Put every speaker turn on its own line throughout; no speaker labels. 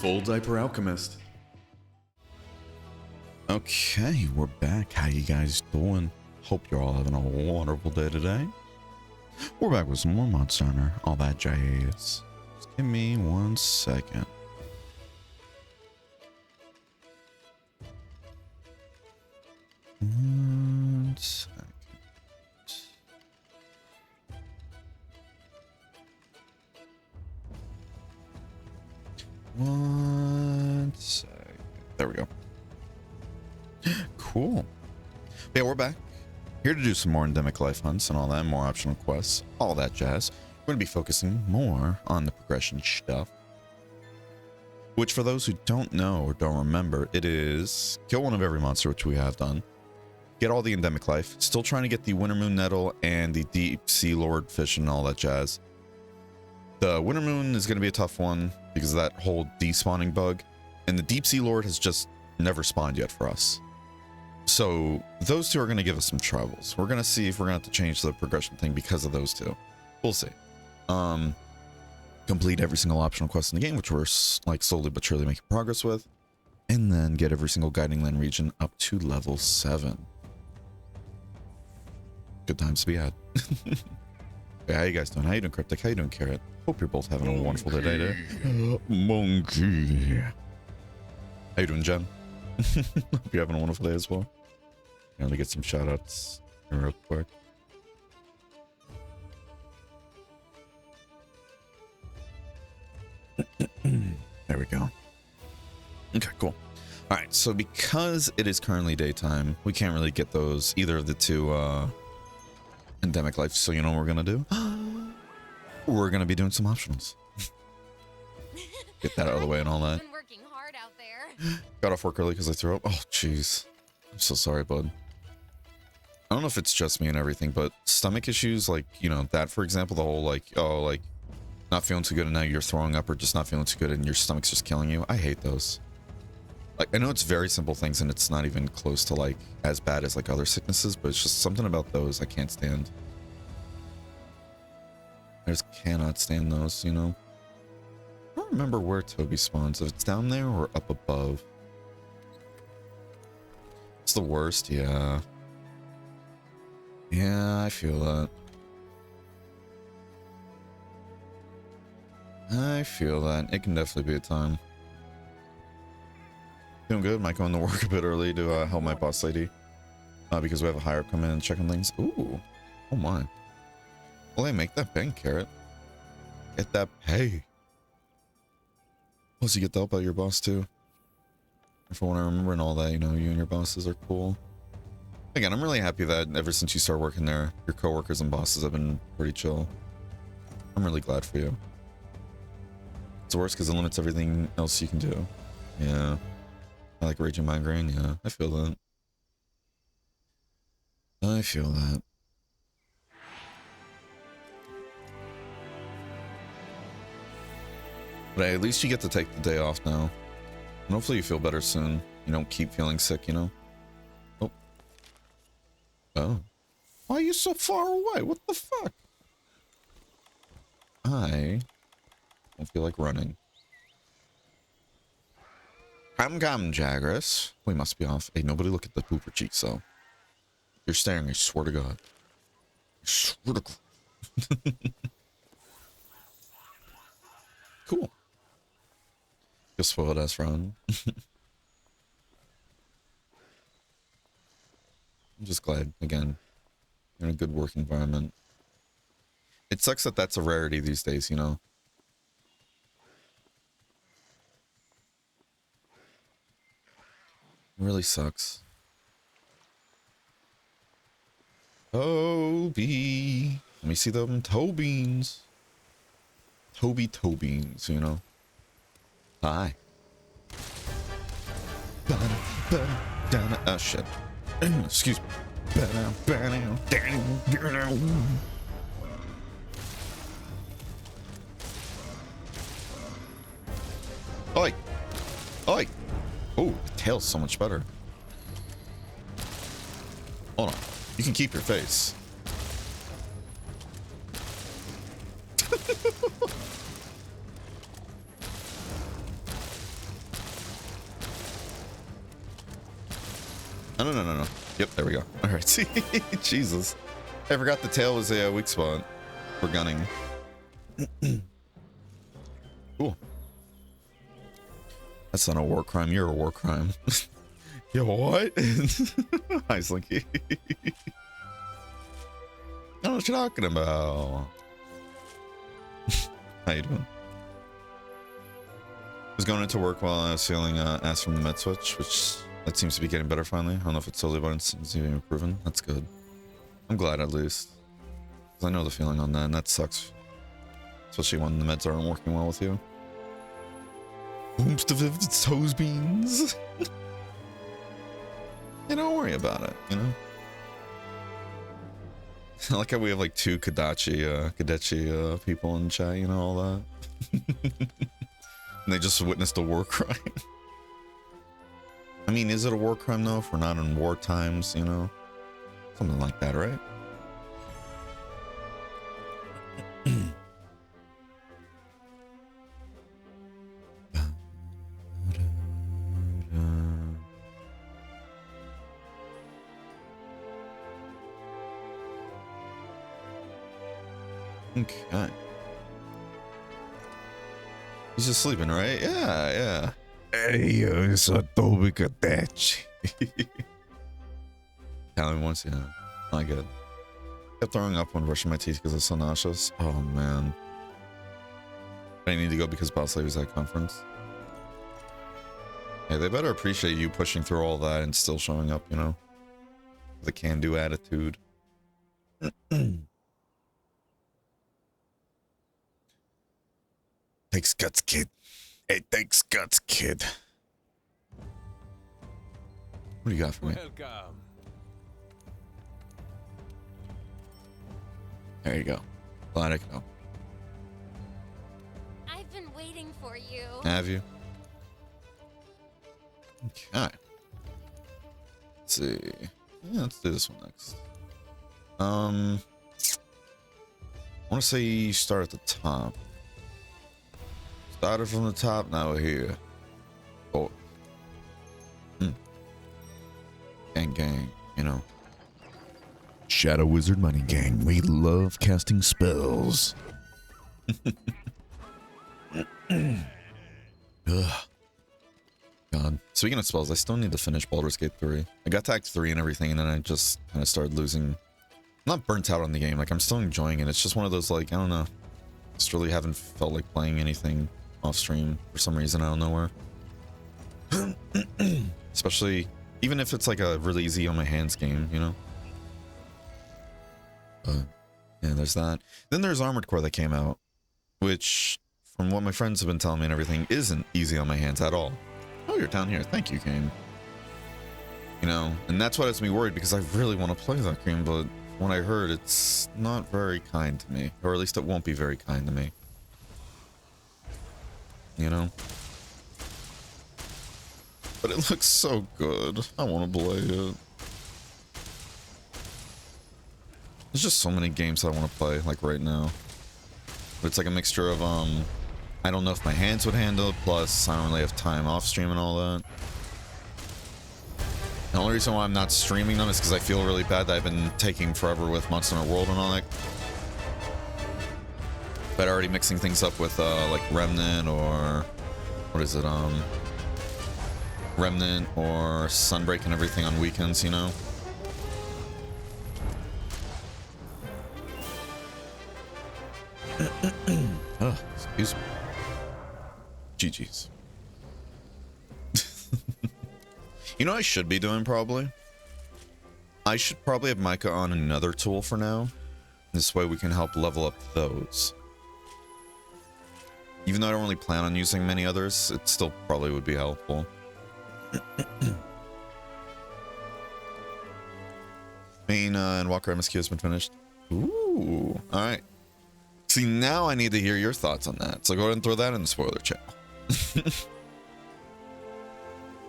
Full Diaper Alchemist.
Okay, we're back. How you guys doing? Hope you're all having a wonderful day today. We're back with some more Monster Hunter, all that jazz. Just give me 1 second. One second. One second. There we go. Cool. Yeah, we're back. Here to do some more endemic life hunts and all that, more optional quests, all that jazz. We're going to be focusing more on the progression stuff. Which, for those who don't know or don't remember, it is kill one of every monster, which we have done. Get all the endemic life. Still trying to get the Winter Moon Nettle and the Deep Sea Lord Fish and all that jazz. The Winter Moon is going to be a tough one because of that whole despawning bug. And the Deep Sea Lord has just never spawned yet for us. So those two are going to give us some troubles. We're going to see if we're going to have to change the progression thing because of those two. We'll see. Complete every single optional quest in the game, which we're like slowly but surely making progress with. And then get every single guiding land region up to level 7. Good times to be had. Hey, how you guys doing? How you doing, Cryptic? How you doing, Carrot? Hope you're both having a wonderful day today. Monkey. How you doing, Jen? Hope you're having a wonderful day as well. I'm gonna get some shout outs real quick. There we go. Okay, cool. All right, so because it is currently daytime, we can't really get those, either of the two endemic life. So you know what we're gonna do? We're gonna be doing some optionals. Get that out of the way and all that.
Been working hard out there.
Got off work early because I threw up. Oh, jeez. I'm so sorry, bud. I don't know if it's just me and everything, but stomach issues, like, you know, that, for example, the whole, like, oh, like, not feeling too good and now you're throwing up, or just not feeling too good and your stomach's just killing you. I hate those. Like, I know it's very simple things and it's not even close to, like, as bad as, like, other sicknesses, but it's just something about those I can't stand. I just cannot stand those, you know? I don't remember where Toby spawns, if it's down there or up above. It's the worst, yeah. Yeah, I feel that. I feel that. It can definitely be a time. Doing good. Might go into work a bit early to help my boss lady. Because we have a higher up come in and check on things. Ooh. Oh my. Well, they make that bank, Carrot. Get that pay. Plus, you get the help out your boss, too. From what I remember and all that, you know, you and your bosses are cool. Again, I'm really happy that ever since you started working there, your coworkers and bosses have been pretty chill. I'm really glad for you. It's worse because it limits everything else you can do. Yeah. I like raging migraine. Yeah, I feel that. I feel that. But at least you get to take the day off now. And hopefully you feel better soon. You don't keep feeling sick, you know? Oh. Oh. Why are you so far away? What the fuck? I don't feel like running. Come, Jagras. We must be off. Hey, nobody look at the pooper cheeks, though. You're staring, I swear to God. I swear to God. Cool. You'll spoil us, Ron. I'm just glad, again, you're in a good work environment. It sucks that that's a rarity these days, you know? It really sucks. Toby. Let me see them toe beans. Toby toe beans, you know? Hi. Oh, shit. Excuse me. Oi! Oi! Oh, the tail's so much better. Hold on. You can keep your face. No, no, no, no, no. Yep, there we go. All right. Jesus. I forgot the tail was a weak spot for gunning. Cool. That's not a war crime. You're a war crime. Yo, what? Hi, Slinky. I don't know what you're talking about. How you doing? I was going into work while I was feeling ass from the med switch, which that seems to be getting better finally. I don't know if it's totally, but it seems to be improving. That's good. I'm glad at least. 'Cause I know the feeling on that, and that sucks. Especially when the meds aren't working well with you. Oops, it's toes beans. Yeah, don't worry about it, you know? I like how we have like two Kadechi people in chat, you know, all that. And they just witnessed a war crime. I mean, is it a war crime though if we're not in war times, you know? Something like that, right? Okay. He's just sleeping, right? Yeah, yeah. Hey, it's a Toby Kadechi. Tell me once, yeah. Not good. Kept throwing up when brushing my teeth because it's so nauseous. Oh, man. I need to go because Boss Lady's at conference. Yeah, they better appreciate you pushing through all that and still showing up, you know? The can-do attitude. Takes guts, kid. It takes guts, kid. What do you got for me?
Welcome.
There you go. Glad I could help.
I've been waiting for you.
Have you? Okay. Let's see. Yeah, let's do this one next. I want to say you start at the top. Started from the top, now we're here. Oh. Gang, gang, you know. Shadow Wizard Money Gang, we love casting spells. Ugh. God. Speaking of spells, I still need to finish Baldur's Gate 3. I got to Act 3 and everything, and then I just kind of started losing. I'm not burnt out on the game, like I'm still enjoying it. It's just one of those, like, I don't know. Just really haven't felt like playing anything off stream for some reason out of nowhere. Especially, even if it's like a really easy on my hands game, you know? Yeah, there's that. Then there's Armored Core that came out, which, from what my friends have been telling me and everything, isn't easy on my hands at all. Oh, you're down here. Thank you, game. You know, and that's what has me worried because I really want to play that game, but when I heard, it's not very kind to me, or at least it won't be very kind to me. You know? But it looks so good. I want to play it. There's just so many games I want to play, like right now. But it's like a mixture of, I don't know if my hands would handle it, plus I don't really have time off stream and all that. The only reason why I'm not streaming them is because I feel really bad that I've been taking forever with Monster Hunter World and all that. But already mixing things up with, like Remnant or... What is it, Remnant or Sunbreak and everything on weekends, you know? Oh, excuse me. GG's. You know what I should be doing probably? I should probably have Micah on another tool for now. This way we can help level up those. Even though I don't really plan on using many others, it still probably would be helpful. Main and Walker MSQ has been finished. Ooh, alright. See, now I need to hear your thoughts on that. So go ahead and throw that in the spoiler channel.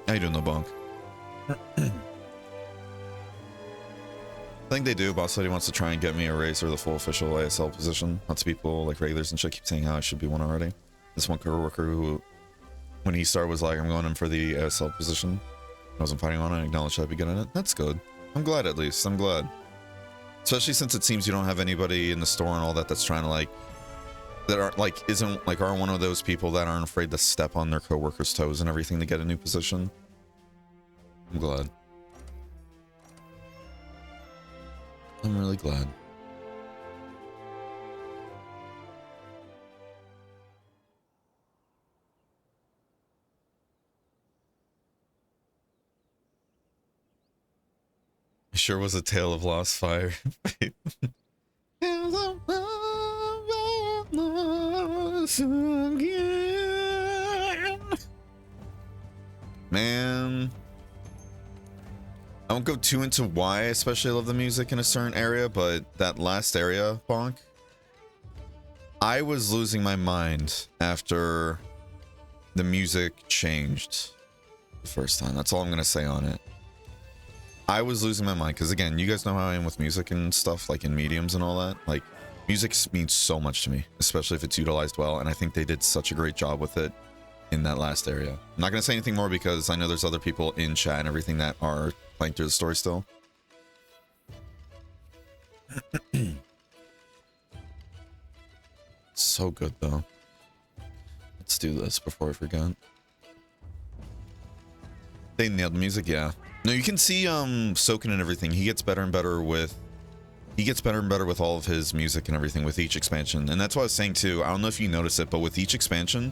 How you doing, though, Bonk? I think they do. Boss Lady wants to try and get me a raise or the full official ASL position. Lots of people, like regulars and shit, keep saying how I should be one already. This one coworker who, when he started, was like, I'm going in for the ASL position. wasn't fighting on it. Acknowledge I'd be good at it. That's good. I'm glad at least. I'm glad. Especially since it seems you don't have anybody in the store and all that that's trying to like, that aren't like, isn't like, are one of those people that aren't afraid to step on their coworkers' toes and everything to get a new position. I'm glad. I'm really glad. It sure was a tale of lost fire. Man, I won't go too into why I especially love the music in a certain area, but that last area, Bonk, I was losing my mind after the music changed the first time. That's all I'm gonna say on it. I was losing my mind because, again, you guys know how I am with music and stuff, like in mediums and all that. Like, music means so much to me, especially if it's utilized well, and I think they did such a great job with it in that last area. I'm not gonna say anything more because I know there's other people in chat and everything that are playing through the story still. So good though. Let's do this before I forget. They nailed the music, yeah. No, you can see Soken and everything. He gets better and better with all of his music and everything with each expansion. And that's what I was saying too. I don't know if you notice it, but with each expansion,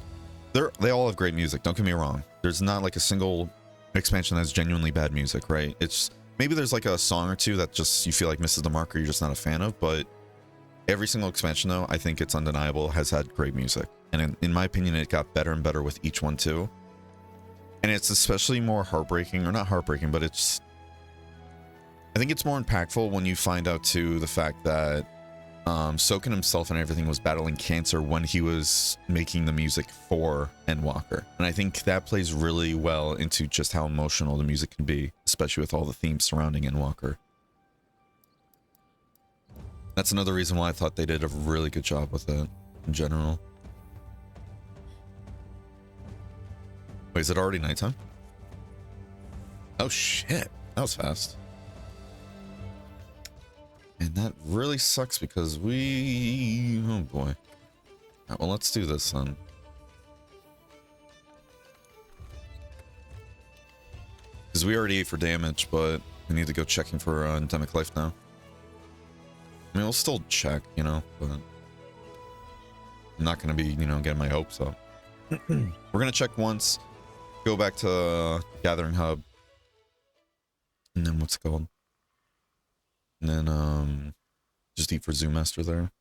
they all have great music. Don't get me wrong. There's not like a single expansion that's genuinely bad music, right? It's maybe there's like a song or two that just you feel like misses the mark or you're just not a fan of, but every single expansion though, I think it's undeniable, has had great music. And in my opinion, it got better and better with each one too. And it's especially more heartbreaking, or not heartbreaking, but I think it's more impactful when you find out too the fact that Soken himself and everything was battling cancer when he was making the music for Endwalker. And I think that plays really well into just how emotional the music can be, especially with all the themes surrounding Endwalker. That's another reason why I thought they did a really good job with it in general. Wait, is it already nighttime? Oh shit, that was fast. And that really sucks because oh boy. All right, well, let's do this then. Because we already ate for damage, but we need to go checking for endemic life now. I mean, we'll still check, you know, but I'm not going to be, you know, getting my hopes up. We're going to check once, go back to Gathering Hub, and then what's it called? And then just eat for Zoo Master there.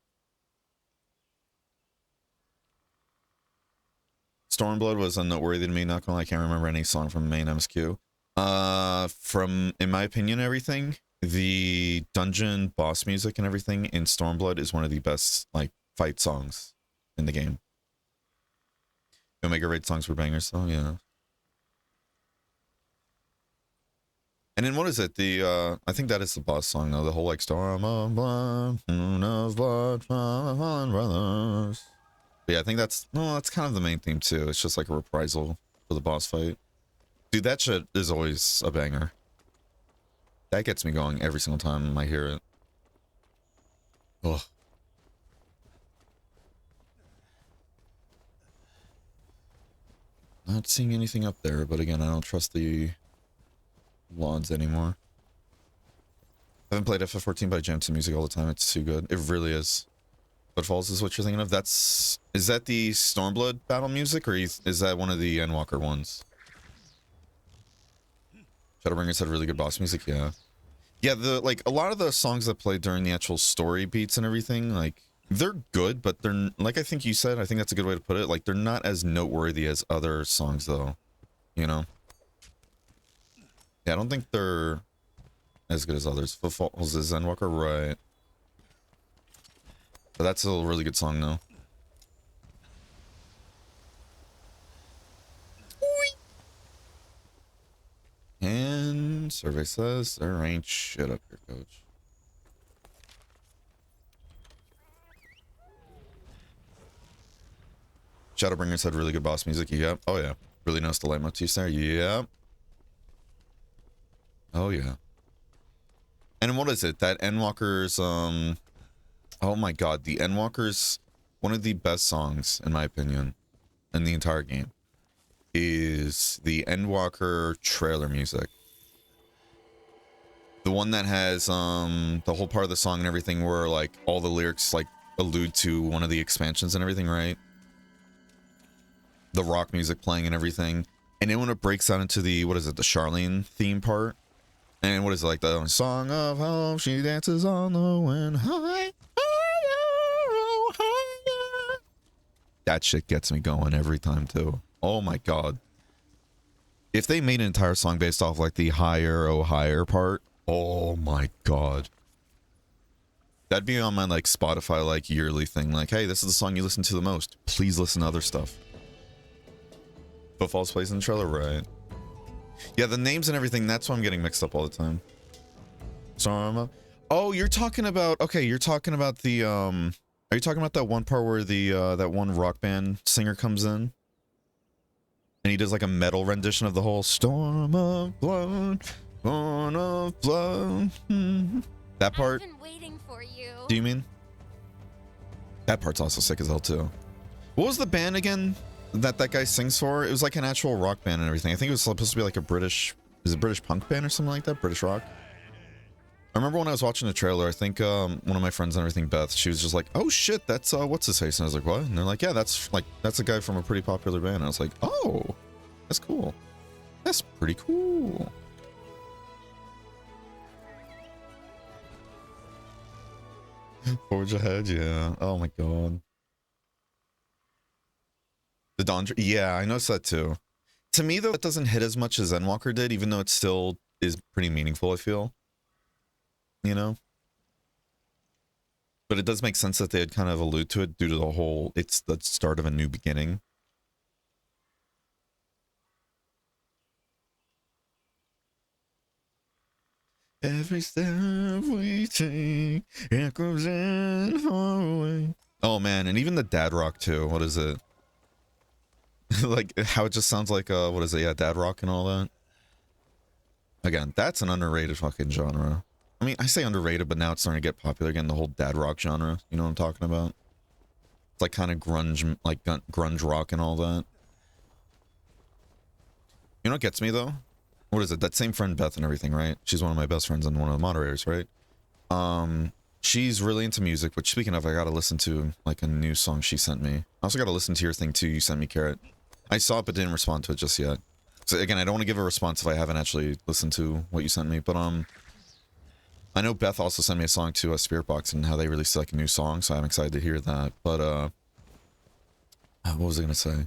Stormblood was unnoteworthy to me, not gonna lie, I can't remember any song from the main MSQ. From, in my opinion, everything, the dungeon boss music and everything in Stormblood is one of the best, like, fight songs in the game. The Omega Raid songs were bangers, so yeah. And then what is it? The I think that is the boss song though. The whole like storm of blood, moon of blood, fallen brothers. But yeah, I think that's kind of the main theme too. It's just like a reprisal for the boss fight. Dude, that shit is always a banger. That gets me going every single time I hear it. Ugh. Not seeing anything up there, but again, I don't trust the LODs anymore. I haven't played FF14, but I jam to music all the time. It's too good. It really is. Footfalls is what you're thinking of? Is that the Stormblood battle music, or is that one of the Endwalker ones? Shadowbringers had really good boss music, yeah. Yeah, like a lot of the songs that play during the actual story beats and everything, like they're good, but they're, like I think you said, I think that's a good way to put it, like they're not as noteworthy as other songs though, you know? Yeah, I don't think they're as good as others. Footfalls is Endwalker, right? But that's a really good song though. And survey says there ain't shit up here, coach. Shadowbringers had really good boss music. Yep. Oh yeah. Really knows the light motifs there. Yep. Oh yeah. And what is it? That Endwalker's oh my god, the Endwalker's one of the best songs in my opinion in the entire game is the Endwalker trailer music. The one that has the whole part of the song and everything where like all the lyrics like allude to one of the expansions and everything, right? The rock music playing and everything. And then when it breaks out into the, what is it, the Charlene theme part? And what is it, like the song of hope, she dances on the wind, high, higher, higher. That shit gets me going every time too. Oh my god. If they made an entire song based off like the higher, oh higher part, oh my god. That'd be on my like Spotify like yearly thing. Like, hey, this is the song you listen to the most. Please listen to other stuff. Footfalls plays in the trailer, right? Yeah, the names and everything, that's why I'm getting mixed up all the time. So, oh, you're talking about, okay, you're talking about the, are you talking about that one part where the, that one rock band singer comes in? And he does like a metal rendition of the whole Storm of Blood, Born of Blood. That part?
I've been waiting for you.
Do you mean? That part's also sick as hell too. What was the band again that guy sings for? It was like an actual rock band and everything. I think it was supposed to be like a British, is it British punk band or something like that? British rock? I remember when I was watching the trailer, I think one of my friends and everything, Beth, she was just like, oh shit, that's what's his face? And I was like, what? And they're like, yeah, that's a guy from a pretty popular band. And I was like, oh, that's cool. That's pretty cool. Forge ahead, yeah. Oh my god. The Dawn, yeah, I noticed that too. To me though, it doesn't hit as much as Endwalker did, even though it still is pretty meaningful, I feel. You know? But it does make sense that they'd kind of allude to it due to the whole, it's the start of a new beginning. Every step we take, echoes in far away. Oh man, and even the dad rock too. What is it? Like how it just sounds like what is it? Yeah, dad rock and all that. Again, that's an underrated fucking genre. I mean, I say underrated, but now it's starting to get popular again. The whole dad rock genre. You know what I'm talking about? It's like kind of grunge, like grunge rock and all that. You know what gets me though? What is it? That same friend Beth and everything, right? She's one of my best friends and one of the moderators, right? She's really into music, which speaking of, I gotta listen to like a new song she sent me. I also gotta listen to your thing too. You sent me, Carrot. I saw it but didn't respond to it just yet. So again, I don't want to give a response if I haven't actually listened to what you sent me, but I know Beth also sent me a song to Spirit Box and how they released like a new song, so I'm excited to hear that. But what was I gonna say?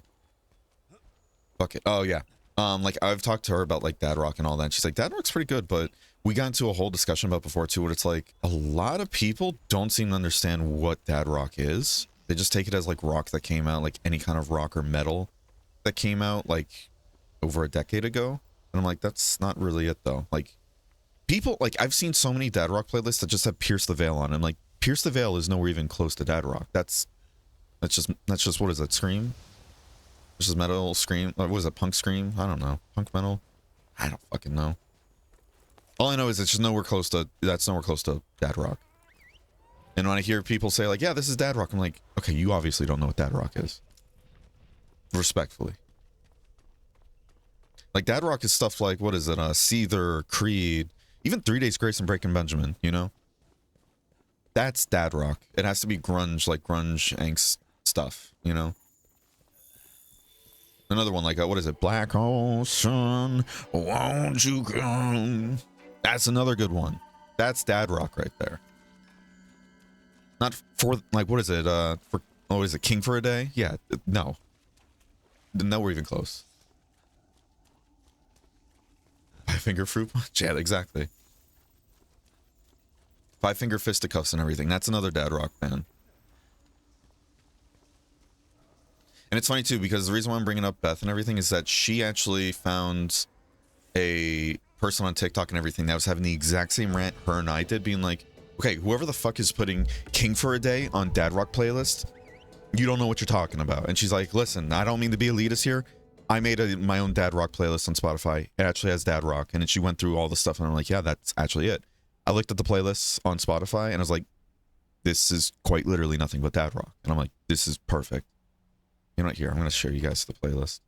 Fuck it. Oh yeah. Like I've talked to her about like dad rock and all that. And she's like, dad rock's pretty good, but we got into a whole discussion about before too, where it's like a lot of people don't seem to understand what dad rock is. They just take it as like rock that came out, like any kind of rock or metal that came out like over a decade ago. And I'm like, that's not really it though. Like people, like I've seen so many dad rock playlists that just have Pierce the Veil on. I'm like, Pierce the Veil is nowhere even close to dad rock. That's just what is that, Scream? This is metal scream. What is it? Punk scream? I don't know. Punk metal? I don't fucking know. All I know is it's just nowhere close to, that's nowhere close to dad rock. And when I hear people say like, yeah, this is dad rock, I'm like, okay, you obviously don't know what dad rock is. Respectfully. Like dad rock is stuff like, what is it? Seether, Creed, even 3 Days Grace and Breaking Benjamin, you know? That's dad rock. It has to be grunge, like grunge angst stuff, you know? Another one like, what is it? Black Ocean, won't you come? That's another good one. That's dad rock right there. Not for, like, what is it? For, oh, is it King for a Day? Yeah, no. Nowhere even close. Five Finger Fruit Punch? Yeah, exactly. Five Finger Fisticuffs and everything. That's another dad rock band. And it's funny too, because the reason why I'm bringing up Beth and everything is that she actually found a person on TikTok and everything that was having the exact same rant her and I did, being like, okay, whoever the fuck is putting King for a Day on dad rock playlist, you don't know what you're talking about. And she's like, listen, I don't mean to be elitist here. I made my own dad rock playlist on Spotify. It actually has dad rock, and then she went through all the stuff, and I'm like, yeah, that's actually it. I looked at the playlists on Spotify, and I was like, this is quite literally nothing but dad rock, and I'm like, this is perfect. You know what? Here, I'm gonna show you guys the playlist.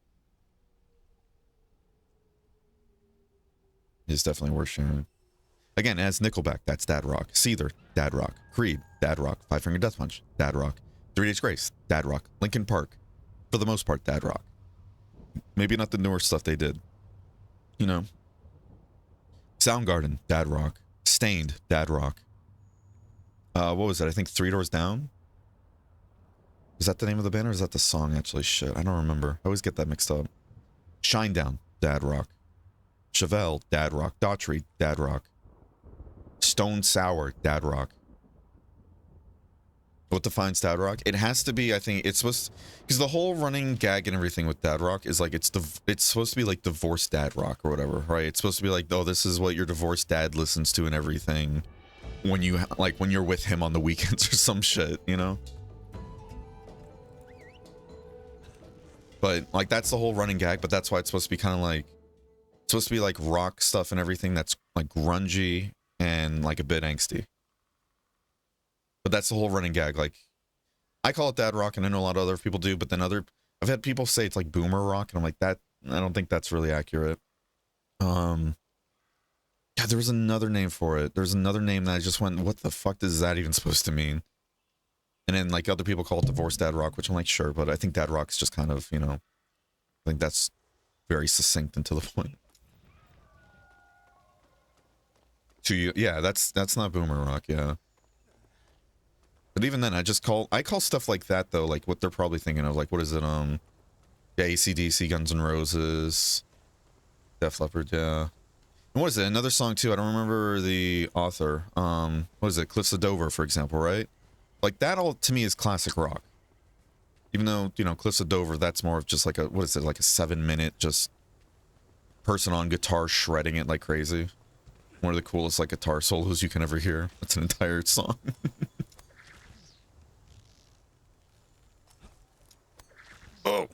It's definitely worth sharing. Again, it has Nickelback, that's dad rock. Seether, dad rock. Creed, dad rock. Five Finger Death Punch, dad rock. 3 Days Grace, dad rock. Linkin Park, for the most part, dad rock. Maybe not the newer stuff they did. You know. Soundgarden, dad rock. Stained, dad rock. What was that? I think Three Doors Down? Is that the name of the band or is that the song actually? Shit, I don't remember. I always get that mixed up. Shinedown, dad rock. Chevelle, dad rock. Daughtry, dad rock. Stone Sour, dad rock. What defines dad rock? It has to be, I think, it's supposed to, because the whole running gag and everything with dad rock is like, it's supposed to be like divorced dad rock or whatever, right? It's supposed to be like, oh, this is what your divorced dad listens to and everything when you, like, when you're with him on the weekends or some shit, you know? But, like, that's the whole running gag, but that's why it's supposed to be kind of like, it's supposed to be like rock stuff and everything that's like grungy and like a bit angsty. But that's the whole running gag. Like, I call it dad rock, and I know a lot of other people do, but then I've had people say it's like boomer rock, and I'm like, that, I don't think that's really accurate. God, there was another name for it. There's another name that I just went, what the fuck is that even supposed to mean? And then, like, other people call it divorced dad rock, which I'm like, sure, but I think dad rock's just kind of, you know, I think that's very succinct and to the point. To you, yeah, that's not boomer rock, yeah. But even then, I call stuff like that, though, like what they're probably thinking of. Like, what is it? Yeah, AC/DC, Guns N' Roses, Def Leppard, yeah. And what is it? Another song, too. I don't remember the author. What is it? Cliffs of Dover, for example, right? Like, that all, to me, is classic rock. Even though, you know, Cliffs of Dover, that's more of just like a, what is it? Like a 7-minute, just person on guitar shredding it like crazy. One of the coolest, like, guitar solos you can ever hear. That's an entire song. Oh.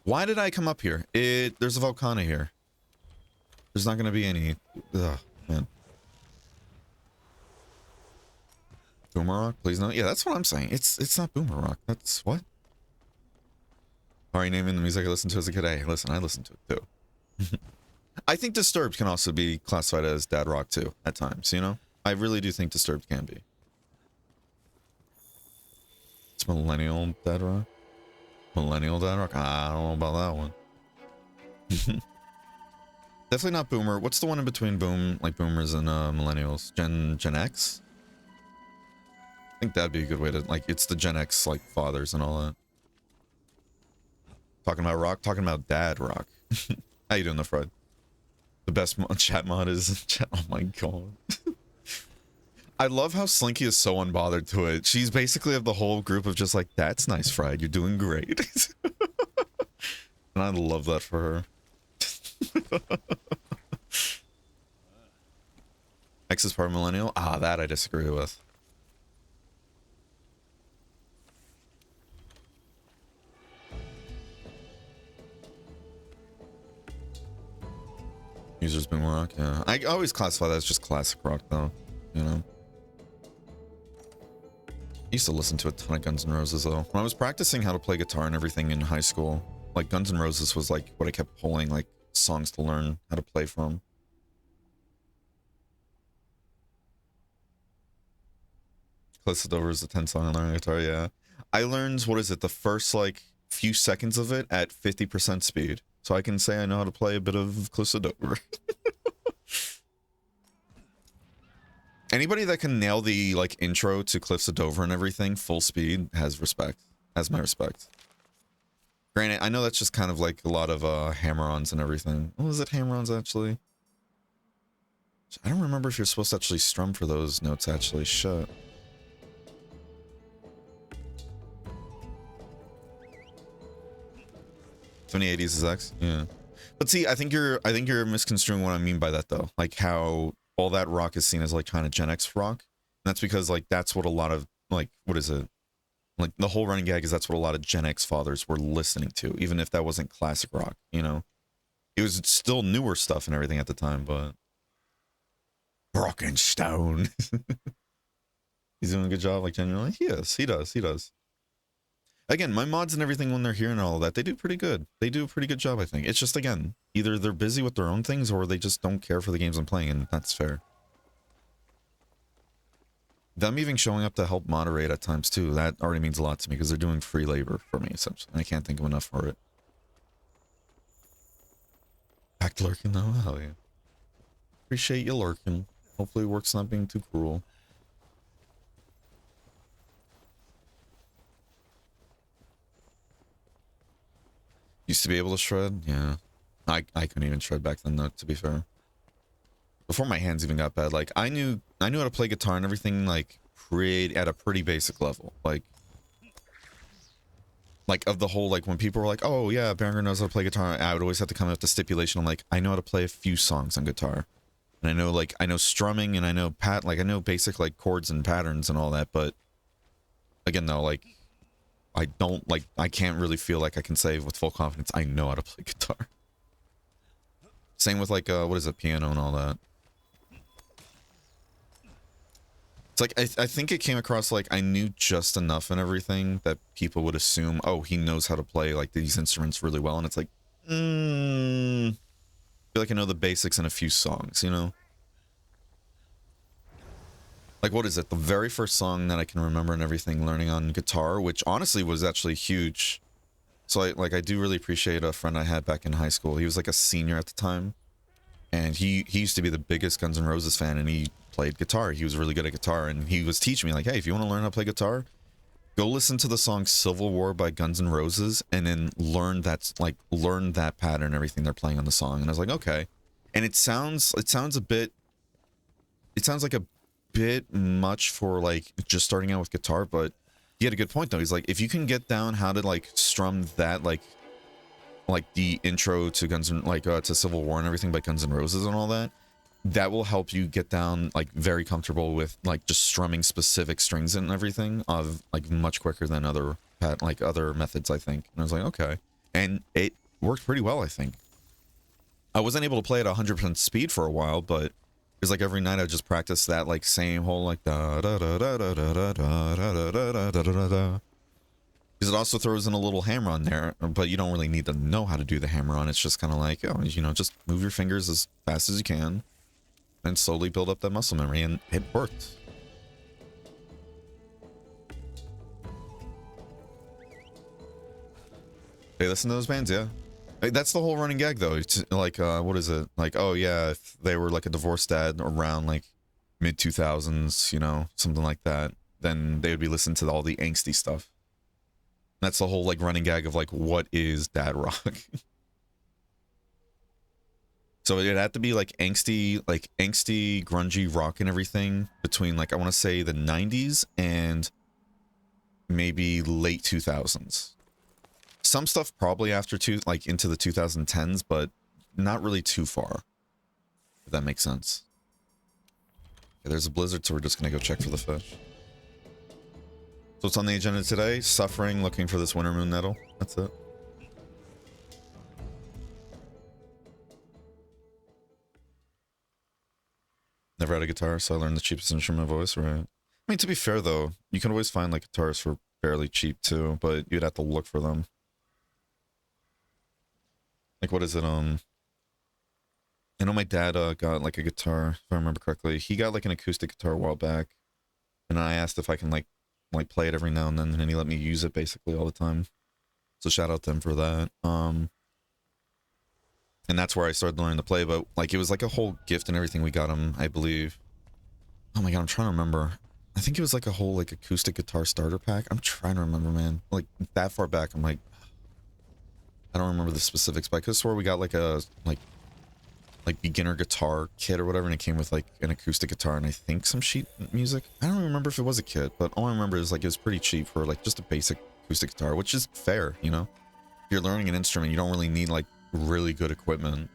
Why did I come up here? There's a volcano here. There's not gonna be any. Ugh, man. Boomer rock, please no. Yeah, that's what I'm saying. It's not boomer rock. That's what? Alright, naming the music I listened to as a kid. Hey, listen, I listened to it too. I think Disturbed can also be classified as dad rock too, at times, you know? I really do think Disturbed can be. It's millennial dad rock? Millennial dad rock? I don't know about that one. Definitely not boomer. What's the one in between boomers and millennials? Gen X? I think that'd be a good way to, like, it's the Gen X, like, fathers and all that. Talking about rock? Talking about dad rock. How you doing, the Fred? The best chat mod is chat. Oh my god. I love how Slinky is so unbothered to it. She's basically of the whole group of just like, that's nice, Fried. You're doing great. And I love that for her. X is part millennial? Ah, that I disagree with. Users been rock, yeah. I always classify that as just classic rock, though. You know? I used to listen to a ton of Guns N' Roses, though. When I was practicing how to play guitar and everything in high school, like, Guns N' Roses was, like, what I kept pulling, like, songs to learn how to play from. Cliffs of Dover is a 10 song on learning guitar, yeah. I learned, what is it, the first, like, few seconds of it at 50% speed. So I can say I know how to play a bit of Cliffs of Dover. Anybody that can nail the, like, intro to Cliffs of Dover and everything, full speed, has respect. Has my respect. Granted, I know that's just kind of like a lot of hammer-ons and everything. Oh, is it hammer-ons, actually? I don't remember if you're supposed to actually strum for those notes, actually. Shit. So many 80s is X? Yeah. But see, I think you're misconstruing what I mean by that, though. Like, how all that rock is seen as, like, kind of Gen X rock. And that's because, like, that's what a lot of, like, what is it? Like, the whole running gag is that's what a lot of Gen X fathers were listening to, even if that wasn't classic rock, you know? It was still newer stuff and everything at the time, but... Rock and Stone. He's doing a good job, like, genuinely? He does. Again, my mods and everything, when they're hearing all of that, they do pretty good. They do a pretty good job, I think. It's just, again, either they're busy with their own things or they just don't care for the games I'm playing, and that's fair. Them even showing up to help moderate at times, too, that already means a lot to me, because they're doing free labor for me, essentially. I can't think of enough for it. Back to lurking, though? Hell yeah. Appreciate you lurking. Hopefully work's not being too cruel. Used to be able to shred? Yeah. I couldn't even shred back then, though, to be fair. Before my hands even got bad, like, I knew how to play guitar and everything, like, at a pretty basic level. Like, of the whole, like, when people were like, oh, yeah, Berenger knows how to play guitar, I would always have to come up with the stipulation. I'm like, I know how to play a few songs on guitar. And I know, like, I know strumming and I know I know basic, like, chords and patterns and all that, but again, though, like, I can't really feel like I can say with full confidence, I know how to play guitar. Same with, like, what is it, piano and all that. It's like, I think it came across like I knew just enough and everything that people would assume, oh, he knows how to play, like, these instruments really well, and it's like, I feel like I know the basics in a few songs, you know? Like, what is it? The very first song that I can remember and everything learning on guitar, which honestly was actually huge. So, I do really appreciate a friend I had back in high school. He was, like, a senior at the time. And he used to be the biggest Guns N' Roses fan, and he played guitar. He was really good at guitar, and he was teaching me, like, hey, if you want to learn how to play guitar, go listen to the song Civil War by Guns N' Roses, and then learn that pattern and everything they're playing on the song. And I was like, okay. And it sounds like a bit much for, like, just starting out with guitar, but he had a good point, though. He's like, if you can get down how to, like, strum that, like the intro to to Civil War and everything by Guns N' Roses and all that, that will help you get down, like, very comfortable with, like, just strumming specific strings and everything of, like, much quicker than other methods, I think. And I was like, okay. And it worked pretty well, I think. I wasn't able to play at 100% speed for a while, but it was like every night I just practice that, like, same whole, like, da da da da da da da da da da da da da da. Because it also throws in a little hammer on there, but you don't really need to know how to do the hammer on. It's just kind of like, oh, you know, just move your fingers as fast as you can and slowly build up that muscle memory, and it worked. Hey, listen to those bands, yeah. That's the whole running gag, though. It's like, what is it? Like, oh, yeah, if they were, like, a divorced dad around, like, mid-2000s, you know, something like that, then they would be listening to all the angsty stuff. That's the whole, like, running gag of, like, what is dad rock? So it had to be, like, angsty, grungy rock and everything between, like, I want to say the 90s and maybe late 2000s. Some stuff probably after into the 2010s, but not really too far. If that makes sense. Okay, there's a blizzard, so we're just gonna go check for the fish. So what's on the agenda today? Suffering, looking for this winter moon nettle. That's it. Never had a guitar, so I learned the cheapest instrument voice, right? I mean, to be fair, though, you can always find, like, guitars for fairly cheap, too, but you'd have to look for them. Like, what is it, I know my dad, got, like, a guitar, if I remember correctly. He got, like, an acoustic guitar a while back, and I asked if I can, like play it every now and then, and he let me use it basically all the time. So shout out to him for that. And that's where I started learning to play, but, like, it was like a whole gift and everything we got him, I believe. Oh my god, I'm trying to remember. I think it was like a whole, like, acoustic guitar starter pack. I'm trying to remember, man. Like, that far back, I'm like, I don't remember the specifics, but I could swear we got, like, a, like beginner guitar kit or whatever, and it came with, like, an acoustic guitar and I think some sheet music. I don't remember if it was a kit, but all I remember is, like, it was pretty cheap for, like, just a basic acoustic guitar, which is fair, you know? If you're learning an instrument, you don't really need, like, really good equipment.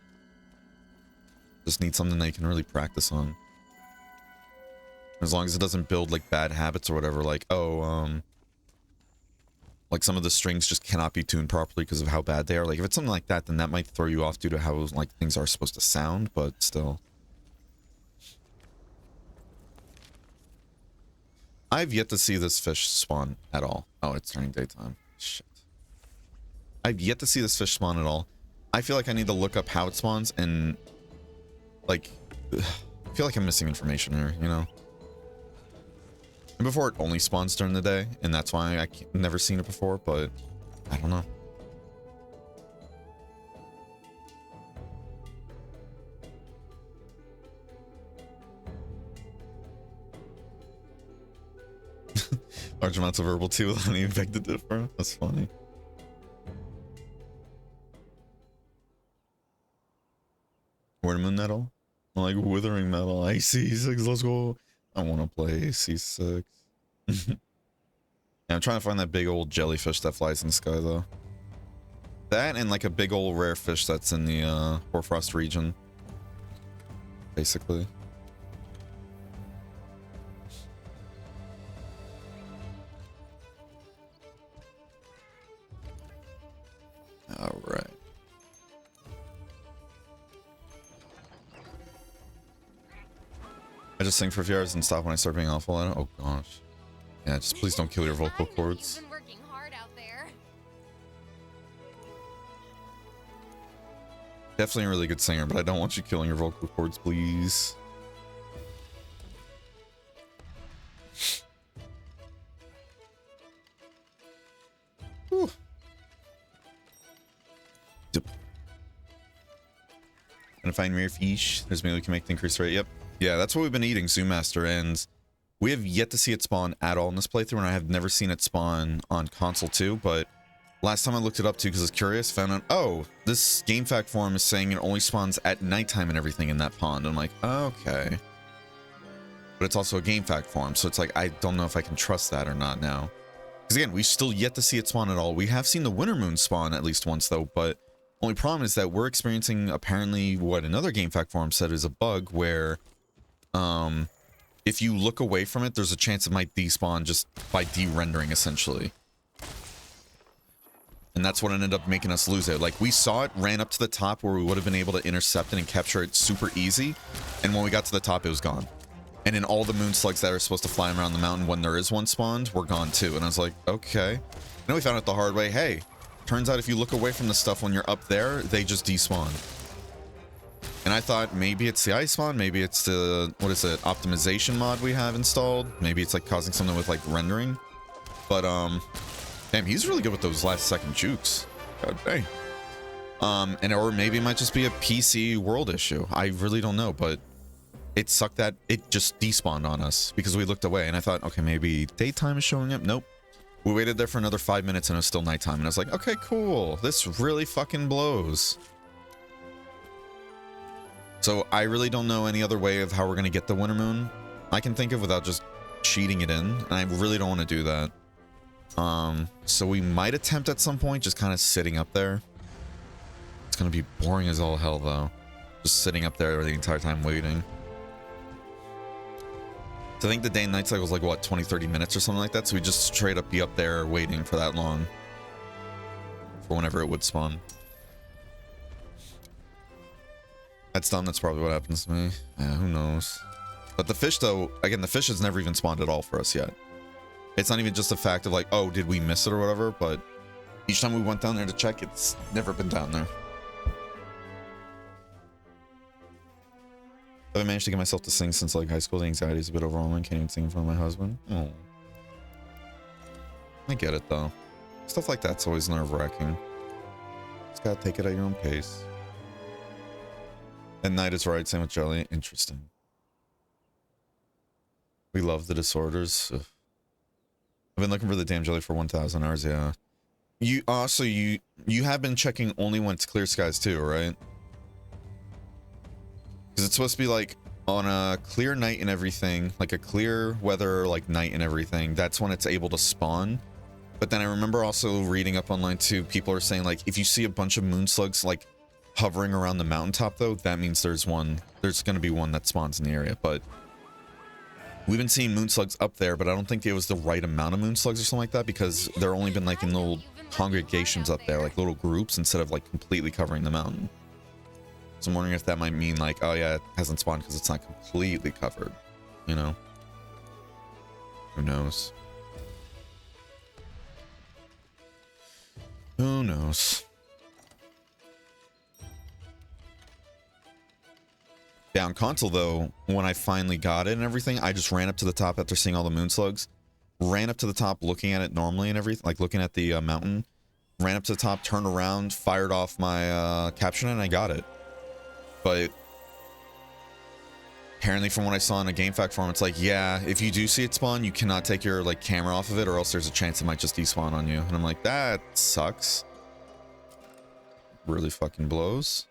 Just need something that you can really practice on. As long as it doesn't build, like, bad habits or whatever, like, oh, Like some of the strings just cannot be tuned properly because of how bad they are. Like if it's something like that, then that might throw you off due to how like things are supposed to sound, but still. I've yet to see this fish spawn at all. Oh, it's turning daytime. Shit. I've yet to see this fish spawn at all. I feel like I need to look up how it spawns and like, I feel like I'm missing information here, you know? And before it only spawns during the day, and that's why I've never seen it before, but I don't know. Large amounts of herbal tea without any effect to differ. That's funny. Word moon metal? Like withering metal. AC6, let's go. I want to play AC6. Yeah, I'm trying to find that big old jellyfish that flies in the sky though. That and like a big old rare fish that's in the Hoarfrost region. Basically. All right. I just sing for a few hours and stop when I start being awful at it. Oh gosh. Yeah, just please don't kill your vocal cords.
You've been working hard out there.
Definitely a really good singer, but I don't want you killing your vocal cords, please. Whew. Gonna find rare fish. There's maybe we can make the increase rate. Yep. Yeah, that's what we've been eating, Zoo Master, and we have yet to see it spawn at all in this playthrough, and I have never seen it spawn on console too, but last time I looked it up too because I was curious, found out, oh, this game fact forum is saying it only spawns at nighttime and everything in that pond. I'm like, okay. But it's also a game fact forum, so it's like, I don't know if I can trust that or not now. Because again, we still yet to see it spawn at all. We have seen the winter moon spawn at least once though, but only problem is that we're experiencing apparently what another game fact forum said is a bug where if you look away from it, there's a chance it might despawn just by de-rendering essentially. And that's what ended up making us lose it. Like we saw it, ran up to the top where we would have been able to intercept it and capture it super easy. And when we got to the top, it was gone. And then all the moon slugs that are supposed to fly around the mountain when there is one spawned were gone too. And I was like, okay. And then we found out the hard way. Hey, turns out if you look away from the stuff when you're up there, they just despawn. And I thought maybe it's the Iceborne, maybe it's the, what is it, optimization mod we have installed. Maybe it's like causing something with like rendering. But damn, he's really good with those last second jukes. God dang. And or maybe it might just be a PC world issue. I really don't know, but it sucked that it just despawned on us because we looked away and I thought, okay, maybe daytime is showing up. Nope. We waited there for another 5 minutes and it was still nighttime. And I was like, okay, cool. This really fucking blows. So I really don't know any other way of how we're going to get the winter moon I can think of without just cheating it in. And I really don't want to do that. So we might attempt at some point just kind of sitting up there. It's going to be boring as all hell though. Just sitting up there the entire time waiting. So I think the day and night cycle was like what, 20-30 minutes or something like that. So we just straight up be up there waiting for that long. For whenever it would spawn. That's dumb. That's probably what happens to me. Yeah, who knows? But the fish though, again, the fish has never even spawned at all for us yet. It's not even just a fact of like, oh, did we miss it or whatever, but each time we went down there to check, it's never been down there. I've managed to get myself to sing since like high school. The anxiety is a bit overwhelming. Can't even sing in front of my husband. Oh. I get it though. Stuff like that's always nerve-wracking. Just gotta take it at your own pace. At night is right, same with jelly. Interesting. We love the disorders. Ugh. I've been looking for the damn jelly for 1,000 hours, yeah. You also, you have been checking only when it's clear skies too, right? Because it's supposed to be like on a clear night and everything, like a clear weather like night and everything, that's when it's able to spawn. But then I remember also reading up online too, people are saying like if you see a bunch of moon slugs like hovering around the mountaintop though, that means there's going to be one that spawns in the area. But We've been seeing moon slugs up there, but I don't think it was the right amount of moon slugs or something like that, because they're only been like in little congregations up there, like little groups, instead of like completely covering the mountain. So I'm wondering if that might mean like, oh yeah, it hasn't spawned because it's not completely covered, you know? Who knows? Who knows? Yeah, on console though, when I finally got it and everything, I just ran up to the top after seeing all the moon slugs. Ran up to the top looking at it normally and everything, like looking at the mountain. Ran up to the top, turned around, fired off my caption, and I got it. But apparently from what I saw in a GameFAQ forum, it's like, yeah, if you do see it spawn, you cannot take your like camera off of it, or else there's a chance it might just despawn on you. And I'm like, that sucks. Really fucking blows.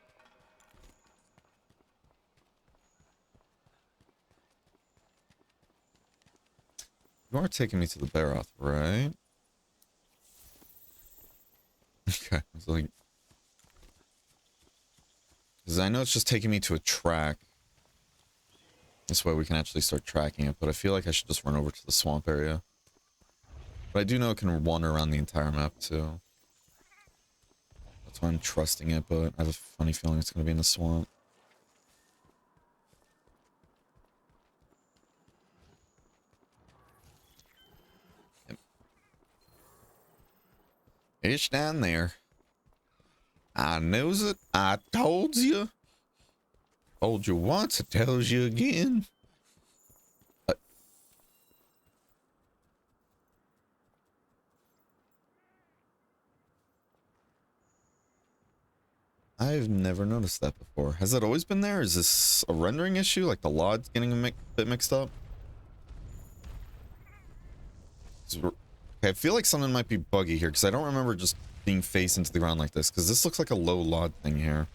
You are taking me to the Baroth, right? Okay, I was like, because I know it's just taking me to a track. This way we can actually start tracking it, but I feel like I should just run over to the swamp area. But I do know it can wander around the entire map too. That's why I'm trusting it, but I have a funny feeling it's going to be in the swamp. Yep. It's down there. I knows it. I told you. Told you once, I tells you again. I've never noticed that before. Has that always been there? Is this a rendering issue? Like the LOD's getting a bit mixed up? Okay, I feel like something might be buggy here, because I don't remember just being faced into the ground like this, because this looks like a low LOD thing here.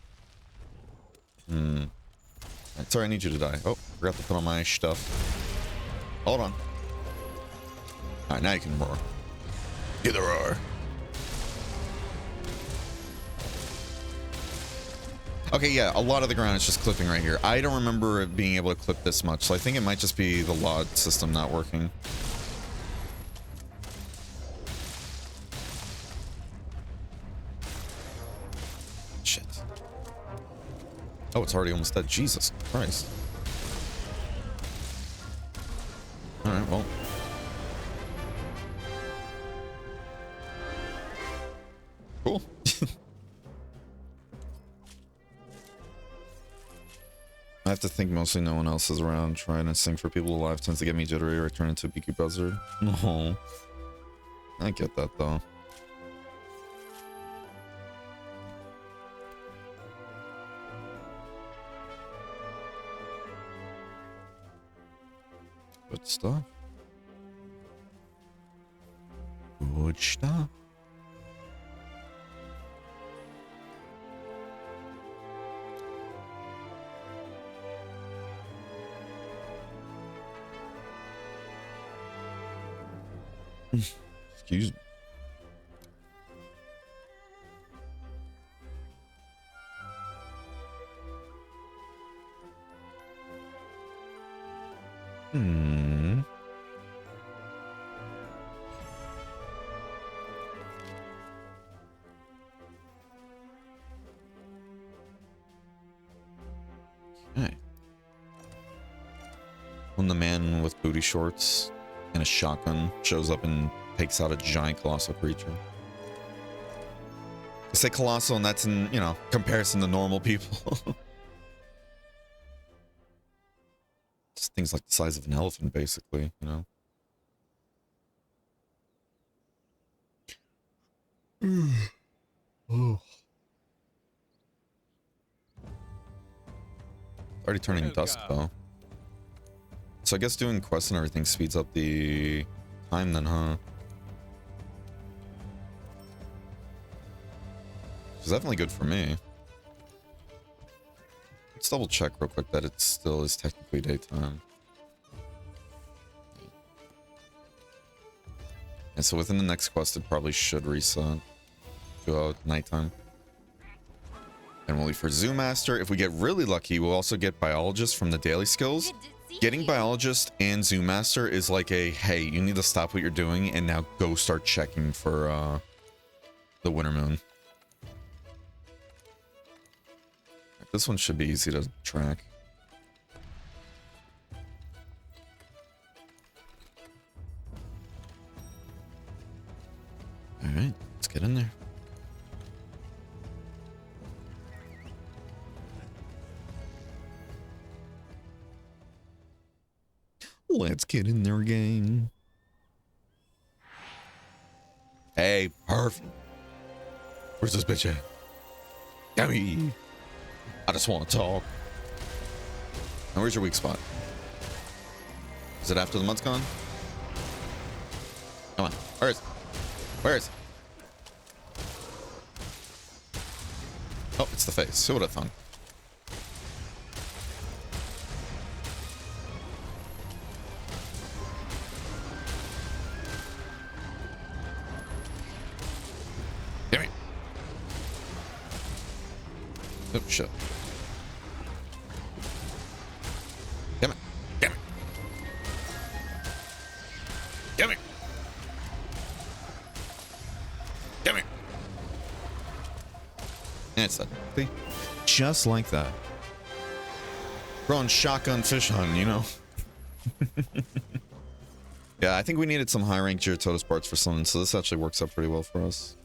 Right, sorry, I need you to die. Oh, forgot to put on my stuff. Hold on. Alright, now you can roar. Get the roar. Okay, yeah, a lot of the ground is just clipping right here. I don't remember it being able to clip this much, so I think it might just be the LOD system not working. Shit. Oh, it's already almost dead. Jesus Christ. Alright, well. Cool. I have to think mostly no one else is around. Trying to sing for people alive tends to get me jittery, or I turn into a beaky buzzard. No. I get that though. Good stuff. Good stuff. Excuse me. Okay. When the man with booty shorts and a shotgun shows up and takes out a giant colossal creature. I say colossal, and that's in, you know, comparison to normal people. Just things like the size of an elephant, basically, you know. Oh. Already turning dusk though. So I guess doing quests and everything speeds up the time then, huh? It's definitely good for me. Let's double check real quick that it still is technically daytime. And so within the next quest, it probably should reset to nighttime. And we'll leave for Zoo Master. If we get really lucky, we'll also get Biologist from the daily skills.
see
Getting
you.
biologist and zoo master is like a, hey, you need to stop what you're doing and now go start checking for the winter moon. This one should be easy to track. All right, let's get in there. Let's get in there, gang. Hey, Perf. Where's this bitch at? Yummy. I just want to talk. Now, where's your weak spot? Is it after the month's gone? Come on. Where is it? Where is it? Oh, it's the face. Who would have thunk? Give me. Oh, shit. Give me. Give me. Give me. Give me. And it's that. See? Just like that. Throwing shotgun fish hunting, you know? Yeah, I think we needed some high rank Giratotus parts for something, so this actually works out pretty well for us.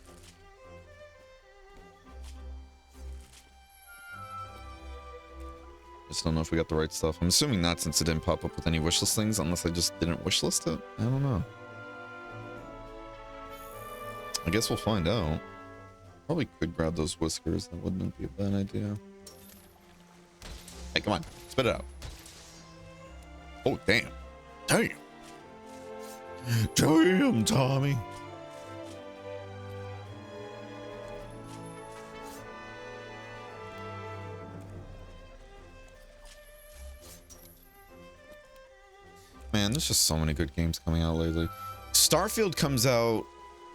Just don't know if we got the right stuff. I'm assuming not, since it didn't pop up with any wishlist things, unless I just didn't wishlist it. I don't know. I guess we'll find out. Probably could grab those whiskers. That wouldn't be a bad idea. Hey, come on. Spit it out. Oh, damn. Damn. Damn, Tommy. Man, there's just so many good games coming out lately. Starfield comes out,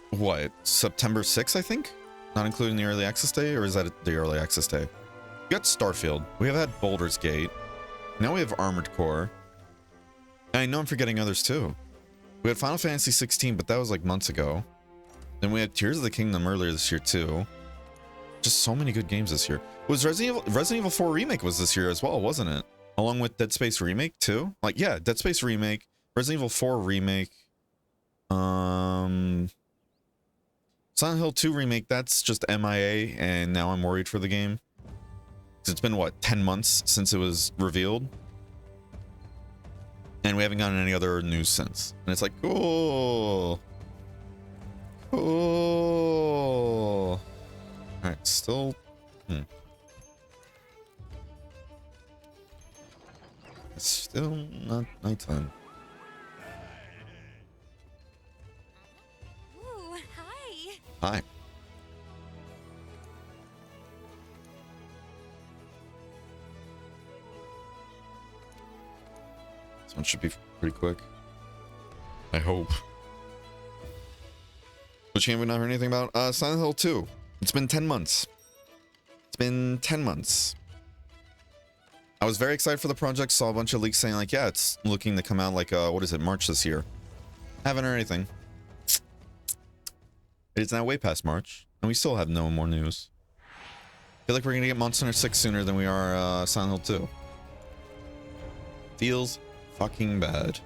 what, September 6th, I think? Not including the early access day, or is that the early access day? We got Starfield. We have had Baldur's Gate. Now we have Armored Core. And I know I'm forgetting others too. We had Final Fantasy 16, but that was like months ago. Then we had Tears of the Kingdom earlier this year too. Just so many good games this year. Was Resident Evil 4 Remake was this year as well, wasn't it? Along with Dead Space Remake too? Like, yeah, Dead Space Remake, Resident Evil 4 Remake, Silent Hill 2 Remake, that's just MIA, and now I'm worried for the game. Because it's been, what, 10 months since it was revealed? And we haven't gotten any other news since. And it's like, cool. Cool. Alright, still... It's still not nighttime.
Ooh, hi.
Hi. This one should be pretty quick. I hope. Which game we not heard anything about? Silent Hill 2. It's been 10 months. It's been 10 months. I was very excited for the project, saw a bunch of leaks saying like, yeah, it's looking to come out like, what is it, March this year. Haven't heard anything. It is now way past March, and we still have no more news. I feel like we're gonna get Monster Hunter 6 sooner than we are Silent Hill 2. Feels fucking bad.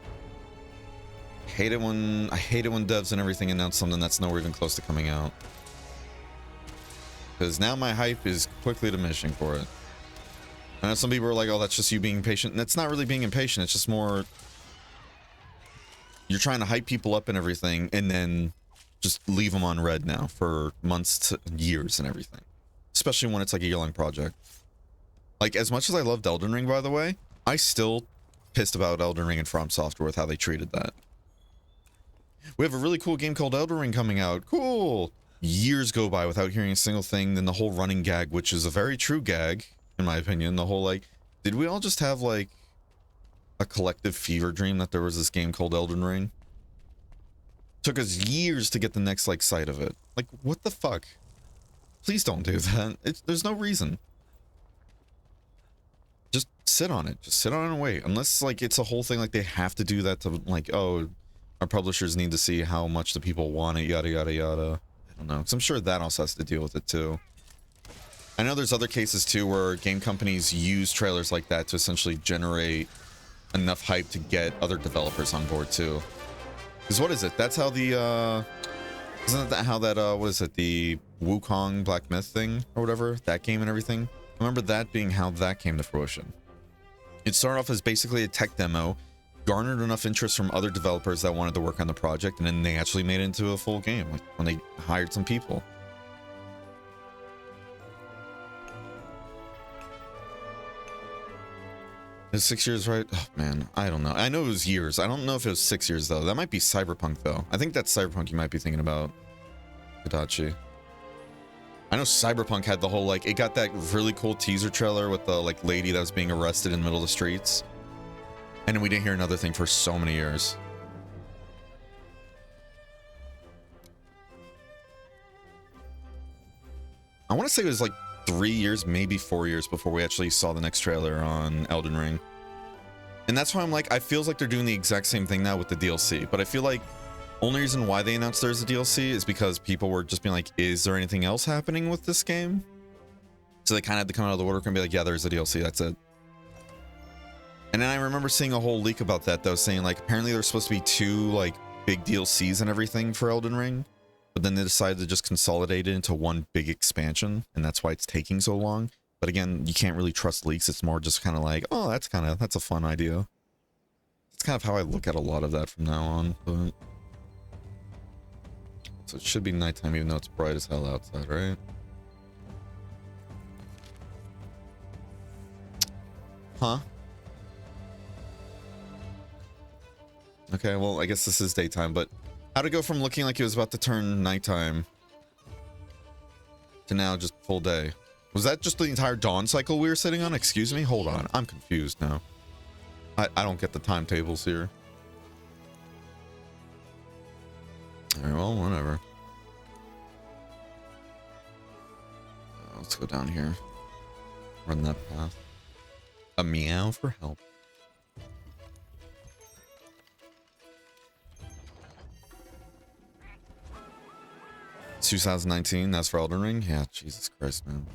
I hate it when devs and everything announce something that's nowhere even close to coming out. Because now my hype is quickly diminishing for it. I know some people are like, oh, that's just you being impatient. And it's not really being impatient. It's just more... You're trying to hype people up and everything, and then just leave them on red now for months to years and everything. Especially when it's like a year-long project. Like, as much as I loved Elden Ring, by the way, I still pissed about Elden Ring and From Software with how they treated that. We have a really cool game called Elden Ring coming out. Cool! Years go by without hearing a single thing, then the whole running gag, which is a very true gag, in my opinion, the whole, like, did we all just have, like, a collective fever dream that there was this game called Elden Ring? Took us years to get the next, like, sight of it. Like, what the fuck? Please don't do that. There's no reason. just sit on it. Just sit on it and wait. Unless like it's a whole thing like they have to do that to like, oh, our publishers need to see how much the people want it, yada yada yada. I don't know. Because I'm sure that also has to deal with it too. I know there's other cases too where game companies use trailers like that to essentially generate enough hype to get other developers on board too. Because what is it? That's how the isn't that how that what is it, the Wukong Black Myth thing or whatever, that game and everything? I remember that being how that came to fruition. It started off as basically a tech demo, garnered enough interest from other developers that wanted to work on the project, and then they actually made it into a full game, like when they hired some people. Is 6 years right? Oh man, I don't know. I know it was years. I don't know if it was 6 years though. That might be Cyberpunk though. I think that's Cyberpunk you might be thinking about, Kodachi. I know Cyberpunk had the whole like, it got that really cool teaser trailer with the like lady that was being arrested in the middle of the streets. And then we didn't hear another thing for so many years. I want to say it was like 3 years, maybe 4 years before we actually saw the next trailer on Elden Ring. And that's why I'm like, I feels like they're doing the exact same thing now with the DLC, but I feel like only reason why they announced there's a DLC is because people were just being like, is there anything else happening with this game? So they kind of had to come out of the woodwork and be like, yeah, there's a DLC, that's it. And then I remember seeing a whole leak about that though, saying like apparently there's supposed to be 2 like big DLCs and everything for Elden Ring. But then they decided to just consolidate it into one big expansion, and that's why it's taking so long. But again, you can't really trust leaks. It's more just kind of like, oh, that's a fun idea. It's kind of how I look at a lot of that from now on. But so it should be nighttime, even though it's bright as hell outside, right? Huh? Okay, well, I guess this is daytime, but how'd it go from looking like it was about to turn nighttime to now just full day? Was that just the entire dawn cycle we were sitting on? Excuse me? Hold on. I'm confused now. I don't get the timetables here. Alright, well, whatever. Let's go down here. Run that path. A meow for help. 2019, that's for Elden Ring? Yeah, Jesus Christ, man.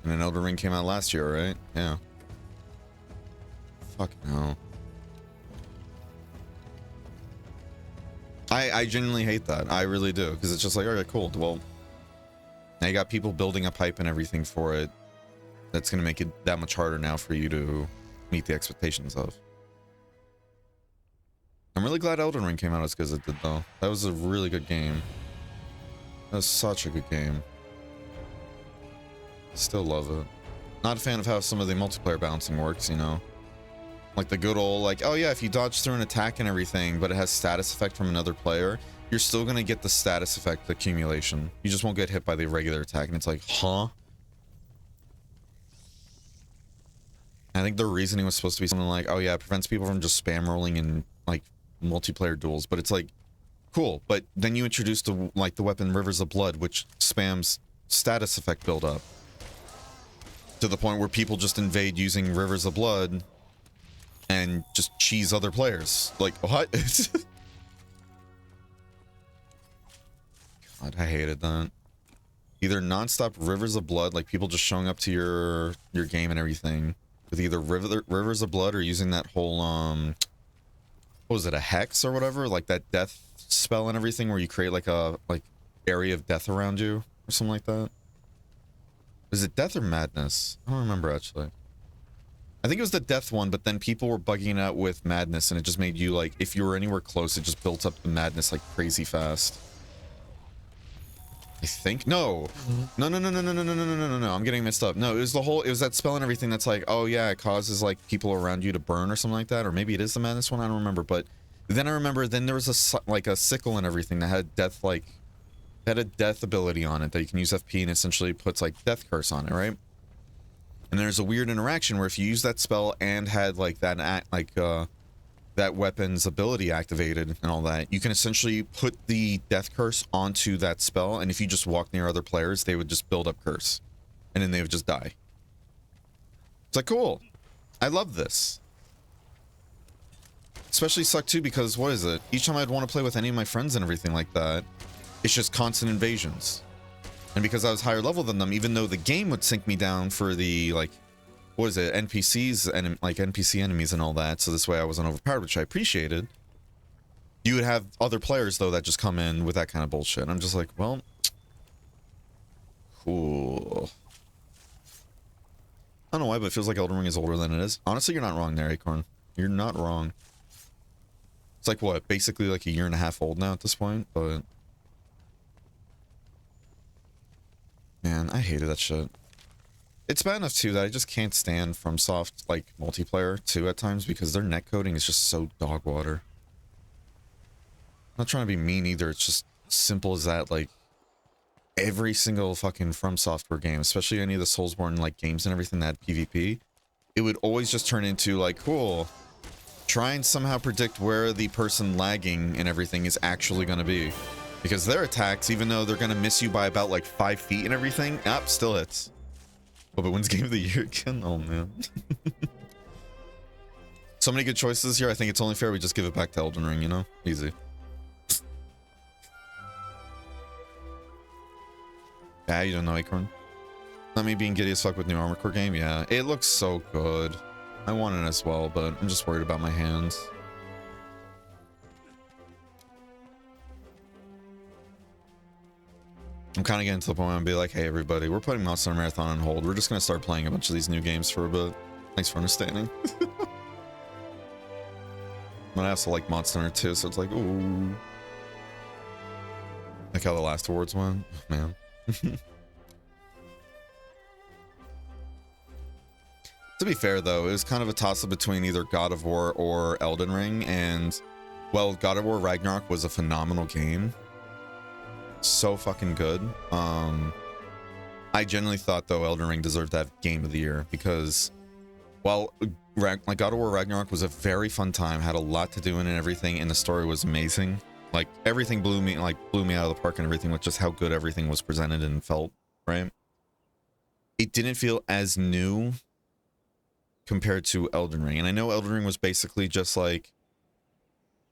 And then Elden Ring came out last year, right? Yeah. Fuck no. I genuinely hate that. I really do. Because it's just like, alright, cool. Well, now you got people building up hype and everything for it. That's going to make it that much harder now for you to meet the expectations of. I'm really glad Elden Ring came out as good as it did, though. That was a really good game. That was such a good game. Still love it. Not a fan of how some of the multiplayer balancing works, you know? Like the good old, like, oh yeah, if you dodge through an attack and everything, but it has status effect from another player, you're still gonna get the status effect accumulation. You just won't get hit by the regular attack, and it's like, huh? I think the reasoning was supposed to be something like, oh yeah, it prevents people from just spam rolling in, like, multiplayer duels, but it's like, cool, but then you introduce the, like, the weapon Rivers of Blood, which spams status effect build-up. To the point where people just invade using Rivers of Blood and just cheese other players. Like, what? God, I hated that. Either non-stop Rivers of Blood, like people just showing up to your game and everything with either Rivers of Blood or using that whole, what was it, a hex or whatever? Like that death spell and everything where you create like a, area of death around you or something like that. Is it death or madness? I don't remember actually. I think it was the death one, but then people were bugging out with madness and it just made you like, if you were anywhere close, it just built up the madness like crazy fast. I think? No. No, no, no, no, no, no, no, no, no, no, no. I'm getting messed up. No, it was the whole, it was that spell and everything that's like, oh yeah, it causes like people around you to burn or something like that. Or maybe it is the madness one, I don't remember. But then I remember then there was a, like a sickle and everything that had death, like, had a death ability on it that you can use FP and essentially puts like death curse on it, right? And there's a weird interaction where if you use that spell and had like that that weapon's ability activated and all that, you can essentially put the death curse onto that spell, and if you just walk near other players, they would just build up curse, and then they would just die. It's like, cool. I love this. Especially suck too because what is it? Each time I'd want to play with any of my friends and everything like that, it's just constant invasions. And because I was higher level than them, even though the game would sink me down for the like, what is it, NPCs and like NPC enemies and all that, so this way I wasn't overpowered, which I appreciated. You would have other players though that just come in with that kind of bullshit. And I'm just like, well, cool. I don't know why, but it feels like Elden Ring is older than it is. Honestly, you're not wrong there, Acorn. You're not wrong. It's like what, basically like a year and a half old now at this point, but man, I hated that shit. It's bad enough too that I just can't stand FromSoft like multiplayer too at times because their netcoding is just so dog water. I'm not trying to be mean either, it's just simple as that. Like every single fucking From Software game, especially any of the Soulsborne like games and everything that had PvP, it would always just turn into like, cool, try and somehow predict where the person lagging and everything is actually going to be. Because their attacks, even though they're going to miss you by about like 5 feet and everything, still hits. Oh, but when's Game of the Year again? Oh, man. So many good choices here. I think it's only fair we just give it back to Elden Ring, you know? Easy. Yeah, you don't know, Acorn. Not me being giddy as fuck with new Armored Core game? Yeah, it looks so good. I want it as well, but I'm just worried about my hands. I'm kind of getting to the point where I'm be like, hey everybody, we're putting Monster Hunter Marathon on hold. We're just going to start playing a bunch of these new games for a bit. Thanks for understanding. But I also like Monster Hunter too, so it's like, ooh. Like how the last awards went? Oh, man. To be fair though, it was kind of a toss-up between either God of War or Elden Ring, and well, God of War Ragnarok was a phenomenal game. So fucking good. I genuinely thought though Elden Ring deserved to have Game of the Year because while like God of War Ragnarok was a very fun time, had a lot to do in it and everything, and the story was amazing. Like everything blew me out of the park and everything with just how good everything was presented and felt, right? It didn't feel as new compared to Elden Ring. And I know Elden Ring was basically just like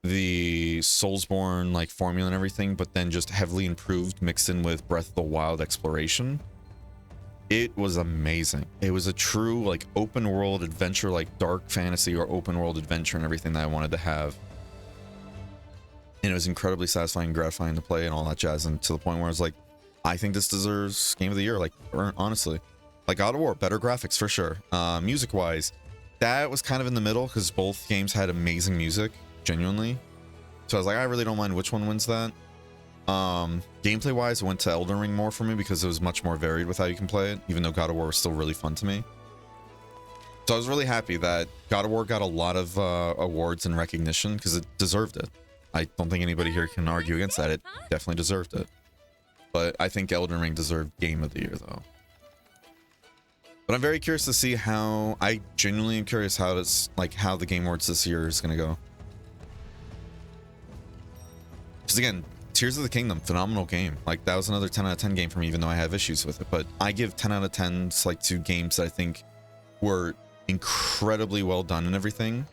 the Soulsborne like formula and everything, but then just heavily improved, mixed in with Breath of the Wild exploration. It was amazing. It was a true like open world adventure, like dark fantasy or open world adventure and everything that I wanted to have. And it was incredibly satisfying and gratifying to play and all that jazz, and to the point where I was like, I think this deserves Game of the Year, like honestly. Like God of War, better graphics for sure. Music wise, that was kind of in the middle because both games had amazing music, genuinely. So I was like, I really don't mind which one wins that. Gameplay wise, it went to Elden Ring more for me because it was much more varied with how you can play it, even though God of War was still really fun to me. So I was really happy that God of War got a lot of awards and recognition because it deserved it. I don't think anybody here can argue against that. It definitely deserved it. But I think Elden Ring deserved Game of the Year though. But I'm very curious to see how, I genuinely am curious how it's like how the Game Awards this year is going to go. Because again, Tears of the Kingdom, phenomenal game. Like that was another 10 out of 10 game for me, even though I have issues with it. But I give 10 out of 10s like to games that I think were incredibly well done and everything.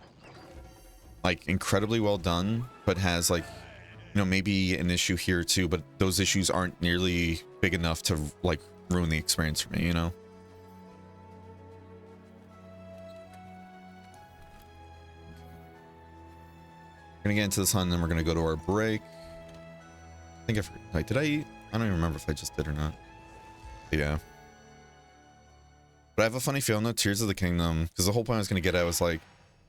Like incredibly well done, but has like, you know, maybe an issue here too, but those issues aren't nearly big enough to like ruin the experience for me, you know? We're gonna get into this hunt and then we're gonna go to our break. I think I forgot. Wait, did I eat? I don't even remember if I just did or not. Yeah. But I have a funny feeling though, Tears of the Kingdom, because the whole point I was gonna get at was like,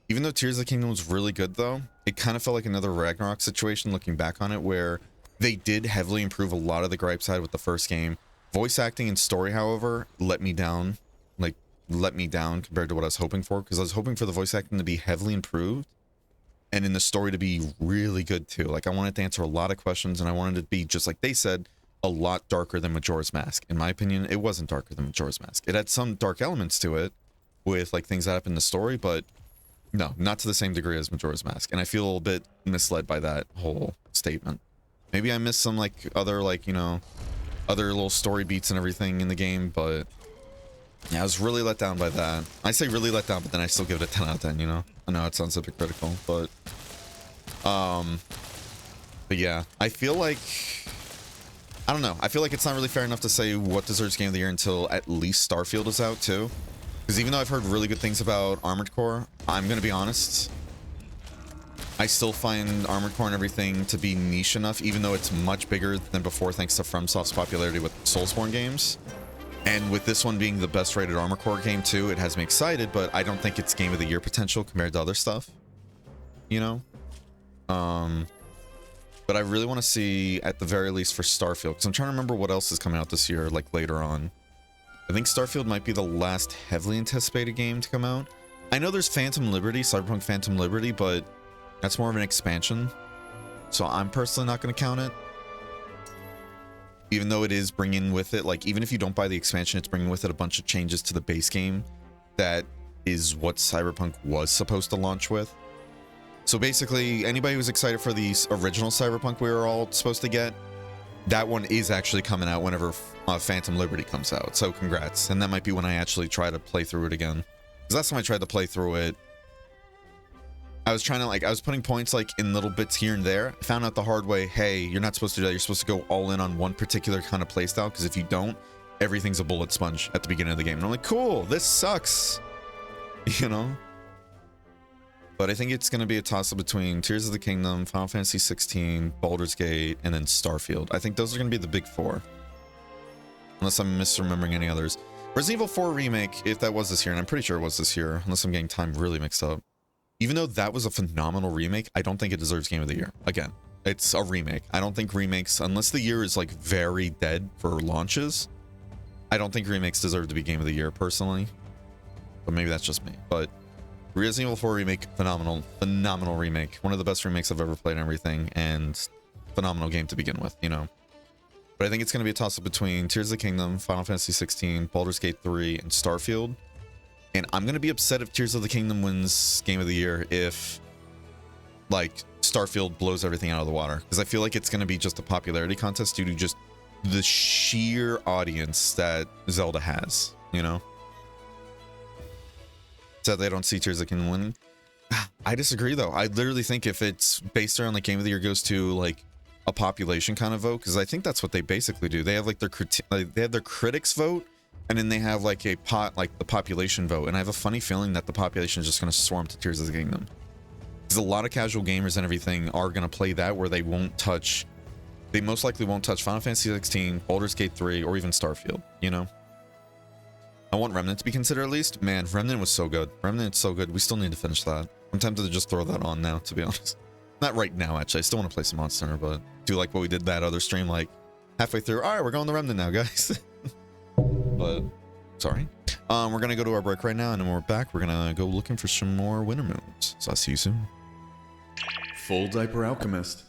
even though Tears of the Kingdom was really good though, it kind of felt like another Ragnarok situation looking back on it, where they did heavily improve a lot of the gripes I had with the first game. Voice acting and story, however, let me down. Like, let me down compared to what I was hoping for, because I was hoping for the voice acting to be heavily improved and in the story to be really good too. Like I wanted to answer a lot of questions and I wanted it to be, just like they said, a lot darker than Majora's Mask. In my opinion, it wasn't darker than Majora's Mask. It had some dark elements to it with like things that happen in the story, but no, not to the same degree as Majora's Mask. And I feel a little bit misled by that whole statement. Maybe I missed some like other, like, you know, other little story beats and everything in the game, but Yeah, I was really let down by that. I say really let down, but then I still give it a 10 out of 10, you know? I know it sounds hypocritical, but yeah, I feel like, I don't know. I feel like it's not really fair enough to say what deserves Game of the Year until at least Starfield is out too. Because even though I've heard really good things about Armored Core, I'm going to be honest, I still find Armored Core and everything to be niche enough, even though it's much bigger than before thanks to FromSoft's popularity with Soulsborne games. And with this one being the best rated Armored Core game too, it has me excited, but I don't think it's Game of the Year potential compared to other stuff, you know? But I really want to see, at the very least for Starfield, because I'm trying to remember what else is coming out this year, like later on. I think Starfield might be the last heavily anticipated game to come out. I know there's Phantom Liberty, Cyberpunk Phantom Liberty, but that's more of an expansion. So I'm personally not going to count it. Even though it is bringing with it, like, even if you don't buy the expansion, it's bringing with it a bunch of changes to the base game. That is what Cyberpunk was supposed to launch with. So basically, anybody who's excited for the original Cyberpunk we were all supposed to get, that one is actually coming out whenever Phantom Liberty comes out. So congrats. And that might be when I actually try to play through it again. Because last time I tried to play through it, I was trying to, like, I was putting points, like, in little bits here and there. I found out the hard way, hey, you're not supposed to do that. You're supposed to go all in on one particular kind of playstyle, because if you don't, everything's a bullet sponge at the beginning of the game. And I'm like, cool, this sucks. You know? But I think it's going to be a toss-up between Tears of the Kingdom, Final Fantasy 16, Baldur's Gate, and then Starfield. I think those are going to be the big four. Unless I'm misremembering any others. Resident Evil 4 Remake, if that was this year, and I'm pretty sure it was this year, unless I'm getting time really mixed up. Even though that was a phenomenal remake, I don't think it deserves Game of the Year. Again, it's a remake. I don't think remakes, unless the year is like very dead for launches, I don't think remakes deserve to be Game of the Year personally. But maybe that's just me. But Resident Evil 4 Remake, phenomenal remake. One of the best remakes I've ever played and everything, and phenomenal game to begin with, you know. But I think it's going to be a toss-up between Tears of the Kingdom, Final Fantasy 16, Baldur's Gate 3, and Starfield. And I'm going to be upset if Tears of the Kingdom wins Game of the Year if, like, Starfield blows everything out of the water. Because I feel like it's going to be just a popularity contest due to just the sheer audience that Zelda has, you know? Sadly, I don't see Tears of the Kingdom winning. I disagree, though. I literally think if it's based around, like, Game of the Year goes to, like, a population kind of vote, because I think that's what they basically do. They have, like, they have their critics vote, and then they have like a like the population vote. And I have a funny feeling that the population is just going to swarm to Tears of the Kingdom. Because a lot of casual gamers and everything are going to play that, where they most likely won't touch Final Fantasy 16, Baldur's Gate 3, or even Starfield, you know? I want Remnant to be considered at least. Man, Remnant was so good. Remnant's so good. We still need to finish that. I'm tempted to just throw that on now, to be honest. Not right now, actually. I still want to play some Monster Hunter, but do like what we did that other stream, like halfway through. All right, we're going to Remnant now, guys. But sorry, we're gonna go to our break right now, and then when we're back, we're gonna go looking for some more winter moons. So I'll see you soon.
Full Diaper Alchemist.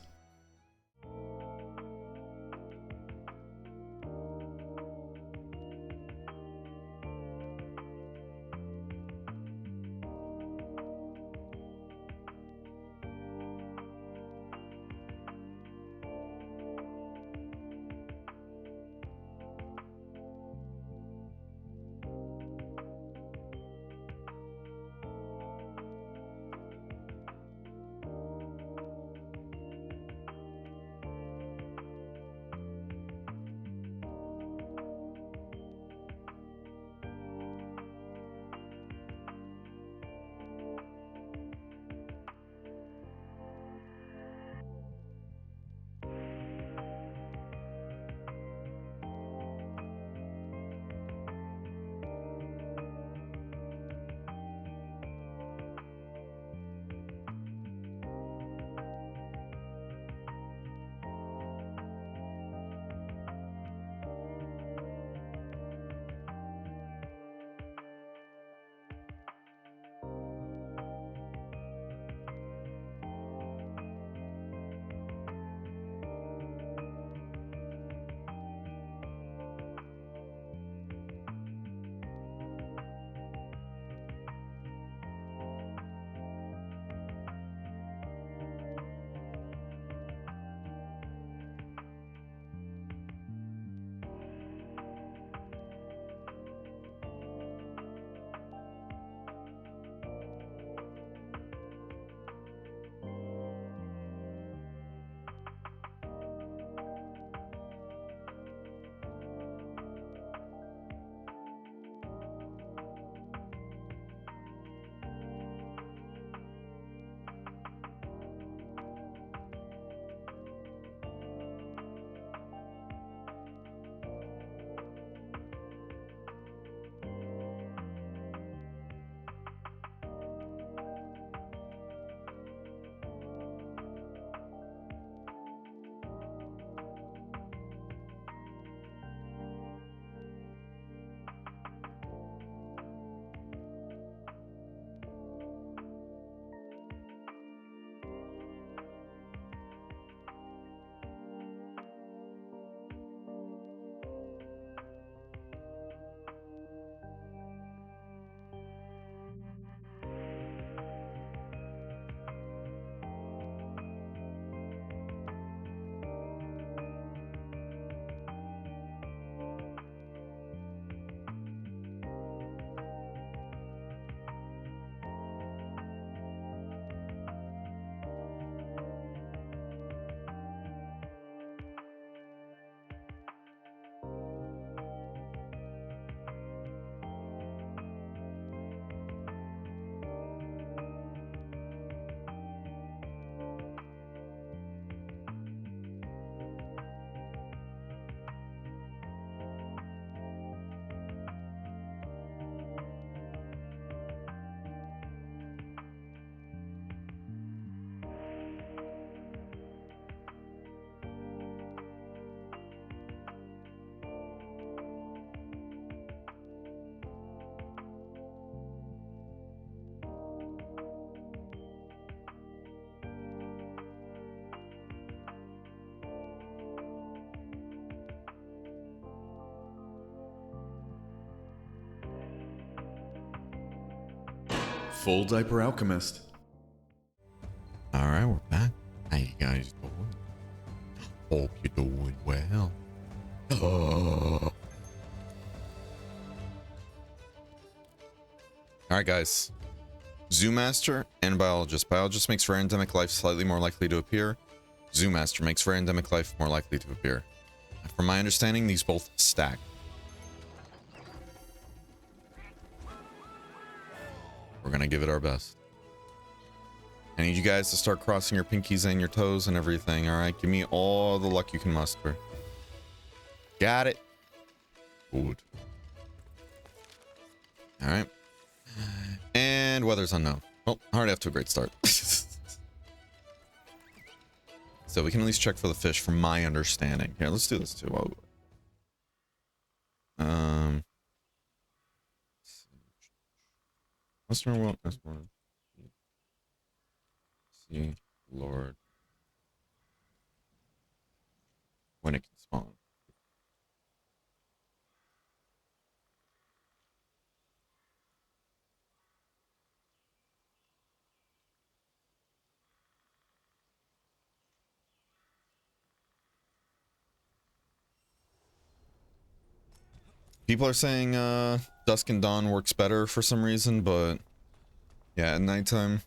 Full Diaper Alchemist.
All right, we're back. How you guys doing? Hope you're doing well. All right, guys. Zoomaster and Biologist. Biologist makes rare endemic life slightly more likely to appear. Zoomaster makes rare endemic life more likely to appear. From my understanding, these both stack. We're gonna give it our best. I need you guys to start crossing your pinkies and your toes and everything, all right? Give me all the luck you can muster. Got it. Good. All right. And weather's unknown. Well, already off to a great start. So we can at least check for the fish from my understanding. Here, let's do this too. Western world, Iceborne. See, Lord. When it can spawn. People are saying dusk and dawn works better for some reason, but yeah, at nighttime.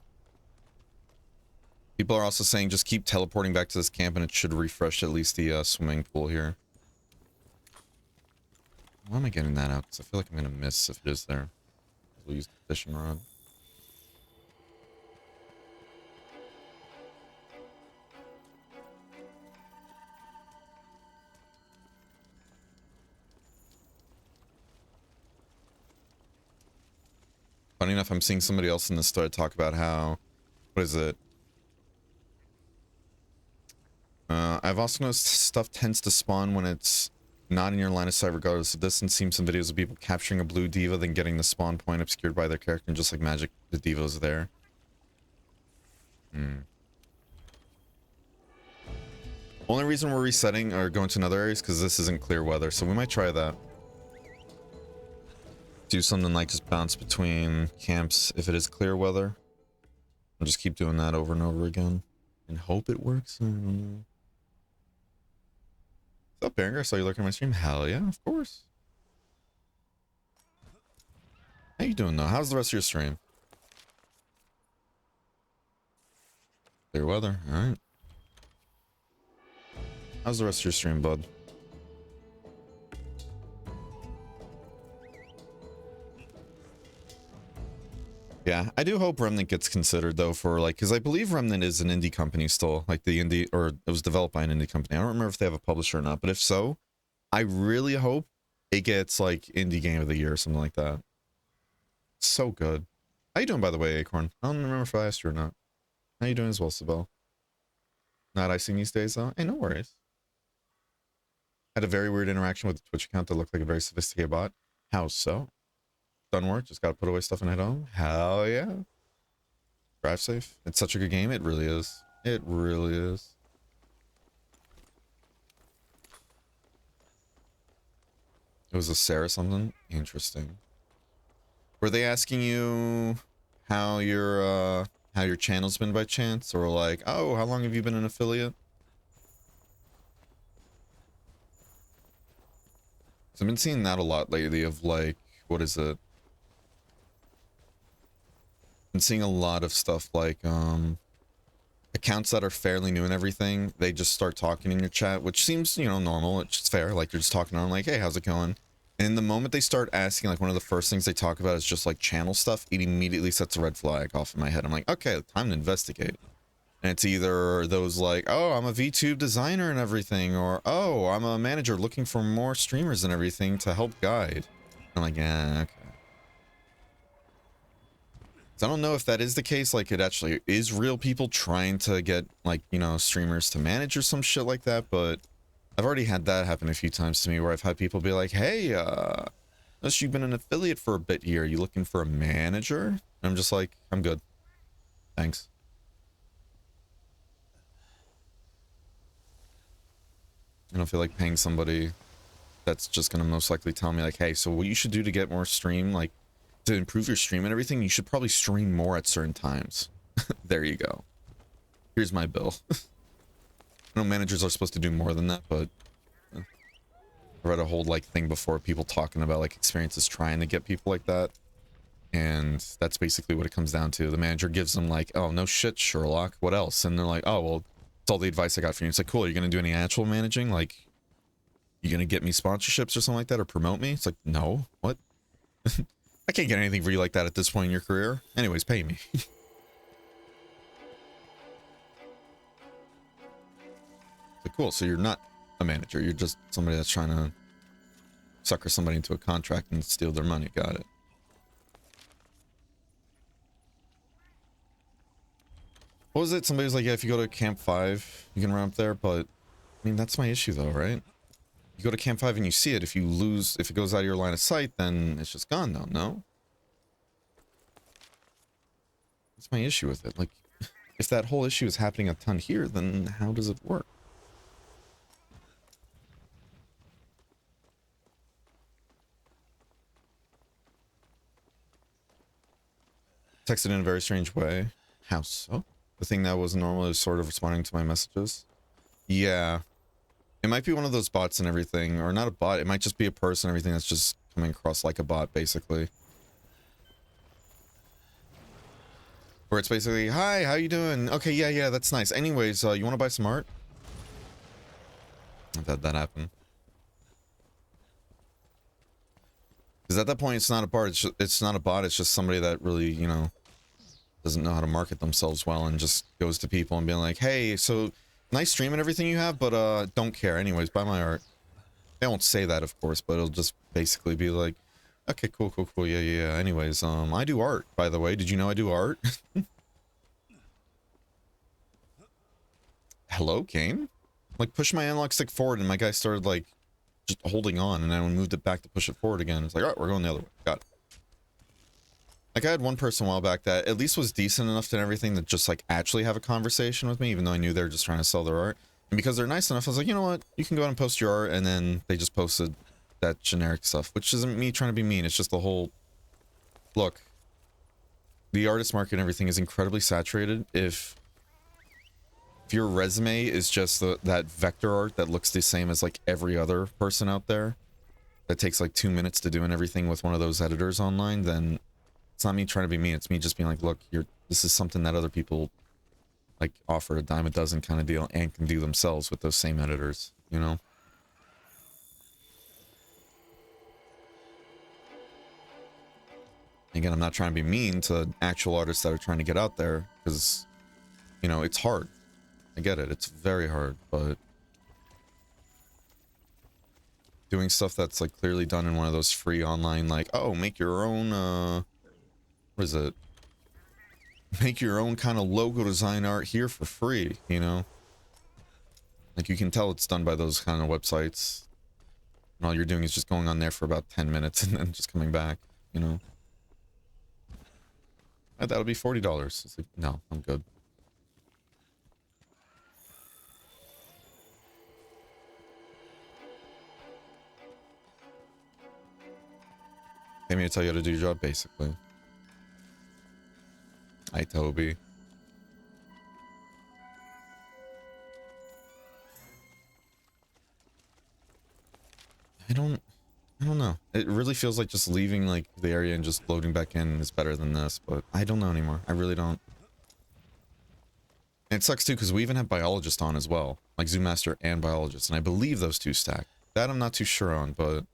People are also saying just keep teleporting back to this camp and it should refresh at least the swimming pool here. Why am I getting that out? Because I feel like I'm going to miss if it is there. We'll use the fishing rod. Funny enough, I'm seeing somebody else in this thread talk about how, what is it? I've also noticed stuff tends to spawn when it's not in your line of sight regardless of distance. Seen some videos of people capturing a blue diva, then getting the spawn point obscured by their character, and just like magic, the diva's there. Only reason we're resetting or going to another area is because this isn't clear weather, so we might try that. Do something like just bounce between camps if it is clear weather. I'll just keep doing that over and over again and hope it works. I don't know. What's up, Banger? I saw you looking at my stream. Hell yeah, of course. How you doing though? How's the rest of your stream? Clear weather, alright. How's the rest of your stream, bud? Yeah, I do hope Remnant gets considered though for like, because I believe Remnant is an indie company still, like the indie, or it was developed by an indie company. I don't remember if they have a publisher or not, but if so, I really hope it gets like indie game of the year or something like that. So good. How you doing, by the way, Acorn? I don't remember if I asked you or not. How you doing as well, Sibel? Not icing these days though. Hey, no worries. Had a very weird interaction with the Twitch account that looked like a very sophisticated bot. How so? Done work, just gotta put away stuff and head home. Hell yeah. Drive safe. It's such a good game. It really is. It really is. It was a Sarah something? Interesting. Were they asking you how your channel's been by chance? Or like, oh, how long have you been an affiliate? So I've been seeing that a lot lately of like, what is it? Been seeing a lot of stuff like accounts that are fairly new and everything, they just start talking in your chat, which seems, you know, normal. It's fair, like you're just talking on like, hey, how's it going? And the moment they start asking, like one of the first things they talk about is just like channel stuff, it immediately sets a red flag off in my head. I'm like, okay, time to investigate. And it's either those like, oh, I'm a VTube designer and everything, or oh, I'm a manager looking for more streamers and everything to help guide. I'm like, yeah, okay. So I don't know if that is the case, like it actually is real people trying to get like, you know, streamers to manage or some shit like that, but I've already had that happen a few times to me where I've had people be like, hey, unless you've been an affiliate for a bit here, you looking for a manager? And I'm just like, I'm good. Thanks. I don't feel like paying somebody that's just gonna most likely tell me like, hey, so what you should do to get more stream, like to improve your stream and everything, you should probably stream more at certain times. There you go. Here's my bill. I know managers are supposed to do more than that, but I read a whole like thing before, people talking about like experiences trying to get people like that. And that's basically what it comes down to. The manager gives them like, oh, no shit, Sherlock. What else? And they're like, oh, well, it's all the advice I got for you. It's like, cool. Are you going to do any actual managing? Like, you going to get me sponsorships or something like that or promote me? It's like, no. What? I can't get anything for you like that at this point in your career. Anyways, pay me. So cool. So you're not a manager. You're just somebody that's trying to sucker somebody into a contract and steal their money. Got it. What was it? Somebody was like, yeah, if you go to Camp 5, you can run up there, but I mean, that's my issue though, right? You go to Camp 5 and you see it. If you lose, if it goes out of your line of sight, then it's just gone though, no? That's my issue with it. Like, if that whole issue is happening a ton here, then how does it work? Texted in a very strange way. How so? The thing that was normal is sort of responding to my messages. Yeah. It might be one of those bots and everything, or not a bot. It might just be a person and everything that's just coming across like a bot, basically. Where it's basically, hi, how you doing? Okay, yeah, that's nice. Anyways, you want to buy some art? I've had that happen. Because at that point, it's not a bot. It's not a bot. It's just somebody that really, you know, doesn't know how to market themselves well and just goes to people and being like, hey, so nice stream and everything you have, but don't care. Anyways, buy my art. They won't say that, of course, but it'll just basically be like, okay, cool. Yeah. Anyways, I do art, by the way. Did you know I do art? Hello, game? Like, push my analog stick forward and my guy started like just holding on, and then we moved it back to push it forward again. It's like, all right, we're going the other way. Got it. Like, I had one person a while back that at least was decent enough to everything to just, like, actually have a conversation with me, even though I knew they were just trying to sell their art. And because they're nice enough, I was like, you know what? You can go out and post your art, and then they just posted that generic stuff, which isn't me trying to be mean. It's just the whole... Look, the artist market and everything is incredibly saturated. If your resume is just that vector art that looks the same as, like, every other person out there, that takes, like, 2 minutes to do and everything with one of those editors online, then... It's not me trying to be mean, it's me just being like, look, this is something that other people, like, offer a dime a dozen kind of deal and can do themselves with those same editors, you know? Again, I'm not trying to be mean to actual artists that are trying to get out there, because, you know, it's hard. I get it, it's very hard, but... doing stuff that's, like, clearly done in one of those free online, like, oh, make your own, what is it? Make your own kind of logo design art here for free, you know? Like, you can tell it's done by those kind of websites. And all you're doing is just going on there for about 10 minutes and then just coming back, you know? That'll be $40. It's like, no, I'm good. Pay me to tell you how to do your job, basically. Hi, Toby. I don't know. It really feels like just leaving, like, the area and just loading back in is better than this, but I don't know anymore. I really don't. And it sucks, too, because we even have Biologist on as well. Like, Zoo Master and Biologist, and I believe those two stack. That I'm not too sure on, but...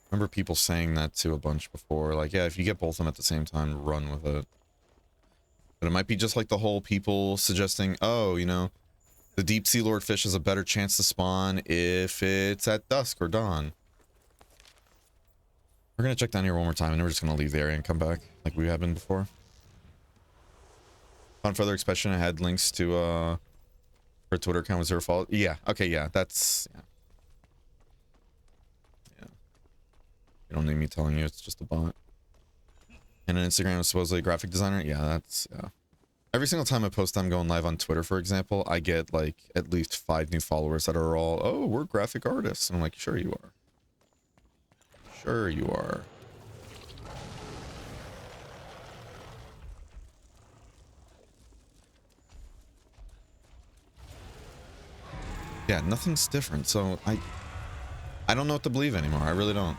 I remember people saying that, too, a bunch before. Like, yeah, if you get both of them at the same time, run with it. But it might be just like the whole people suggesting, oh, you know, the deep sea lord fish has a better chance to spawn if it's at dusk or dawn. We're going to check down here one more time and then we're just going to leave the area and come back like we have been before. On further expansion, I had links to her Twitter account with 0 follow. Yeah, okay, yeah, that's... Yeah. You don't need me telling you, it's just a bot. And an Instagram is supposedly a graphic designer? Yeah, that's... Yeah. Every single time I post I'm going live on Twitter, for example, I get, like, at least 5 new followers that are all, oh, we're graphic artists. And I'm like, sure you are. Sure you are. Yeah, nothing's different. So I don't know what to believe anymore. I really don't.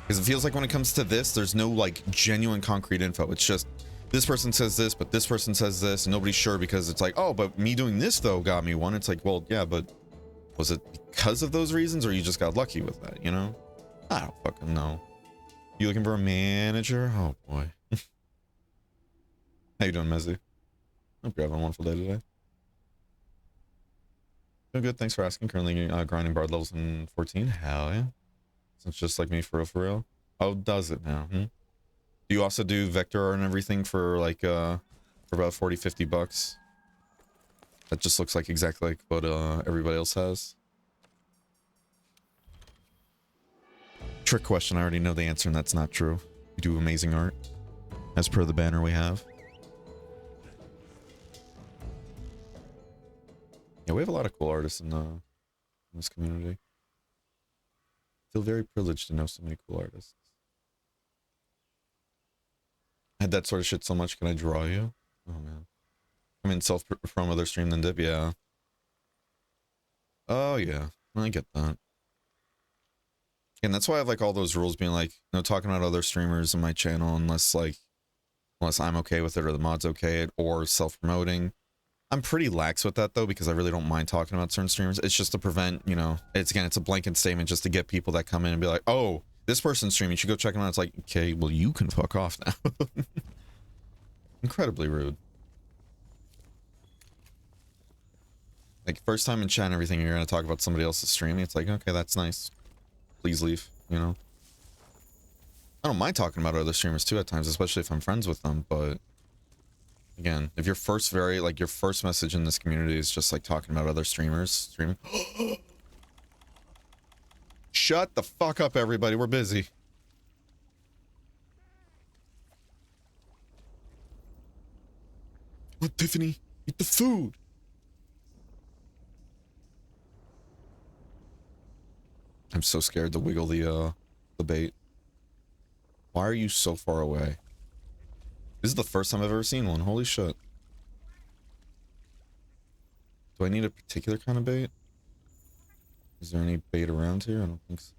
Because it feels like when it comes to this, there's no like genuine concrete info. It's just this person says this, but this person says this, and nobody's sure because it's like, oh, but me doing this though got me one. It's like, well, yeah, but was it because of those reasons, or you just got lucky with that? You know? I don't fucking know. You looking for a manager? Oh boy. How you doing, Mezzy? Hope you're having a wonderful day today. Doing good. Thanks for asking. Currently grinding bard levels in 14. Hell yeah. So it's just like me for real, for real. Oh, does it now? Hmm? Do you also do vector art and everything for like for about 40, 50 bucks? That just looks like exactly like what everybody else has. Trick question. I already know the answer, and that's not true. We do amazing art, as per the banner we have. Yeah, we have a lot of cool artists in this community. I feel very privileged to know so many cool artists. I had that sort of shit so much. Can I draw you? Oh man. I mean, from other stream than dip. Yeah. Oh yeah. I get that. And that's why I have like all those rules being like, no talking about other streamers on my channel unless I'm okay with it or the mod's okay, or self-promoting. I'm pretty lax with that though, because I really don't mind talking about certain streamers. It's just to prevent, you know, it's a blanket statement just to get people that come in and be like, oh, this person's streaming, you should go check them out. It's like, okay, well, you can fuck off now. Incredibly rude. Like, first time in chat and everything, you're going to talk about somebody else's streaming. It's like, okay, that's nice. Please leave, you know? I don't mind talking about other streamers too at times, especially if I'm friends with them, but again, if your first message in this community is just like talking about other streamers streaming. Shut the fuck up, everybody. We're busy. Oh, Tiffany, eat the food. I'm so scared to wiggle the bait. Why are you so far away? This is the first time I've ever seen one. Holy shit. Do I need a particular kind of bait? Is there any bait around here? I don't think so.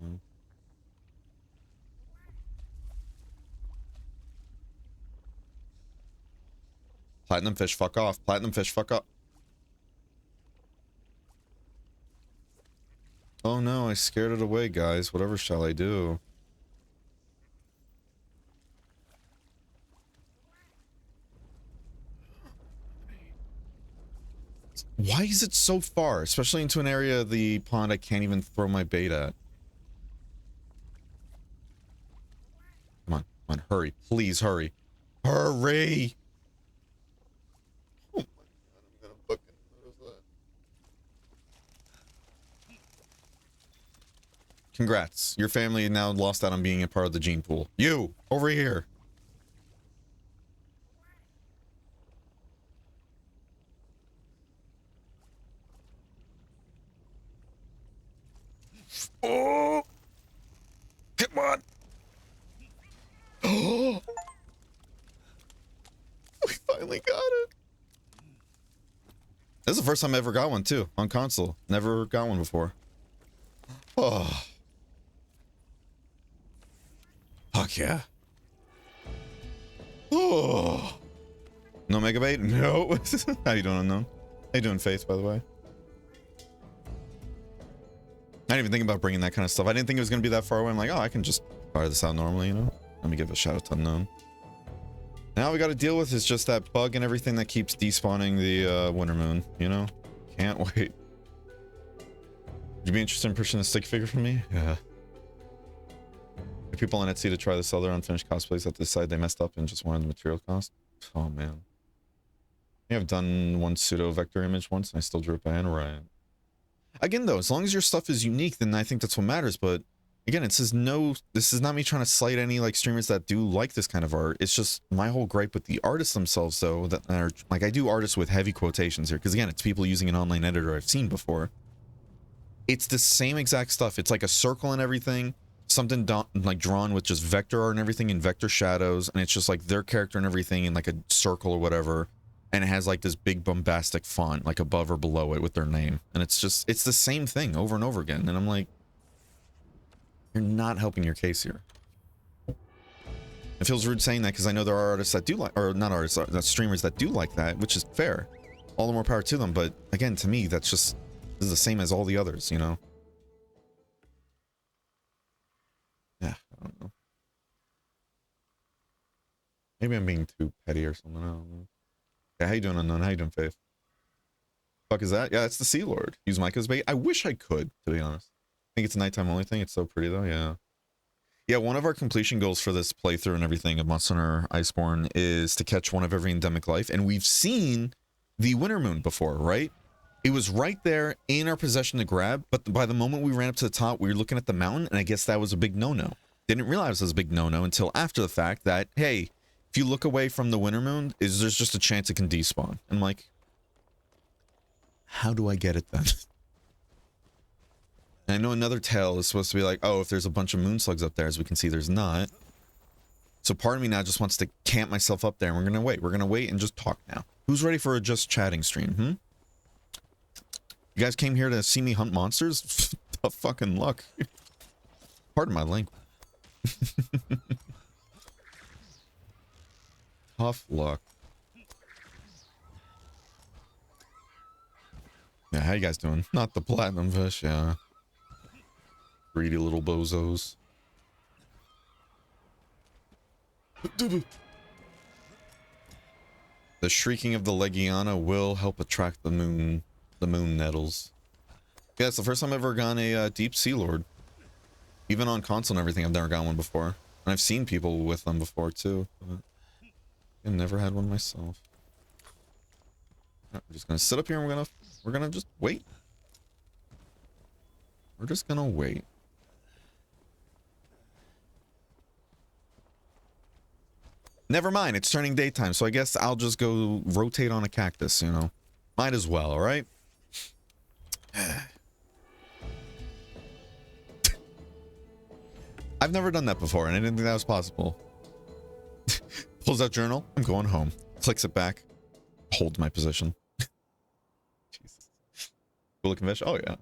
Platinum fish, fuck off. Platinum fish, fuck up. Oh no, I scared it away, guys. Whatever shall I do? Why is it so far? Especially into an area of the pond I can't even throw my bait at. Come on, hurry. Please hurry. Hurry! Oh my god, I'm gonna fucking lose that. Congrats. Your family now lost out on being a part of the gene pool. You! Over here! Oh! Come on! Oh! We finally got it! This is the first time I ever got one, too, on console. Never got one before. Oh. Fuck yeah. Oh. No Mega Bait? No. How you doing, Unknown? How you doing, Faith, by the way? I didn't even think about bringing that kind of stuff. I didn't think it was going to be that far away. I'm like, oh, I can just fire this out normally, you know? Let me give a shout out to Unknown. Now we got to deal with is just that bug and everything that keeps despawning the Winter Moon, you know? Can't wait. Would you be interested in pushing a stick figure from me? Yeah. If people on Etsy to try to sell their unfinished cosplays that decide they messed up and just wanted the material cost? Oh, man. I think I've done one pseudo vector image once and I still drew it by hand, right? Again, though, as long as your stuff is unique, then I think that's what matters. But again, this is not me trying to slight any like streamers that do like this kind of art. It's just my whole gripe with the artists themselves, though, that are like, I do artists with heavy quotations here, because again, it's people using an online editor I've seen before. It's the same exact stuff. It's like a circle and everything, something like drawn with just vector art and everything in vector shadows, and it's just like their character and everything in like a circle or whatever. and it has like this big bombastic font like above or below it with their name, and it's the same thing over and over again, and I'm like, you're not helping your case here. It feels rude saying that because I know there are artists that do like, or not artists, streamers that do like that, which is fair. All the more power to them, but again, to me, that's just, this is the same as all the others, you know? Yeah, I don't know. Maybe I'm being too petty or something, I don't know. Yeah, how you doing, Unknown? How you doing, Faith? Fuck is that? Yeah, it's the Sea Lord. Use Micah as bait. I wish I could, to be honest. I think it's a nighttime only thing. It's so pretty though, yeah. Yeah, one of our completion goals for this playthrough and everything of Monster Hunter Iceborne is to catch one of every endemic life, and we've seen the Winter Moon before, right? It was right there in our possession to grab, but by the moment we ran up to the top, we were looking at the mountain, and I guess that was a big no-no. Didn't realize it was a big no-no until after the fact that, hey, if you look away from the Winter Moon, there's just a chance it can despawn. I'm like, how do I get it then? And I know another tale is supposed to be like, oh, if there's a bunch of moon slugs up there, as we can see, there's not. So part of me now just wants to camp myself up there, and we're gonna wait. We're gonna wait and just talk now. Who's ready for a just chatting stream, You guys came here to see me hunt monsters? Tough fucking luck. Pardon my language. Tough luck. Yeah, how you guys doing? Not the platinum fish, yeah. Greedy little bozos. The shrieking of the Legiana will help attract the moon nettles. Yeah, it's the first time I've ever gone a deep Sea Lord. Even on console and everything, I've never got one before. And I've seen people with them before too, but I've never had one myself. We're just gonna sit up here and we're gonna just wait. We're just gonna wait. Never mind, it's turning daytime, so I guess I'll just go rotate on a cactus, you know? Might as well, alright? I've never done that before, and I didn't think that was possible. Pulls out journal, I'm going home. Clicks it back. Holds my position. Jesus. Cool looking fish? Oh, yeah.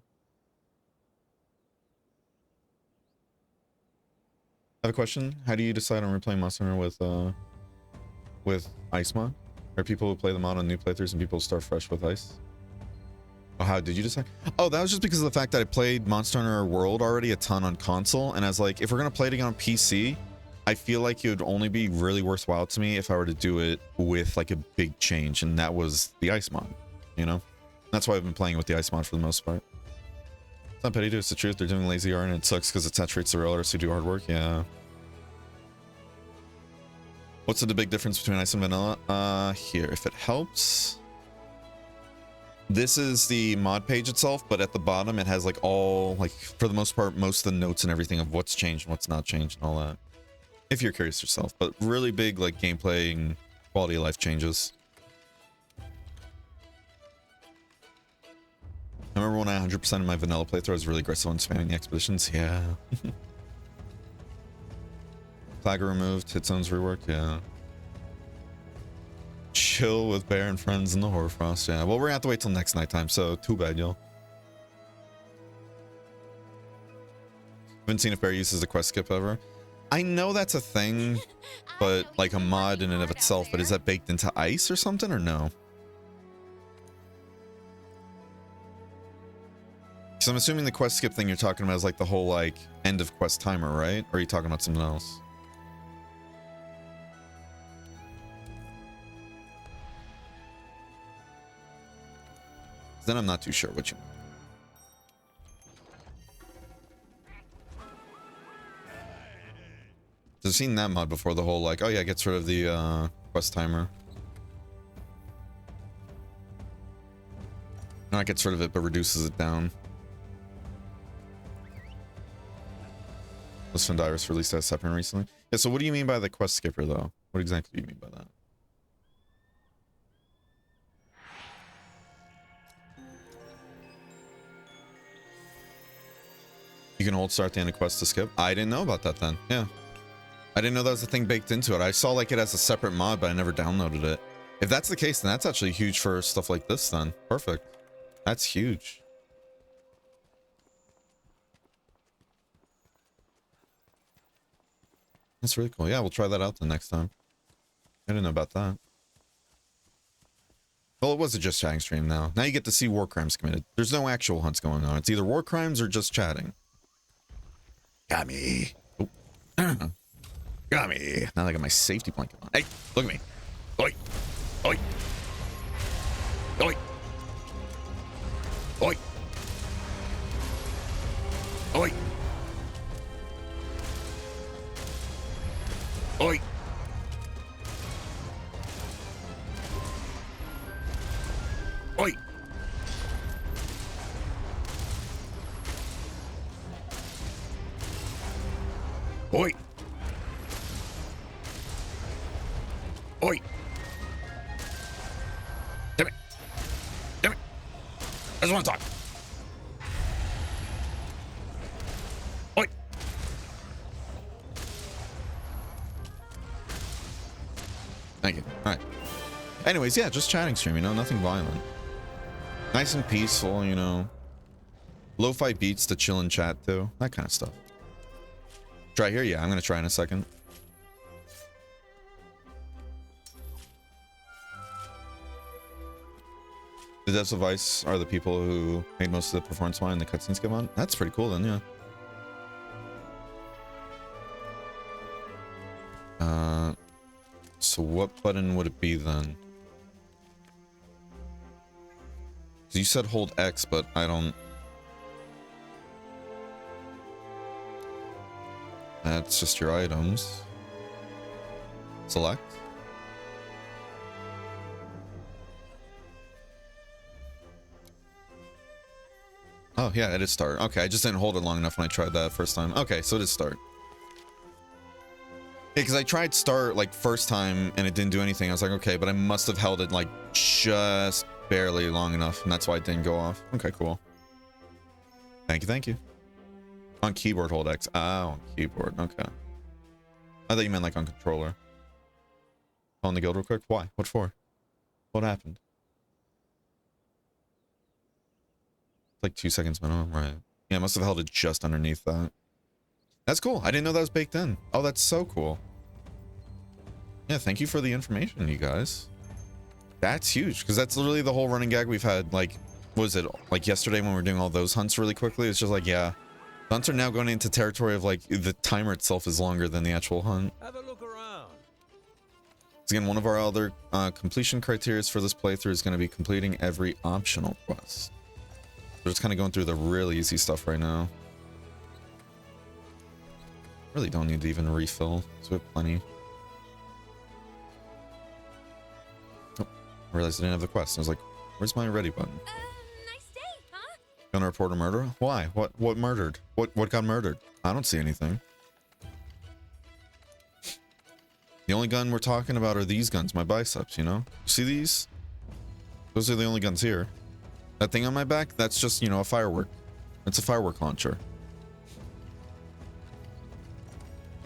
I have a question. How do you decide on replaying Monster Hunter with Ice mod? Are people who play the mod on new playthroughs and people start fresh with Ice? Oh, how did you decide? Oh, that was just because of the fact that I played Monster Hunter World already a ton on console, and I was like, if we're gonna play it again on PC, I feel like it would only be really worthwhile to me if I were to do it with like a big change, and that was the Ice mod, you know? That's why I've been playing with the Ice mod for the most part. It's not petty, dude, it's the truth. They're doing lazy art and it sucks because it saturates the real artists who do hard work. Yeah. What's the big difference between Ice and Vanilla? Here, if it helps. This is the mod page itself, but at the bottom it has like all, like for the most part, most of the notes and everything of what's changed and what's not changed and all that. If you're curious yourself, but really big like gameplay and quality of life changes. I remember when I 100% of my vanilla playthrough I was really aggressive on spamming the expeditions. Yeah. Flag removed, hit zones reworked. Yeah. Chill with Bear and friends in the Hoarfrost. Yeah. Well, we're gonna have to wait till next nighttime, so too bad, y'all. Haven't seen if Bear uses the quest skip ever. I know that's a thing, but like a mod in and of itself. But is that baked into Ice or something, or no? So I'm assuming the quest skip thing you're talking about is like the whole like end of quest timer, right? Or are you talking about something else? Then I'm not too sure what you mean. I've seen that mod before, the whole like, oh yeah, gets rid of the quest timer. Not gets rid of it, but reduces it down. Was Fundirus released as separate recently? Yeah, so what do you mean by the quest skipper though? What exactly do you mean by that? You can hold start the end of quest to skip? I didn't know about that then. Yeah. I didn't know that was a thing baked into it. I saw like it as a separate mod, but I never downloaded it. If that's the case, then that's actually huge for stuff like this then. Perfect. That's huge. That's really cool. Yeah, we'll try that out the next time. I didn't know about that. Well, it was a just chatting stream now. Now you get to see war crimes committed. There's no actual hunts going on. It's either war crimes or just chatting. Got me. Oh. Got me. Now I got my safety blanket on. Hey, look at me. Oi. Oi. Oi. Oi. Oi. Oi. Oi. Oi. Oi. Damn it. Damn it. I just want to talk. Oi. Thank you. All right. Anyways, yeah, just chatting stream, you know, nothing violent. Nice and peaceful, you know. Lo-fi beats to chill and chat to. That kind of stuff. Try here? Yeah, I'm going to try in a second. The devs of Ice are the people who made most of the performance design and the cutscenes come on. That's pretty cool then, yeah. So what button would it be then? So you said hold X, but I don't... That's just your items. Select. Oh, yeah, it is start. Okay, I just didn't hold it long enough when I tried that first time. Okay, so it is start. Yeah, because I tried start, like, first time, and it didn't do anything. I was like, okay, but I must have held it, like, just barely long enough, and that's why it didn't go off. Okay, cool. Thank you, thank you. On keyboard, hold X. Oh, on keyboard. Okay. I thought you meant, like, on controller. On the guild real quick? Why? What for? What happened? Like 2 seconds minimum, right? Yeah, I must have held it just underneath that. That's cool. I didn't know that was baked in. Oh, that's so cool. Yeah, thank you for the information, you guys. That's huge, because that's literally the whole running gag we've had, like, what was it, like yesterday when we were doing all those hunts really quickly? It's just like, yeah, the hunts are now going into territory of, like, the timer itself is longer than the actual hunt.
Have a look around.
So again, one of our other completion criteria for this playthrough is going to be completing every optional quest. We're just kind of going through the really easy stuff right now. Really don't need to even refill, so we have plenty. Oh, I realized I didn't have the quest. I was like, where's my ready button?
Nice day, huh?
Gonna report a murder? Why? What murdered? What got murdered? I don't see anything. The only gun we're talking about are these guns, my biceps, you know? See these? Those are the only guns here. That thing on my back, that's just, you know, a firework. It's a firework launcher.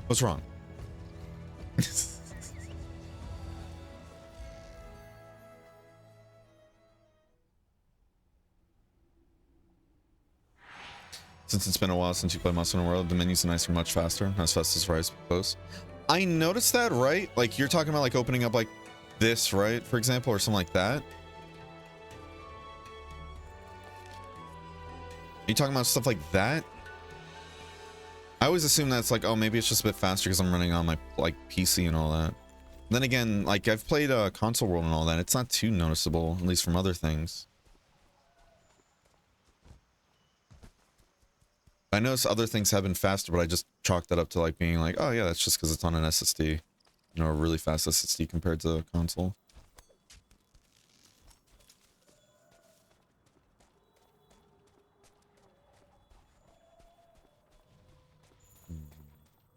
What's wrong? Since it's been a while since you played Monster Hunter World, the menus are nicer, much faster, not as fast as Rise posts. I noticed that, right? Like, you're talking about, like, opening up, like, this, right? For example, or something like that. Are you talking about stuff like that? I always assume that's like, oh, maybe it's just a bit faster because I'm running on my, like, PC and all that. Then again, like, I've played Console World and all that. It's not too noticeable, at least from other things. I noticed other things have been faster, but I just chalked that up to, like, being like, oh, yeah, that's just because it's on an SSD. You know, a really fast SSD compared to the console.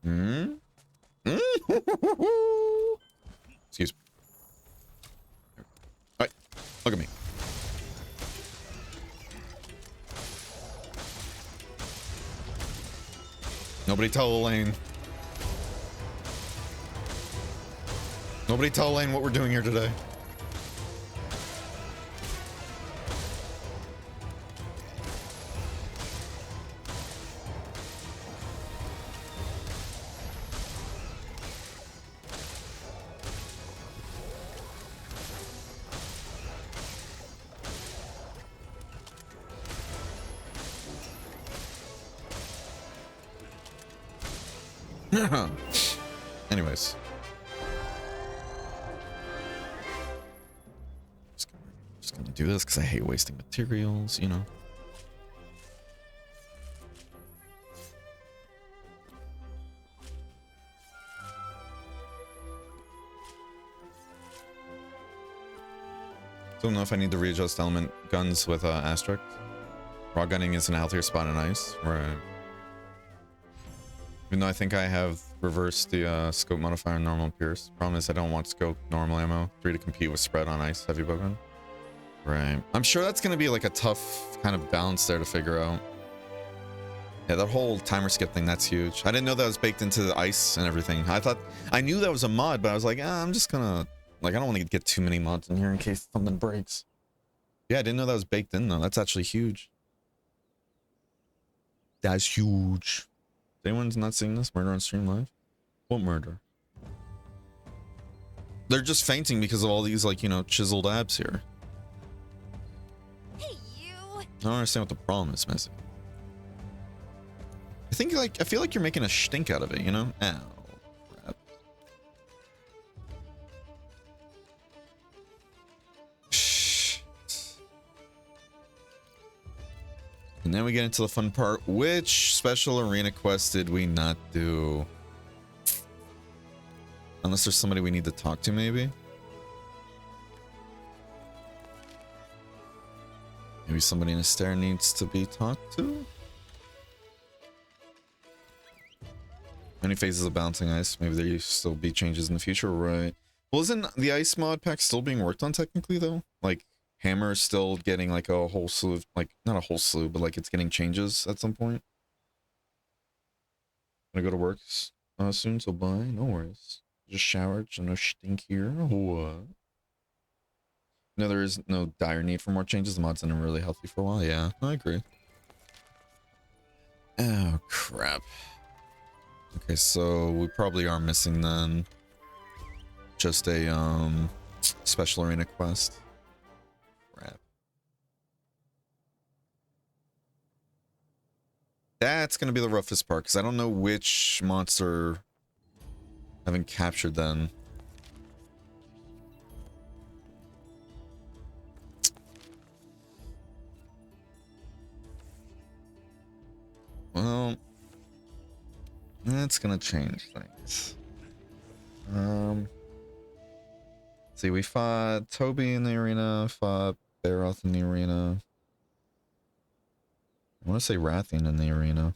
Hmm? Excuse me. Alright, look at me. Nobody tell Elaine. Nobody tell Elaine what we're doing here today. Anyways. Just gonna do this because I hate wasting materials, you know. Don't know if I need to readjust element guns with asterisk. Raw gunning is in a healthier spot in ice. Right. Even though I think I have reversed the scope modifier on normal pierce. Problem is I don't want scope normal ammo 3 to compete with spread on ice heavy bowgun. Right. I'm sure that's going to be like a tough kind of balance there to figure out. Yeah, that whole timer skip thing, that's huge. I didn't know that was baked into the ice and everything. I knew that was a mod, but I was like, I'm just gonna, like, I don't want to get too many mods in here in case something breaks. Yeah, I didn't know that was baked in though. That's actually huge. That's huge. Anyone's not seeing this? Murder on stream live? What murder? They're just fainting because of all these, like, you know, chiseled abs here.
Hey, you.
I don't understand what the problem is, Missy. I feel like you're making a stink out of it, you know? Ow, crap. Shit. And then we get into the fun part. Which special arena quest did we not do? Unless there's somebody we need to talk to, maybe? Maybe somebody in a stair needs to be talked to? Many phases of bouncing ice. Maybe there still be changes in the future, right? Well, isn't the ice mod pack still being worked on technically, though? Like, Hammer is still getting, like, a whole slew of, like, not a whole slew, but, like, it's getting changes at some point. Gonna go to work soon, so bye. No worries. Just showered, so no stink here. What? No, there is no dire need for more changes. The mod's been really healthy for a while. Yeah, I agree. Oh, crap. Okay, so we probably are missing then just a special arena quest. Crap. That's gonna be the roughest part because I don't know which monster I haven't captured then. Well, that's gonna change things. See, we fought Toby in the arena, fought Baroth in the arena. I want to say Rathian in the arena.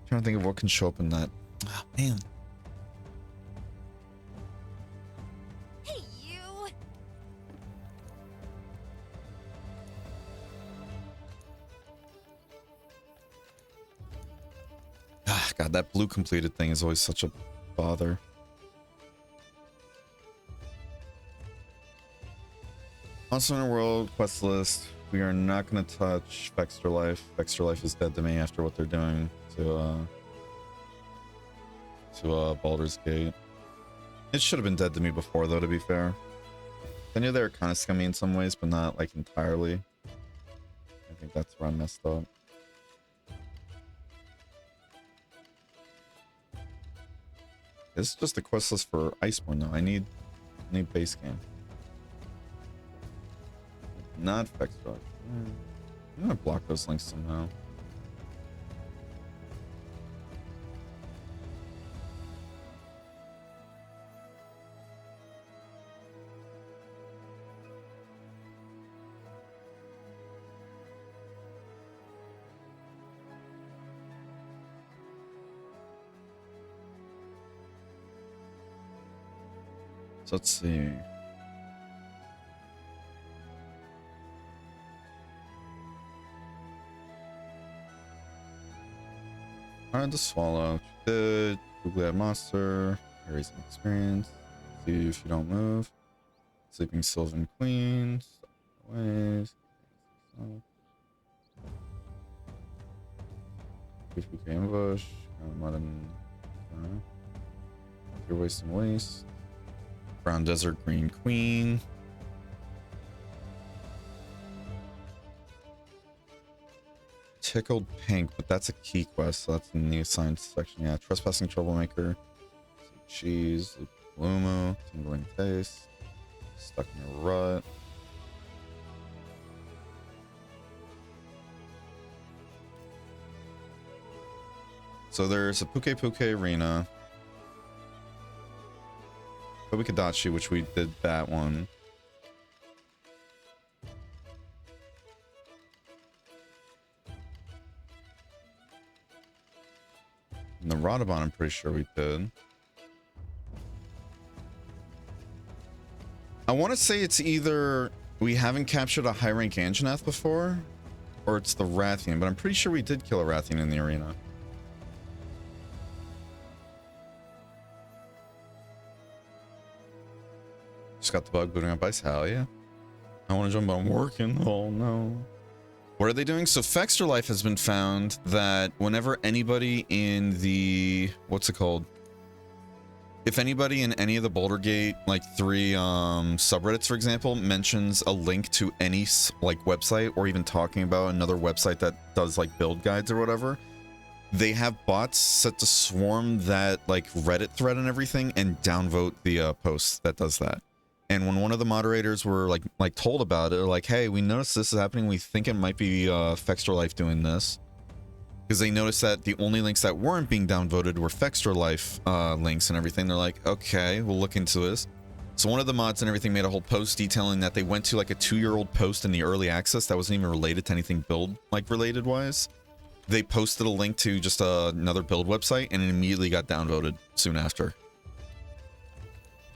Trying to think of what can show up in that. Oh, man.
Hey, you.
Ah, God, that blue completed thing is always such a bother. Monster Hunter World quest list. We are not going to touch Vexter Life. Vexter Life is dead to me after what they're doing to Baldur's Gate. It should have been dead to me before, though, to be fair. I knew they were kind of scummy in some ways, but not, like, entirely. I think that's where I messed up. This is just a quest list for Iceborne, though. I need base game. Not Vexter. I'm gonna block those links somehow. So let's see. Hard to swallow. Good. Google that monster. Carry some experience. See if you don't move. Sleeping Sylvan Queen. Ways. If we can ambush. Modern. Your waste and waste. Brown Desert Green Queen. tickled pink, but that's a key quest, so that's in the assigned section. Yeah, trespassing troublemaker, cheese, Lumo, tingling taste, stuck in a rut. So there's a Puke Puke Arena, Kobikadachi, which we did that one. And the Rodabon, I'm pretty sure we did. I want to say it's either we haven't captured a high rank Anjanath before, or it's the Rathian, but I'm pretty sure we did kill a Rathian in the arena. Just got the bug booting up ice. Hell yeah. I want to jump, but I'm working. Oh no. What are they doing? So Fexter Life has been found that whenever anybody in the, what's it called? If anybody in any of the Boulder Gate, like 3 subreddits, for example, mentions a link to any like website or even talking about another website that does like build guides or whatever, they have bots set to swarm that like Reddit thread and everything and downvote the post that does that. And when one of the moderators were like told about it, they're like, hey, we noticed this is happening. We think it might be Fexter Life doing this. Because they noticed that the only links that weren't being downvoted were Fexter Life links and everything. They're like, okay, we'll look into this. So one of the mods and everything made a whole post detailing that they went to like a 2-year-old post in the early access that wasn't even related to anything build like related wise. They posted a link to just another build website and it immediately got downvoted soon after.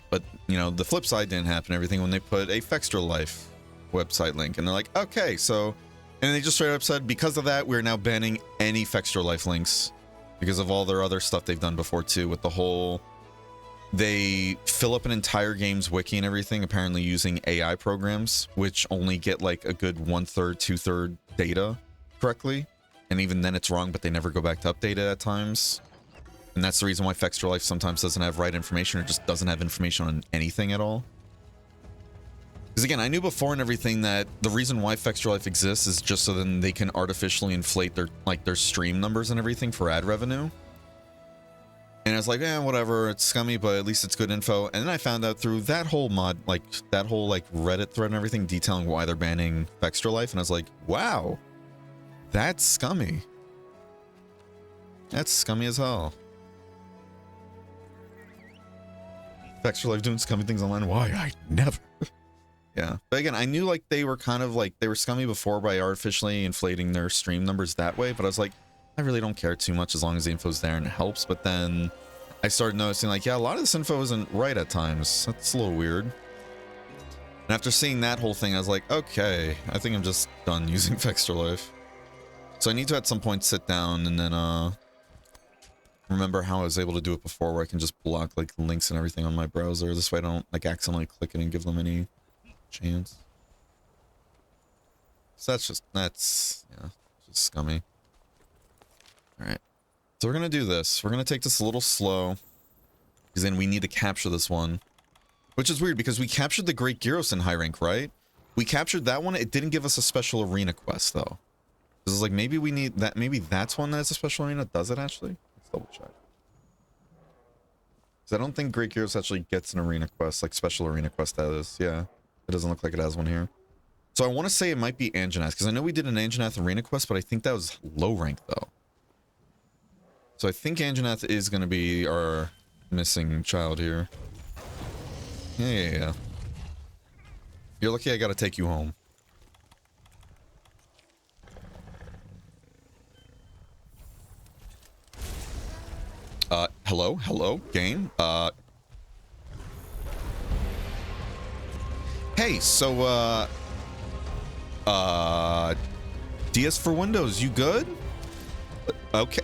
But, you know, the flip side didn't happen, everything, when they put a Fexter Life website link. And they're like, okay, so... And they just straight up said, because of that, we're now banning any Fexter Life links. Because of all their other stuff they've done before, too, with the whole... They fill up an entire game's wiki and everything, apparently using AI programs, which only get, like, a good 1/3, 2/3 data correctly. And even then it's wrong, but they never go back to update it at times. And that's the reason why Fexter Life sometimes doesn't have right information or just doesn't have information on anything at all. Because again, I knew before and everything that the reason why Fexter Life exists is just so then they can artificially inflate their stream numbers and everything for ad revenue. And I was like, eh, whatever, it's scummy, but at least it's good info. And then I found out through that whole mod, that whole Reddit thread and everything detailing why they're banning Fexter Life. And I was like, wow, that's scummy. That's scummy as hell. Fexter Life doing scummy things online. Why? I never. Yeah. But again, I knew like they were kind of like they were scummy before by artificially inflating their stream numbers that way. But I was like, I really don't care too much as long as the info's there and it helps. But then I started noticing like, yeah, a lot of this info isn't right at times. That's a little weird. And after seeing that whole thing, I was like, okay, I think I'm just done using Fexter Life. So I need to at some point sit down and then remember how I was able to do it before, where I can just block like links and everything on my browser. This way I don't like accidentally click it and give them any chance. So that's yeah, just scummy. All right, so we're gonna do this. We're gonna take this a little slow because then we need to capture this one, which is weird because we captured the Great Gyros in high rank, right? We captured that one. It didn't give us a special arena quest though. This is like maybe we need that. Maybe that's one that has a special arena. Does it actually? Double check. Because I don't think Great Gyros actually gets an arena quest, like special arena quest that is. Yeah, it doesn't look like it has one here. So I want to say it might be Anjanath, because I know we did an Anjanath arena quest, but I think that was low rank though. So I think Anjanath is going to be our missing child here. Yeah. You're lucky I got to take you home. Hello, game. Hey, so, DS for Windows, you good? Okay.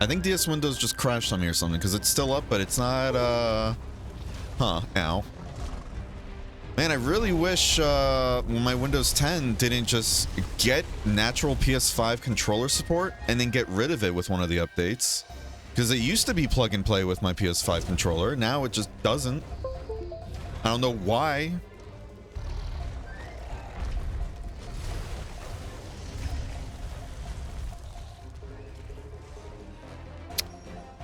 I think DS Windows just crashed on me or something, because it's still up, but it's not, huh, ow. Man, I really wish my Windows 10 didn't just get natural PS5 controller support and then get rid of it with one of the updates. Because it used to be plug and play with my PS5 controller. Now it just doesn't. I don't know why.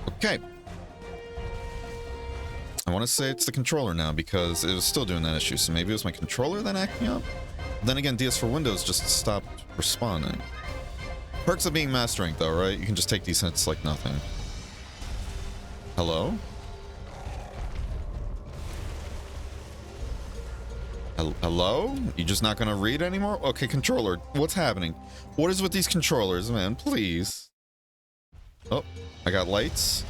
Okay. I want to say it's the controller now because it was still doing that issue. So maybe it was my controller that acting up. Then again, DS for Windows just stopped responding. Perks of being master rank though, right? You can just take these hits like nothing. Hello? Hello? You just not gonna read anymore? Okay, controller, what's happening? What is with these controllers, man? Please. Oh, I got lights.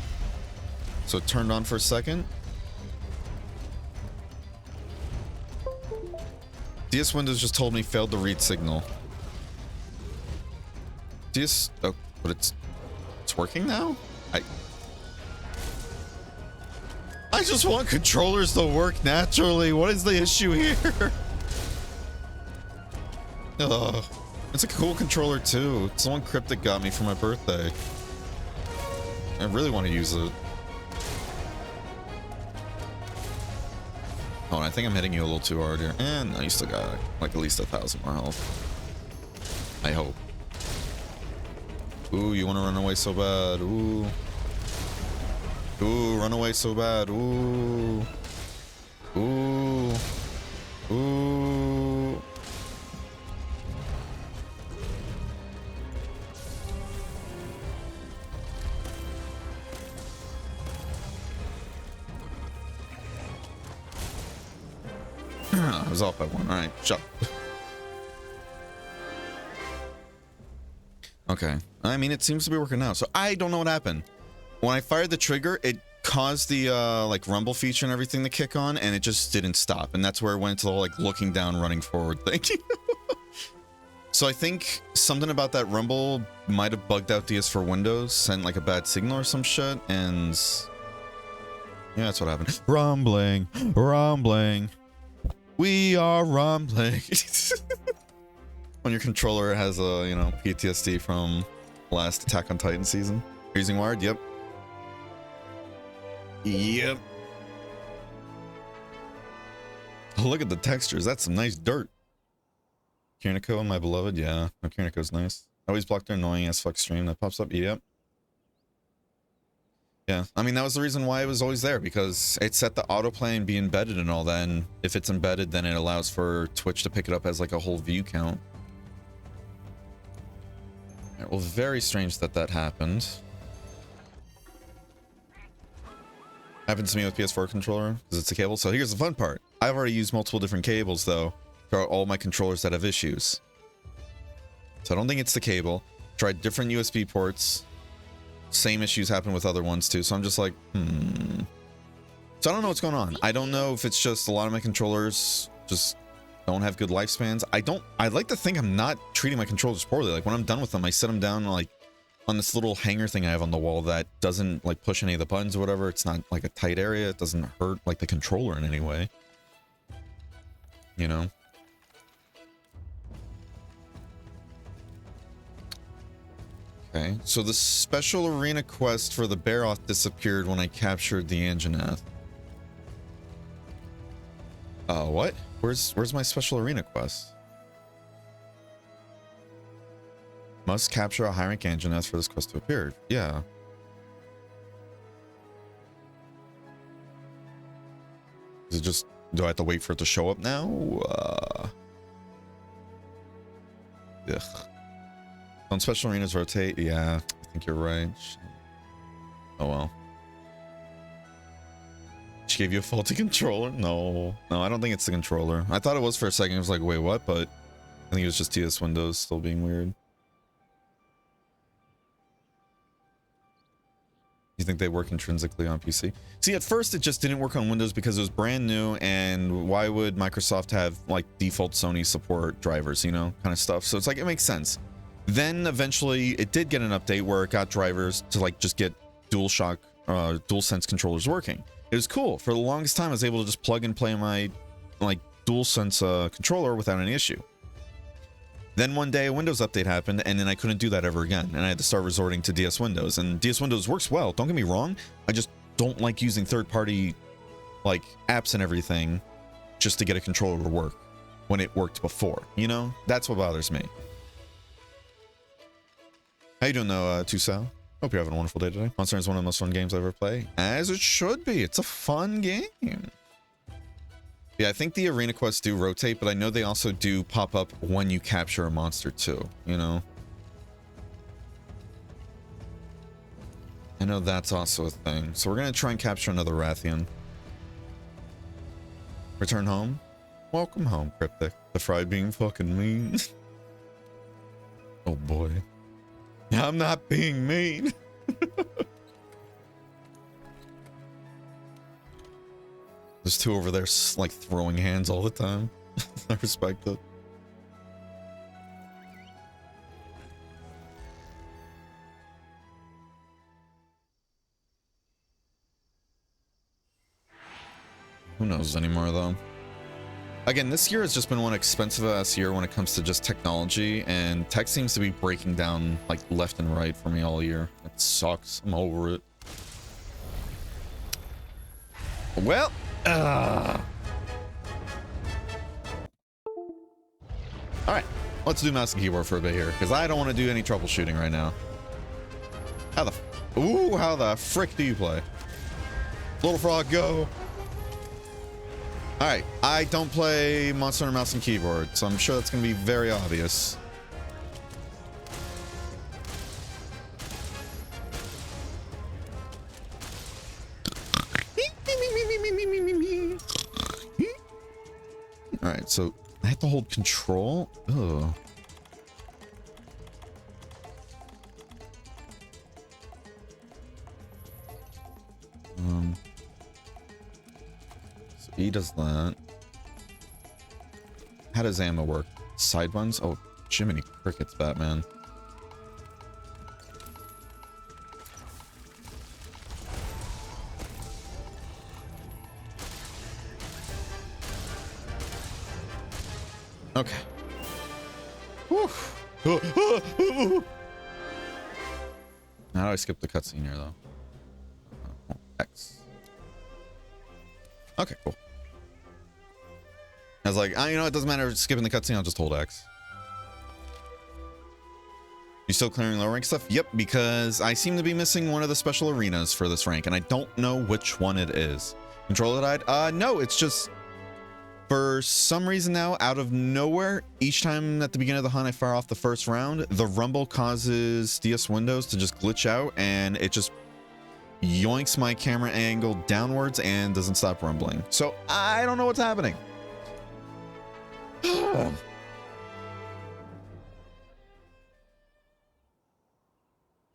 So it turned on for a second. DS Windows just told me failed to read signal. DS, oh, but it's working now? I just want controllers to work naturally. What is the issue here? Ugh. It's a cool controller too. It's the one Cryptic got me for my birthday. I really want to use it. Oh, and I think I'm hitting you a little too hard here. And I still got like at least 1,000 more health. I hope. Ooh, you want to run away so bad. Ooh. Ooh, run away so bad. Ooh. Ooh. Ooh. I was off by one. All right, shut up. Okay. I mean, it seems to be working now. So I don't know what happened. When I fired the trigger, it caused the like rumble feature and everything to kick on, and it just didn't stop. And that's where it went into the whole like looking down, running forward thing. So I think something about that rumble might have bugged out DS for Windows, sent like a bad signal or some shit, and yeah, that's what happened. Rumbling, rumbling. We are rumbling. When your controller has a, you know, PTSD from last Attack on Titan season. You're using wired? Yep. Yep. Oh, look at the textures. That's some nice dirt. Kiriko, my beloved. Yeah, no, Kiriko's nice. Always blocked their annoying as fuck stream that pops up. Yep. Yeah, I mean, that was the reason why it was always there, because it set the autoplay and be embedded and all that, and if it's embedded, then it allows for Twitch to pick it up as like a whole view count. Yeah, well, very strange that that happened. Happens to me with PS4 controller, because it's a cable. So here's the fun part. I've already used multiple different cables, though, for all my controllers that have issues. So I don't think it's the cable. Tried different USB ports. Same issues happen with other ones too, so I'm just like, So I don't know what's going on. I don't know if it's just a lot of my controllers just don't have good lifespans. I'd like to think I'm not treating my controllers poorly. Like when I'm done with them, I set them down like on this little hanger thing I have on the wall that doesn't like push any of the buttons or whatever. It's not like a tight area. It doesn't hurt like the controller in any way. You know? Okay, so the special arena quest for the Baroth disappeared when I captured the Anjanath. What? Where's my special arena quest? Must capture a high rank Anjanath for this quest to appear. Yeah. Is it just, do I have to wait for it to show up now? Ugh. On special arenas rotate, yeah, I think you're right. Oh well. She gave you a faulty controller? No, I don't think it's the controller. I thought it was for a second. I was like, wait, what? But I think it was just DS Windows still being weird. You think they work intrinsically on PC? See, at first it just didn't work on Windows because it was brand new, and why would Microsoft have like default Sony support drivers, you know, kind of stuff. So it's like, it makes sense. Then eventually it did get an update where it got drivers to like just get DualSense controllers working. It was cool. For the longest time I was able to just plug and play my like DualSense controller without any issue. Then one day a Windows update happened, and then I couldn't do that ever again, and I had to start resorting to DS Windows. And DS Windows works well, don't get me wrong. I just don't like using third-party like apps and everything just to get a controller to work when it worked before, you know? That's what bothers me. How you doing though, Tusal? Hope you're having a wonderful day today. Monster Hunter is one of the most fun games I ever play. As it should be. It's a fun game. Yeah, I think the arena quests do rotate, but I know they also do pop up when you capture a monster too, you know? I know that's also a thing. So we're going to try and capture another Rathian. Return home? Welcome home, Cryptic. The fried being fucking mean. Oh boy. I'm not being mean. There's two over there like throwing hands all the time. I respect it. Who knows anymore though? Again, this year has just been one expensive ass year when it comes to just technology, and tech seems to be breaking down like left and right for me all year. It sucks. I'm over it. Well, all right, let's do mouse and keyboard for a bit here, because I don't want to do any troubleshooting right now. How the frick do you play? Little frog, go. All right, I don't play Monster Hunter mouse and keyboard, so I'm sure that's going to be very obvious. All right, so I have to hold control. Ugh. So he does that. How does ammo work? Side buttons? Oh, Jiminy Crickets, Batman. Okay. Whew. How do I skip the cutscene here, though? X. Okay, cool. I was like, you know, it doesn't matter skipping the cutscene, I'll just hold X. You still clearing low rank stuff? Yep, because I seem to be missing one of the special arenas for this rank, and I don't know which one it is. Controller died? No, it's just... For some reason now, out of nowhere, each time at the beginning of the hunt I fire off the first round, the rumble causes DS Windows to just glitch out, and it just yoinks my camera angle downwards and doesn't stop rumbling. So I don't know what's happening.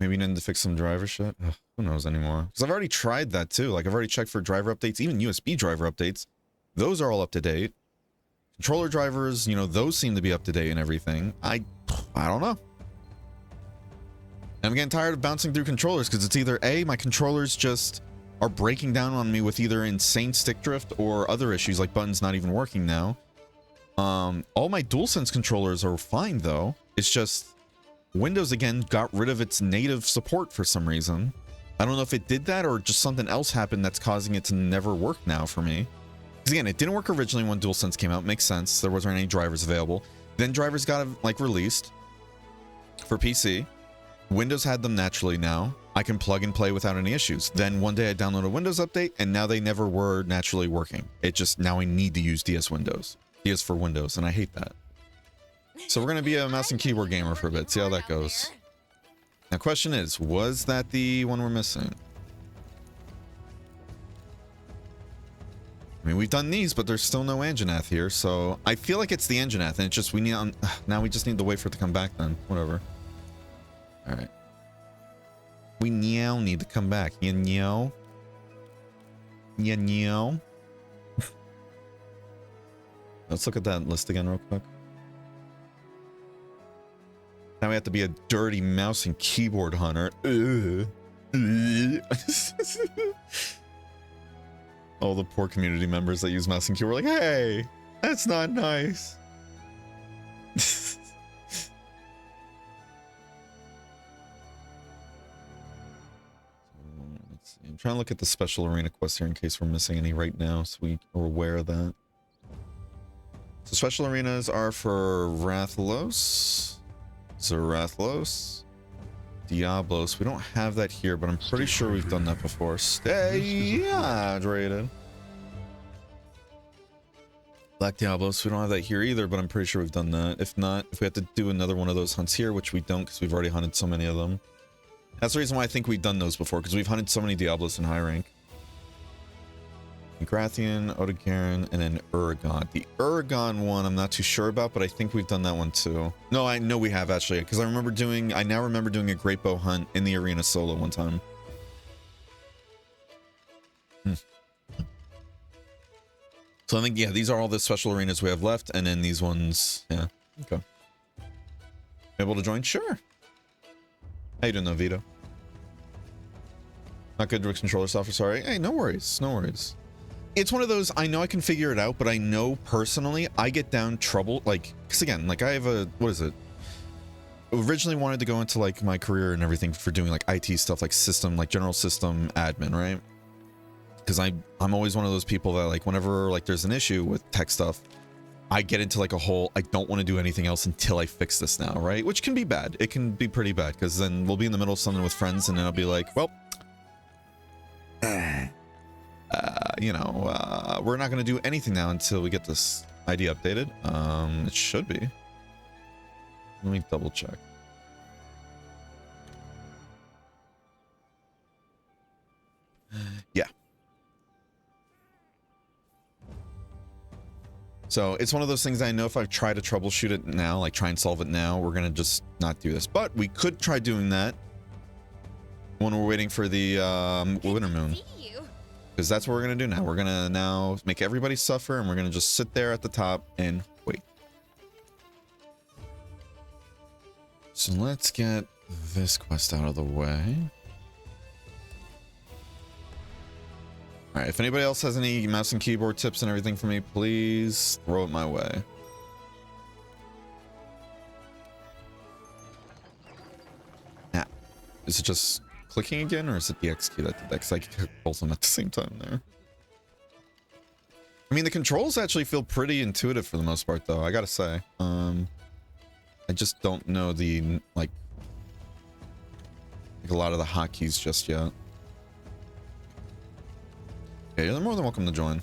Maybe you need to fix some driver shit. Ugh, who knows anymore? Because I've already tried that too. Like I've already checked for driver updates, even USB driver updates. Those are all up to date. Controller drivers, you know, those seem to be up to date and everything. I don't know. I'm getting tired of bouncing through controllers because it's either A, my controllers just are breaking down on me with either insane stick drift or other issues like buttons not even working now. All my DualSense controllers are fine though. It's just Windows again got rid of its native support for some reason. I don't know if it did that or just something else happened that's causing it to never work now for me. Because again, it didn't work originally when DualSense came out. Makes sense. There wasn't any drivers available. Then drivers got like released for PC. Windows had them naturally now. I can plug and play without any issues. Then one day I downloaded a Windows update and now they never were naturally working. It just, now I need to use DS Windows. DS for Windows, and I hate that. So we're going to be a mouse and keyboard gamer for a bit. See how that goes. Now question is, was that the one we're missing? I mean, we've done these, but there's still no Anjanath here, so I feel like it's the Anjanath, and it's just we need now we just need to wait for it to come back then. Whatever. All right. We now need to come back. You know. You know. Let's look at that list again real quick. Now we have to be a dirty mouse and keyboard hunter. All the poor community members that use mouse and keyboard are like, hey, that's not nice. Let's see. I'm trying to look at the special arena quests here in case we're missing any right now, so we are aware of that. So special arenas are for Rathlos, Zarathlos, Diablos. We don't have that here, but I'm pretty sure we've done that before. Stay hydrated. Black Diablos, we don't have that here either, but I'm pretty sure we've done that. If not, if we have to do another one of those hunts here, which we don't because we've already hunted so many of them. That's the reason why I think we've done those before, because we've hunted so many Diablos in high rank. Grathian, Odogaron, and then Uragon. The Uragon one I'm not too sure about, but I think we've done that one too. No, I know we have actually, because I now remember doing a great bow hunt in the arena solo one time. So I think, yeah, these are all the special arenas we have left, and then these ones, yeah, okay. Able to join? Sure. How you doing though, Vito? Not good with controller software, sorry. Hey, no worries, no worries. It's one of those, I know I can figure it out, but I know personally I get down trouble, like, because again, like I have a, what is it? Originally wanted to go into like my career and everything for doing like IT stuff, like system, like general system admin, right? Because I'm always one of those people that like whenever like there's an issue with tech stuff, I get into like a whole, I don't want to do anything else until I fix this now, right? Which can be bad. It can be pretty bad because then we'll be in the middle of something with friends and then I'll be like, well, you know, we're not going to do anything now until we get this ID updated. It should be. Let me double check. Yeah. So it's one of those things I know if I try to troubleshoot it now, like try and solve it now, we're going to just not do this. But we could try doing that when we're waiting for the winter moon. Because that's what we're going to do now. We're going to now make everybody suffer and we're going to just sit there at the top and wait. So let's get this quest out of the way. All right, if anybody else has any mouse and keyboard tips and everything for me, please throw it my way. Now, is it just clicking again, or is it the X key that did that? Because I can click both of them at the same time there. I mean, the controls actually feel pretty intuitive for the most part, though, I gotta say. I just don't know the, like a lot of the hotkeys just yet. Okay, you're more than welcome to join.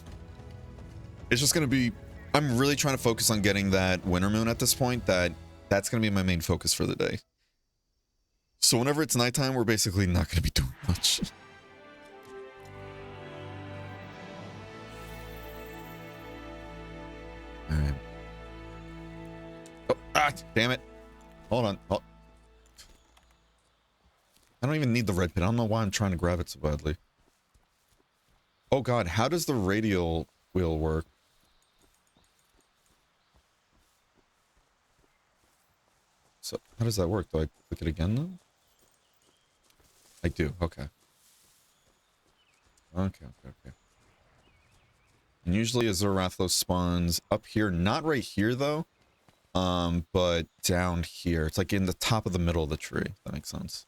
It's just gonna be, I'm really trying to focus on getting that winter moon at this point. That's gonna be my main focus for the day. So whenever it's nighttime, we're basically not gonna be doing much. All right. Oh, damn it. Hold on. Oh. I don't even need the red pin. I don't know why I'm trying to grab it so badly. Oh god, how does the radial wheel work? So, how does that work? Do I click it again though? I do, okay. Okay. And usually a Zarathos spawns up here, not right here though, but down here. It's like in the top of the middle of the tree, if that makes sense.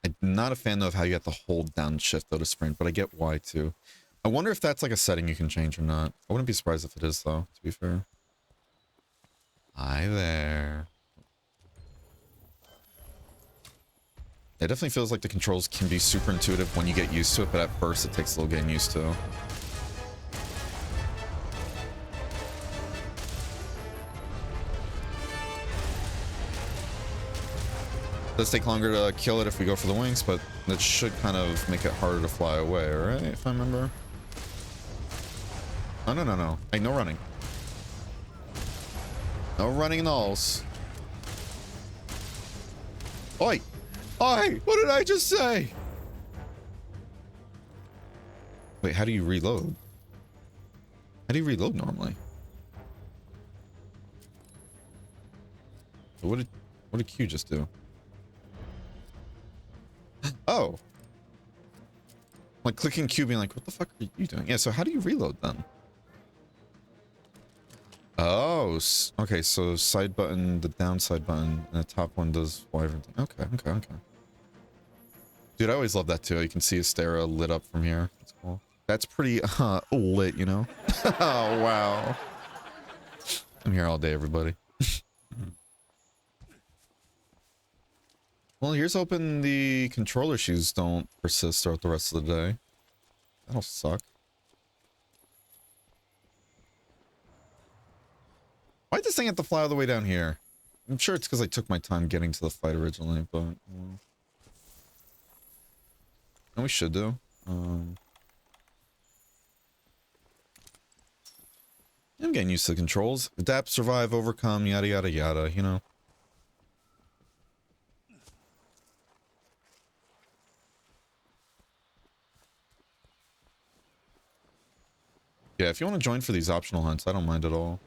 I'm not a fan though of how you have to hold down shift though to sprint, but I get why too. I wonder if that's like a setting you can change or not. I wouldn't be surprised if it is though, to be fair. Hi there. It definitely feels like the controls can be super intuitive when you get used to it, but at first it takes a little getting used to. It does take longer to kill it if we go for the wings, but that should kind of make it harder to fly away, right? If I remember. Oh, no. Hey, no running. No running nulls. Oi! Oi! What did I just say? Wait, how do you reload? How do you reload normally? What did Q just do? Oh. Like clicking Q being like, what the fuck are you doing? Yeah, so how do you reload then? Oh, okay, so side button, the down side button, and the top one does everything. Okay. Dude, I always love that too. You can see Astera lit up from here. That's cool. That's pretty lit, you know? Oh, wow. I'm here all day, everybody. Well, here's hoping the controller issues don't persist throughout the rest of the day. That'll suck. Why'd this thing have to fly all the way down here? I'm sure it's because I took my time getting to the fight originally, but... Well, and we should do. I'm getting used to the controls. Adapt, survive, overcome, yada yada yada, you know. Yeah, if you want to join for these optional hunts, I don't mind at all.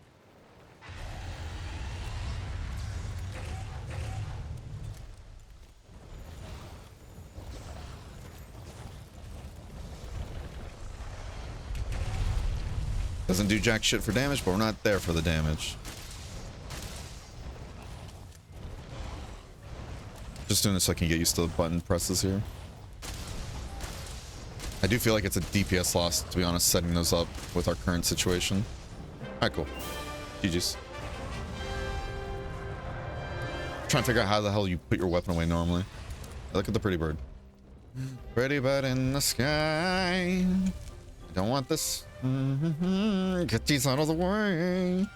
Doesn't do jack shit for damage, but we're not there for the damage. Just doing this so I can get used to the button presses here. I do feel like it's a DPS loss, to be honest, setting those up with our current situation. Alright, cool. GG's. Trying to figure out how the hell you put your weapon away normally. Look at the pretty bird. Pretty bird in the sky. I don't want this. Get these out of the way.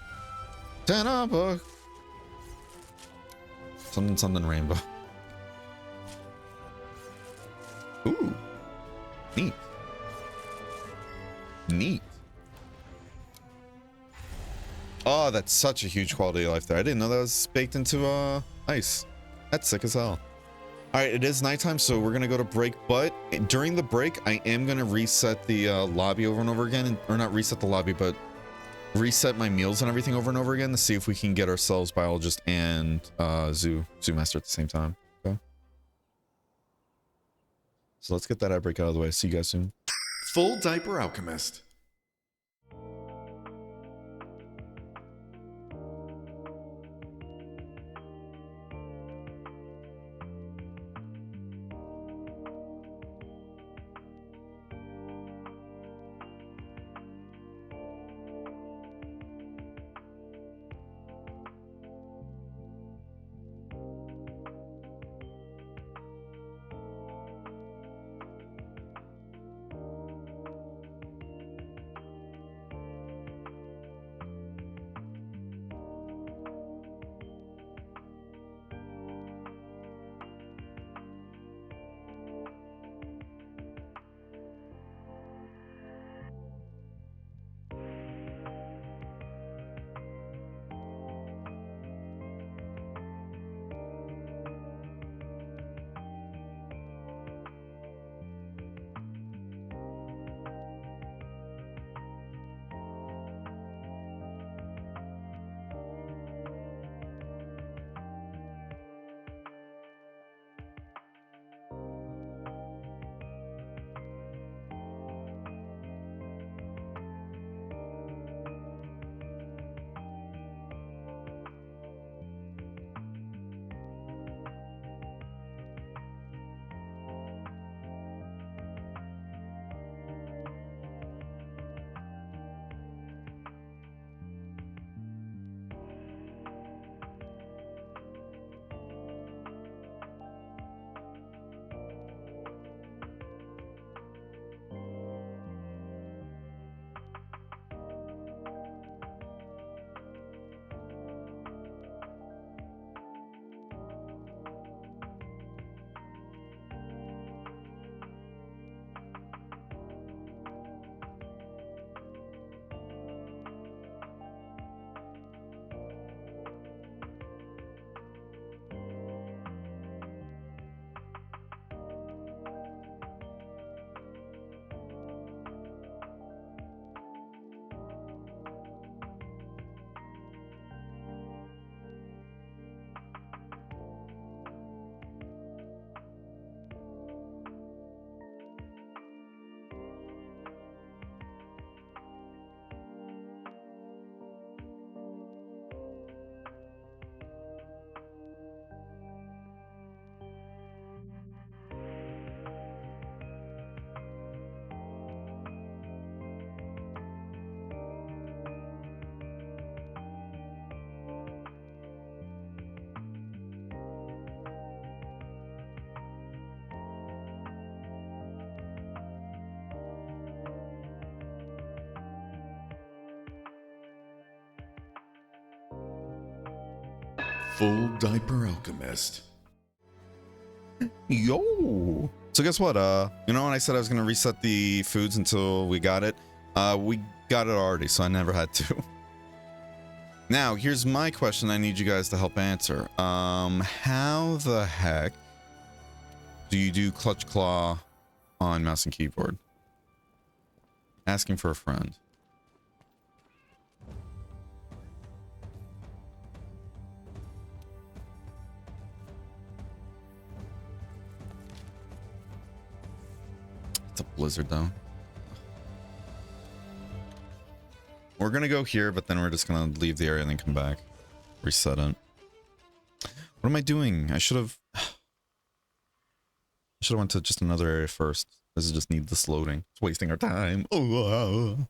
Ten a book. Something, something rainbow. Ooh. Neat. Neat. Oh, that's such a huge quality of life there. I didn't know that was baked into ice. That's sick as hell. All right, it is nighttime, so we're gonna go to break. But during the break, I am gonna reset the lobby over and over again, or not reset the lobby, but reset my meals and everything over and over again to see if we can get ourselves biologist and zoo master at the same time. Okay. So let's get that ad break out of the way. See you guys soon.
Full Diaper Alchemist. Full Diaper Alchemist.
Yo. So guess what? You know when I said I was gonna reset the foods until we got it? We got it already, so I never had to. Now, here's my question I need you guys to help answer. How the heck do you do clutch claw on mouse and keyboard? Asking for a friend. It's a blizzard though. We're gonna go here, but then we're just gonna leave the area and then come back. Reset it. What am I doing? I should have went to just another area first. This is just need this loading. It's wasting our time. Oh.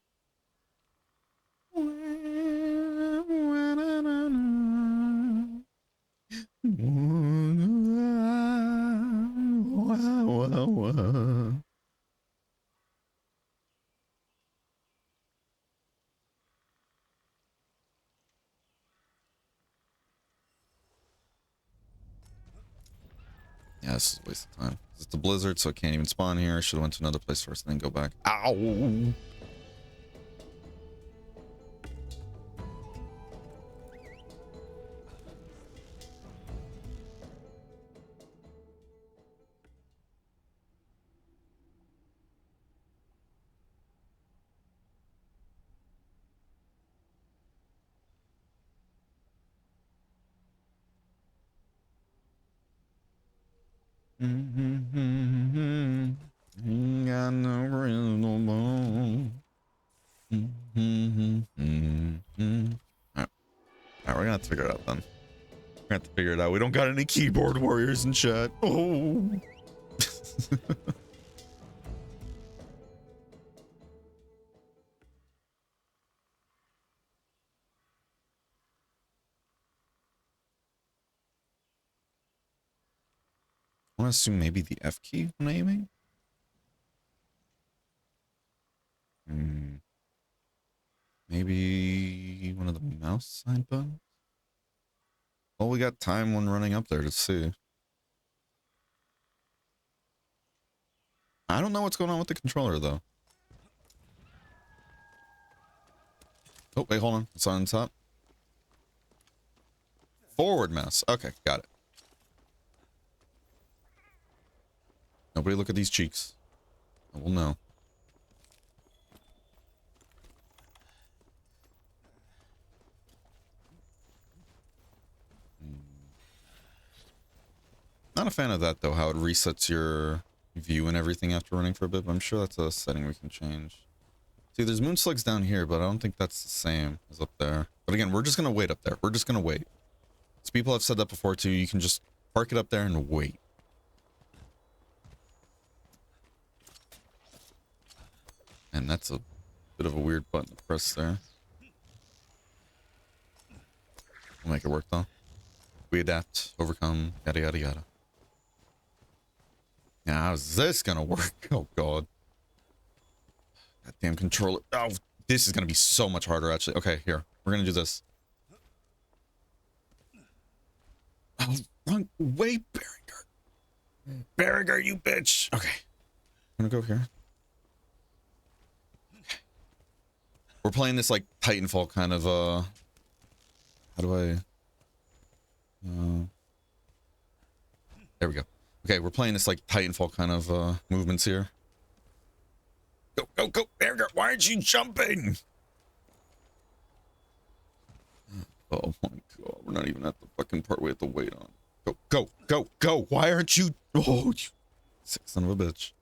Yeah, this is a waste of time. It's a blizzard, so I can't even spawn here. I should have went to another place first and then go back. Ow! Got no reason no more. Alright, we're gonna have to figure it out then. We're gonna have to figure it out. We don't got any keyboard warriors in chat. Oh. I want to assume maybe the F key when aiming. Maybe one of the mouse side buttons. Well, we got time when running up there to see. I don't know what's going on with the controller though. Oh, wait, hold on. It's on top. Forward mouse. Okay, got it. Nobody look at these cheeks. I will know. Not a fan of that though, how it resets your view and everything after running for a bit, but I'm sure that's a setting we can change. See, there's moon slugs down here, but I don't think that's the same as up there. But again, we're just gonna wait up there. We're just gonna wait. So people have said that before too, you can just park it up there and wait. And that's a bit of a weird button to press there. We'll make it work though. We adapt, overcome, yada yada yada. Now, how's this gonna work? Oh god. That damn controller. Oh, this is gonna be so much harder actually. Okay, here. We're gonna do this. Oh, wrong way, Barringer. Barringer, you bitch. Okay. I'm gonna go here. Okay. We're playing this like Titanfall kind of how do I there we go. Okay, we're playing this like Titanfall kind of movements here. Go, go, go, Barringer, why aren't you jumping? Oh my god, we're not even at the fucking part we have to wait on. Go, go, go, go, why aren't you? Oh, you sick son of a bitch.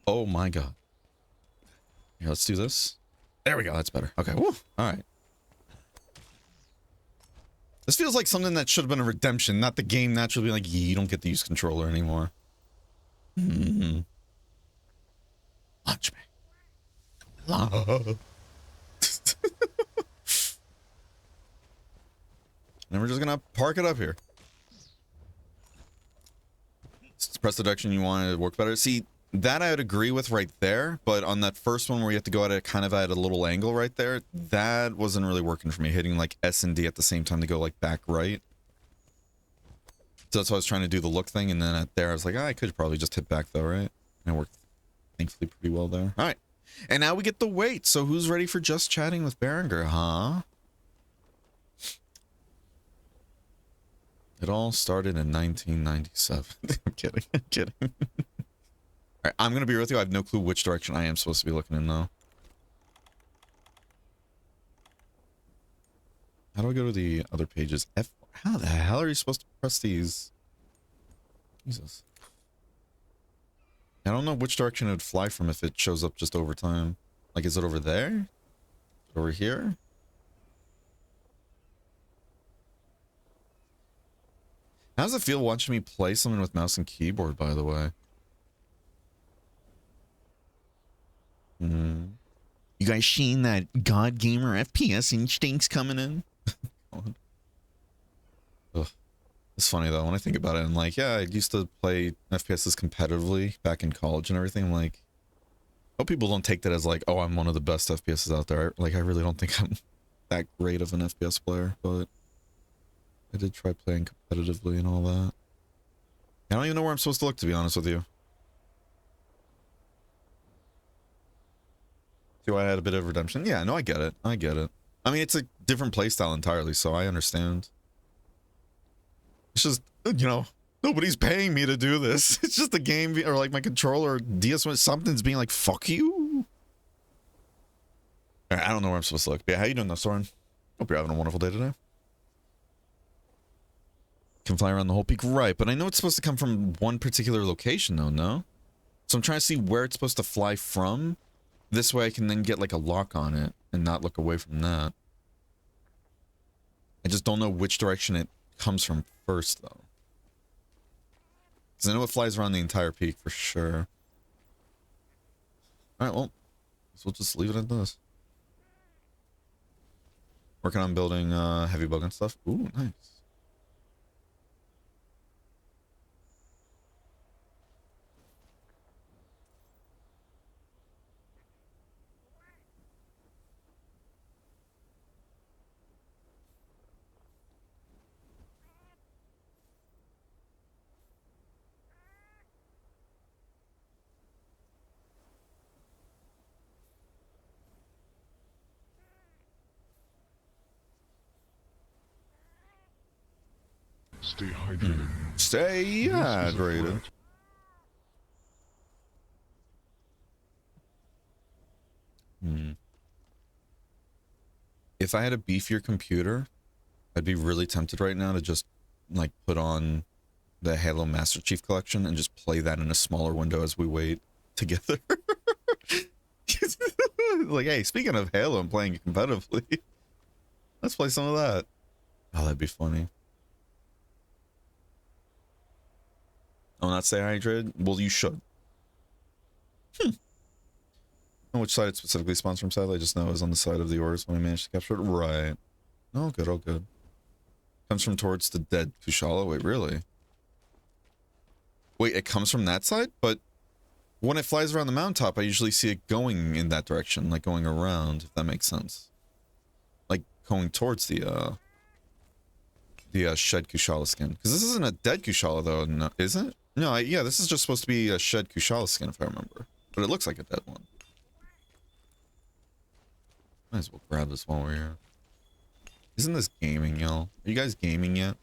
Oh my god. Here, let's do this. There we go, that's better. Okay, woo, alright. This feels like something that should have been a redemption, not the game naturally being like, yeah, you don't get to use controller anymore. Mm-hmm. Launch me. And we're just gonna park it up here. Just press the direction you want it to work better. See, That I would agree with right there, but on that first one where you have to go at it kind of at a little angle right there, that wasn't really working for me, hitting like S and D at the same time to go like back right. So that's why I was trying to do the look thing, and then at there I was like, I could probably just hit back though, right? And it worked thankfully pretty well there. All right, and now we get the wait. So who's ready for just chatting with Berenger, huh? It all started in 1997. I'm kidding. I'm kidding. All right, I'm gonna be with you. I have no clue which direction I am supposed to be looking in though. How do I go to the other pages? F. How the hell are you supposed to press these? Jesus. I don't know which direction it would fly from if it shows up just over time. Like, is it over there? Over here? How does it feel watching me play something with mouse and keyboard, by the way? You guys seen that God Gamer FPS instincts coming in? Ugh. It's funny though, when I think about it, I'm like, yeah, I used to play FPSs competitively back in college and everything. I'm like, I hope people don't take that as like, oh, I'm one of the best FPSs out there. Like, I really don't think I'm that great of an FPS player, but I did try playing competitively and all that. I don't even know where I'm supposed to look, to be honest with you. Do I had a bit of redemption? Yeah, no, I get it. I get it. I mean, it's a different playstyle entirely, so I understand. It's just, you know, nobody's paying me to do this. It's just the game, or like my controller, or DS, something's being like, fuck you. All right, I don't know where I'm supposed to look. But yeah, how you doing though, Soren? Hope you're having a wonderful day today. Can fly around the whole peak, right? But I know it's supposed to come from one particular location though, no? So I'm trying to see where it's supposed to fly from. This way I can then get like a lock on it and not look away from that. I just don't know which direction it comes from first though. Because I know it flies around the entire peak for sure. Alright, well, so we'll just leave it at this. Working on building heavy bug and stuff. Ooh, nice.
Stay hydrated.
Stay hydrated. If I had a beefier computer, I'd be really tempted right now to just like put on the Halo Master Chief Collection and just play that in a smaller window as we wait together. Like, hey, speaking of Halo and playing it competitively, let's play some of that. Oh, that'd be funny. Oh, not stay hydrated? Well, you should. On which side it specifically spawns from, sadly, I just know it was on the side of the ores when I managed to capture it. Right. Oh, good, oh, good. Comes from towards the dead Kushala. Wait, really? Wait, it comes from that side? But when it flies around the mountaintop, I usually see it going in that direction, like going around, if that makes sense. Like going towards the shed Kushala skin. Because this isn't a dead Kushala, though, no, is it? No, yeah, this is just supposed to be a shed Kushala skin, if I remember. But it looks like a dead one. Might as well grab this while we're here. Isn't this gaming, y'all? Are you guys gaming yet?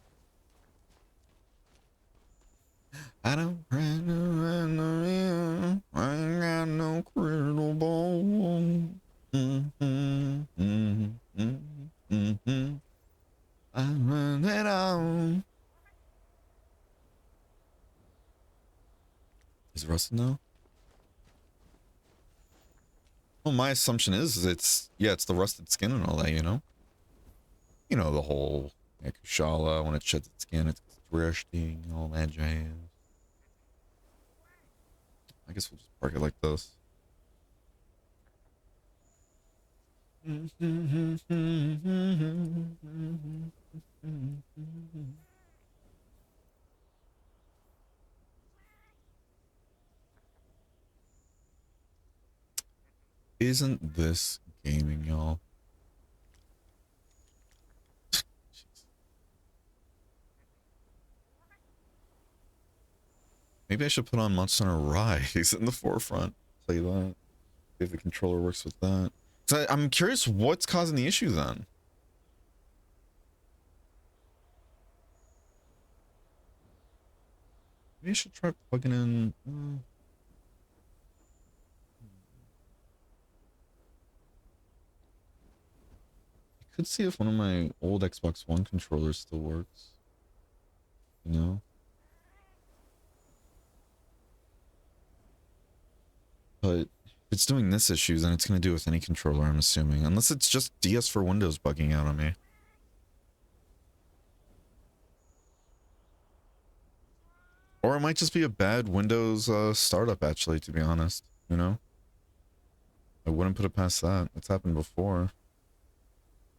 I don't run around. I ain't got no crystal ball. I run it on. Is it rusted now? Well, my assumption is it's, yeah, it's the rusted skin and all that, you know? You know, the whole Kushala, when it sheds its skin, it's threshing, all that jazz. I guess we'll just park it like this. Isn't this gaming, y'all? Maybe I should put on Monster Hunter Rise in the forefront. Play that. See if the controller works with that. So I'm curious what's causing the issue then. Maybe I should try plugging in. I could see if one of my old Xbox One controllers still works. You know? But if it's doing this issue, then it's going to do it with any controller, I'm assuming. Unless it's just DS for Windows bugging out on me. Or it might just be a bad Windows startup, actually, to be honest. You know? I wouldn't put it past that. It's happened before.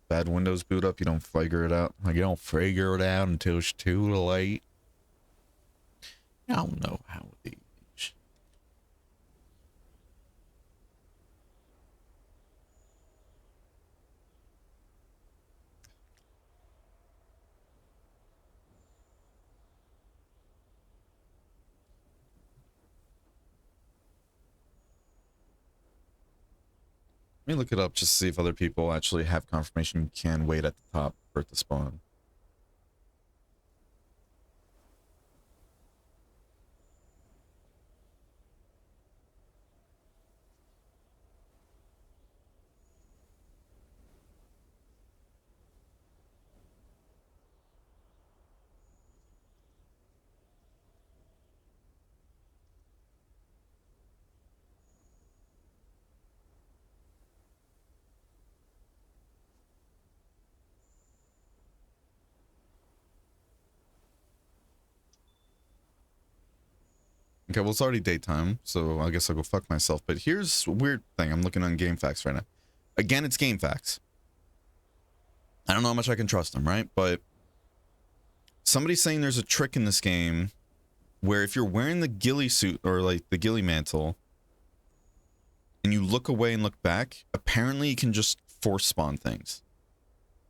Bad Windows boot up, you don't figure it out. Like, you don't figure it out until it's too late. I don't know how it is. Let me look it up just to see if other people actually have confirmation you can wait at the top for it to spawn. Okay, well, it's already daytime, so I guess I'll go fuck myself. But here's a weird thing. I'm looking on GameFAQs right now. Again, it's GameFAQs. I don't know how much I can trust them, right? But somebody's saying there's a trick in this game where if you're wearing the ghillie suit or like the ghillie mantle and you look away and look back, apparently you can just force spawn things.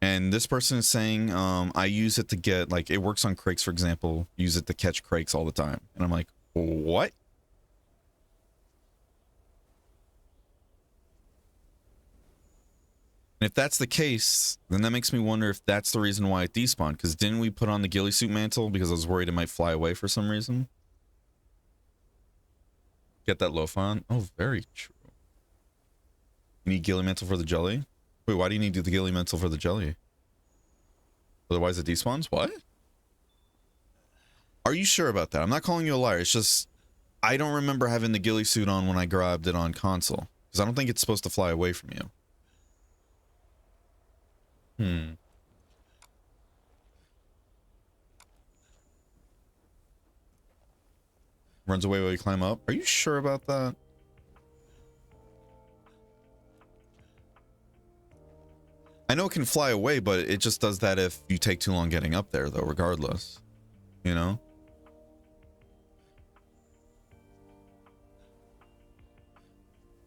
And this person is saying, I use it to get, like, it works on crakes, for example, use it to catch crakes all the time. And I'm like, what? And if that's the case, then that makes me wonder if that's the reason why it despawned. Because didn't we put on the ghillie suit mantle because I was worried it might fly away for some reason? Get that loaf on? Oh, very true. You need ghillie mantle for the jelly? Wait, why do you need the ghillie mantle for the jelly? Otherwise it despawns? What? Are you sure about that? I'm not calling you a liar. It's just, I don't remember having the ghillie suit on when I grabbed it on console. Because I don't think it's supposed to fly away from you. Runs away while you climb up. Are you sure about that? I know it can fly away, but it just does that if you take too long getting up there, though, regardless. You know?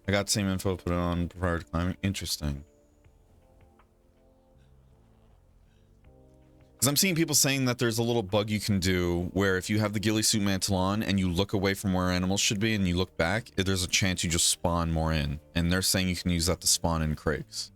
I got the same info, put it on prior to climbing. Interesting. Because I'm seeing people saying that there's a little bug you can do where if you have the ghillie suit mantle on and you look away from where animals should be and you look back, there's a chance you just spawn more in. And they're saying you can use that to spawn in crakes.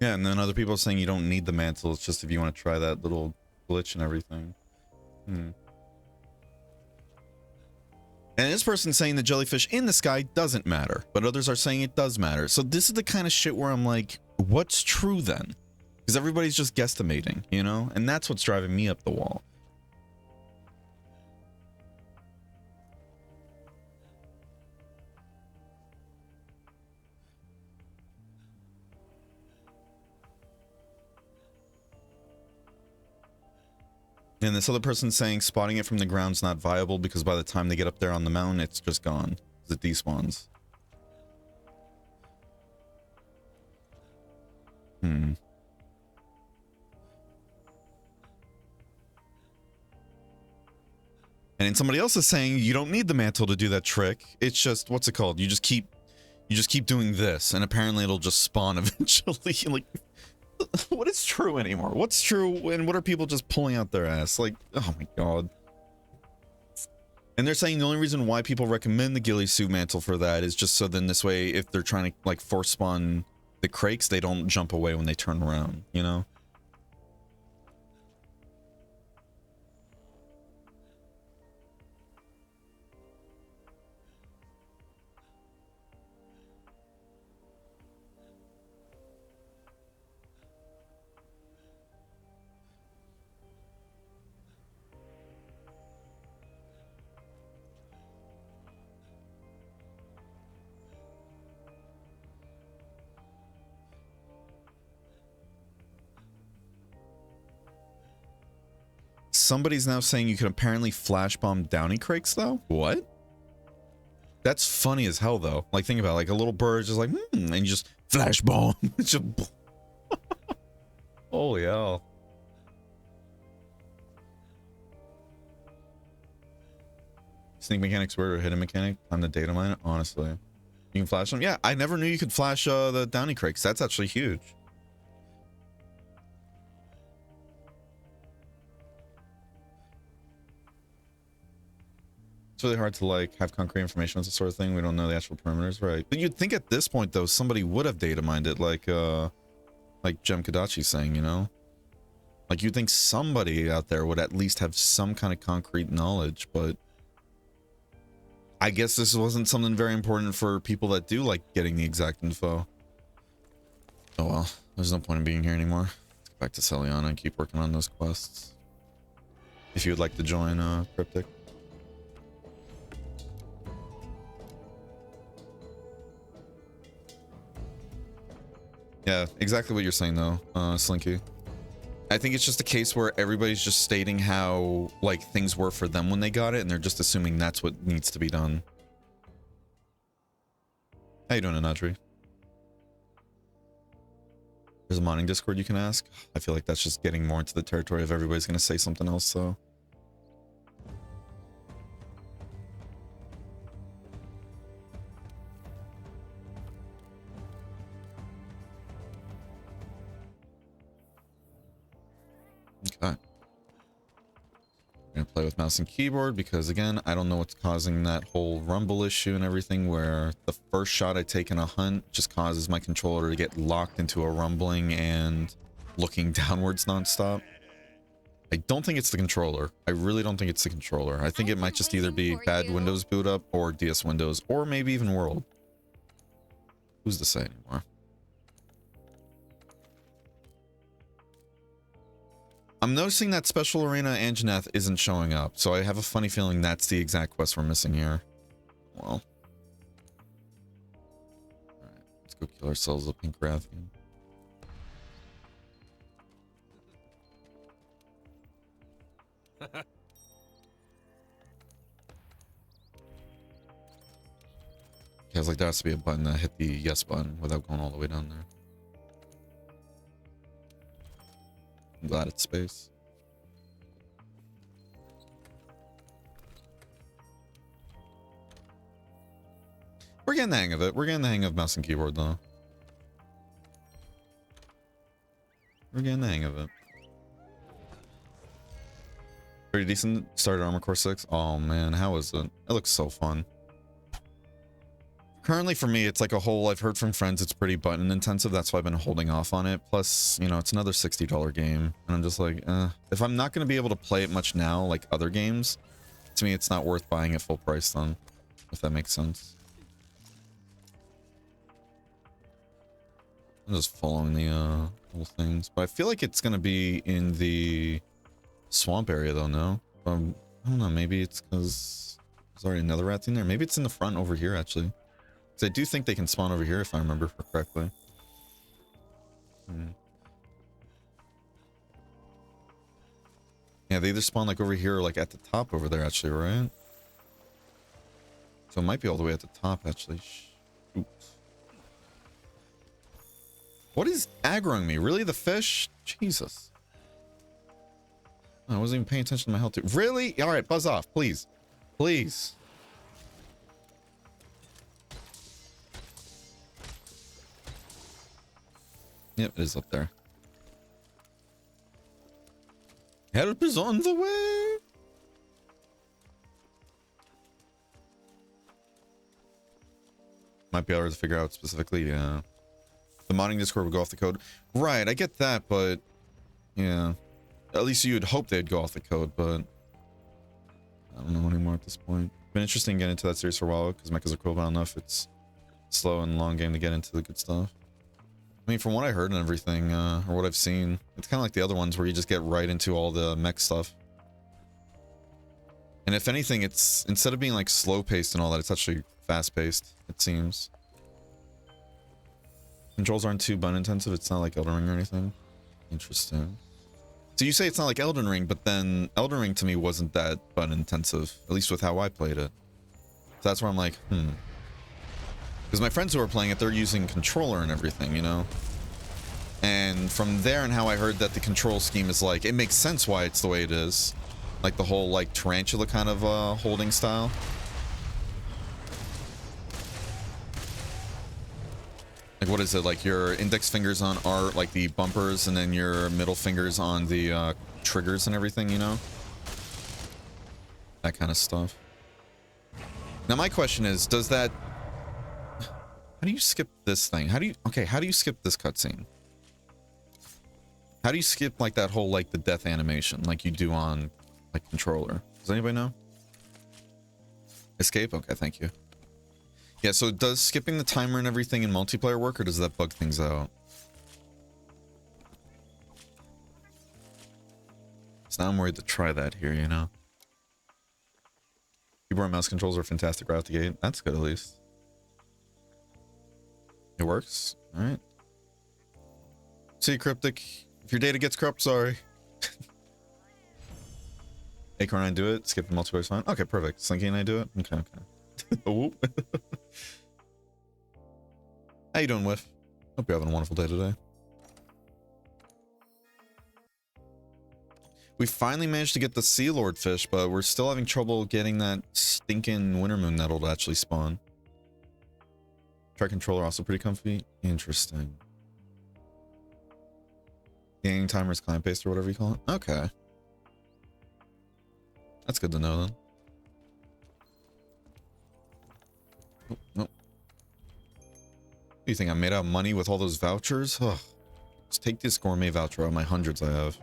Yeah, and then other people are saying you don't need the mantle. It's just if you want to try that little glitch and everything. And this person's saying the jellyfish in the sky doesn't matter, but others are saying it does matter. So this is the kind of shit where I'm like, what's true then? Because everybody's just guesstimating, you know? And that's what's driving me up the wall. And this other person saying spotting it from the ground's not viable because by the time they get up there on the mountain, it's just gone. It despawns. Hmm. And then somebody else is saying you don't need the mantle to do that trick. It's just, what's it called? You just keep doing this, and apparently it'll just spawn eventually. Like, what is true anymore? What's true, and what are people just pulling out their ass? Like, oh my god. And they're saying the only reason why people recommend the ghillie suit mantle for that is just so then this way, if they're trying to like force spawn the crakes, they don't jump away when they turn around, you know? Somebody's now saying you can apparently flash bomb downy crakes though? What? That's funny as hell though. Like think about it, like a little bird just like, and you just flash bomb. Just holy hell. Sneak mechanics were a hidden mechanic on the data mine, honestly. You can flash them? Yeah, I never knew you could flash the downy crakes. That's actually huge. It's really hard to like have concrete information on this sort of thing. We don't know the actual perimeters, right? But you'd think at this point though, somebody would have data mined it, like Jem Kadachi's saying, you know? Like you'd think somebody out there would at least have some kind of concrete knowledge, but I guess this wasn't something very important for people that do like getting the exact info. Oh well, there's no point in being here anymore. Let's get back to Celiana and keep working on those quests. If you would like to join Cryptic. Yeah, exactly what you're saying though, Slinky. I think it's just a case where everybody's just stating how like things were for them when they got it, and they're just assuming that's what needs to be done. How you doing, Anadri? There's a modding Discord you can ask. I feel like that's just getting more into the territory of everybody's gonna say something else, so. Okay. I'm gonna play with mouse and keyboard because again, I don't know what's causing that whole rumble issue and everything where the first shot I take in a hunt just causes my controller to get locked into a rumbling and looking downwards nonstop. I don't think it's the controller. I really don't think it's the controller. I think it might just either be bad Windows boot up or DS Windows or maybe even World. Who's to say anymore? I'm noticing that Special Arena Anjanath isn't showing up, so I have a funny feeling that's the exact quest we're missing here. Well. Alright, let's go kill ourselves a pink Rathian. I was like, there has to be a button that hit the yes button without going all the way down there. I'm glad it's space. We're getting the hang of it. We're getting the hang of mouse and keyboard, though. We're getting the hang of it. Pretty decent. Started Armor Core 6. Oh, man. How is it? It looks so fun. Currently, for me, it's like a whole... I've heard from friends it's pretty button intensive. That's why I've been holding off on it. Plus, you know, it's another $60 game. And I'm just like, if I'm not going to be able to play it much now, like other games, to me, it's not worth buying it full price then. If that makes sense. I'm just following the little things. But I feel like it's going to be in the swamp area, though, no? I don't know. Maybe it's because there's already another rat in there. Maybe it's in the front over here, actually. Because I do think they can spawn over here, if I remember correctly. Yeah, they either spawn like over here or like at the top over there actually, right? So it might be all the way at the top actually. Oops. What is aggroing me? Really? The fish? Jesus. I wasn't even paying attention to my health too. Really? All right, buzz off, please. Please. Yep, it is up there. Help is on the way. Might be able to figure out specifically, yeah. The modding Discord would go off the code. Right, I get that, but yeah. At least you'd hope they'd go off the code, but I don't know anymore at this point. Been interesting getting into that series for a while because mechas are cool, but I don't know if it's slow and long game to get into the good stuff. I mean, from what I heard and everything, or what I've seen, it's kind of like the other ones where you just get right into all the mech stuff. And if anything, it's, instead of being like slow paced and all that, it's actually fast paced, it seems. Controls aren't too button intensive, it's not like Elden Ring or anything. Interesting. So you say it's not like Elden Ring, but then Elden Ring to me wasn't that button intensive, at least with how I played it. So that's where I'm like, Because my friends who are playing it, they're using controller and everything, you know? And from there and how I heard that the control scheme is like, it makes sense why it's the way it is. Like the whole like tarantula kind of holding style. Like what is it? Like your index fingers on are like the bumpers and then your middle fingers on the triggers and everything, you know? That kind of stuff. Now my question is, does that... How do you skip this thing? How do you... Okay, how do you skip this cutscene? How do you skip like that whole like the death animation like you do on like controller? Does anybody know? Escape? Okay, thank you. Yeah, so does skipping the timer and everything in multiplayer work, or does that bug things out? So now I'm worried to try that here, you know? Keyboard and mouse controls are fantastic right out the gate. That's good, at least. It works? Alright. See, Cryptic. If your data gets corrupt, sorry. Acorn and I do it. Skip the multiplayer is fine. Okay, perfect. Slinky and I do it? Okay, okay. Oh. How you doing, Whiff? Hope you're having a wonderful day today. We finally managed to get the Sea Lord fish, but we're still having trouble getting that stinking Winter Moon nettle to actually spawn. Try controller also pretty comfy. Interesting. Gaming timers, climb paste, or whatever you call it. Okay. That's good to know then. Oh, no. You think I made out money with all those vouchers? Ugh. Just take this gourmet voucher out of my hundreds I have.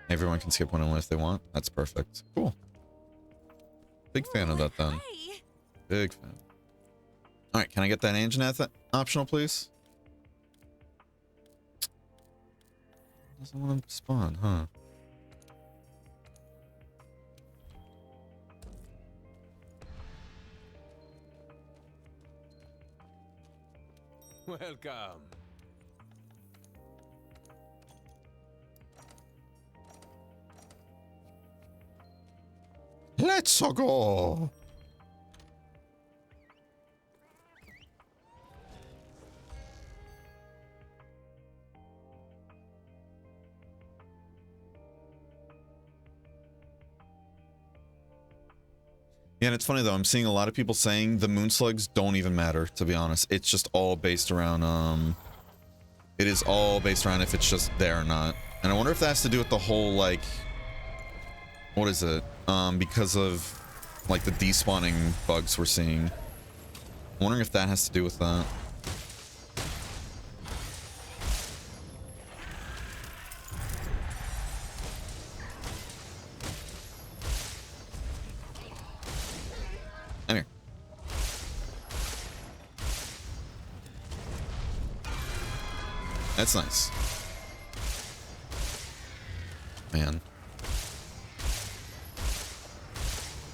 Everyone can skip one if they want. That's perfect. Cool. Big fan of that then.
Hi.
Big fan. Alright, can I get that engine optional, please? Doesn't want to spawn, huh?
Welcome.
Let's go. Yeah, and it's funny though, I'm seeing a lot of people saying the moon slugs don't even matter, to be honest. It's just all based around, it is all based around if it's just there or not. And I wonder if that has to do with the whole, like, what is it? Because of, like, the despawning bugs we're seeing. I'm wondering if that has to do with that. Come here. That's nice. Man.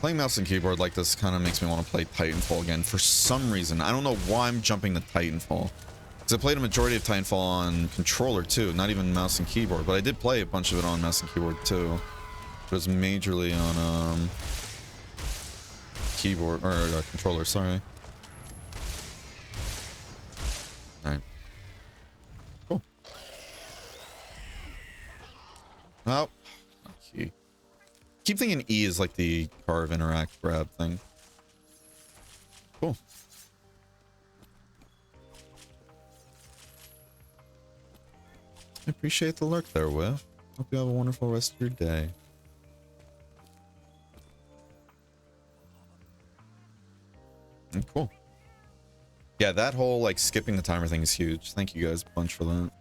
Playing mouse and keyboard like this kind of makes me want to play Titanfall again for some reason. I don't know why I'm jumping to Titanfall. Because I played a majority of Titanfall on controller too, not even mouse and keyboard, but I did play a bunch of it on mouse and keyboard too. It was majorly on keyboard or controller, sorry. Alright. Cool. Oh. Okay. Keep thinking E is like the carve, interact, grab thing. Cool. I appreciate the lurk there, Whiff. Hope you have a wonderful rest of your day. Cool. Yeah, that whole like skipping the timer thing is huge. Thank you guys a bunch for that.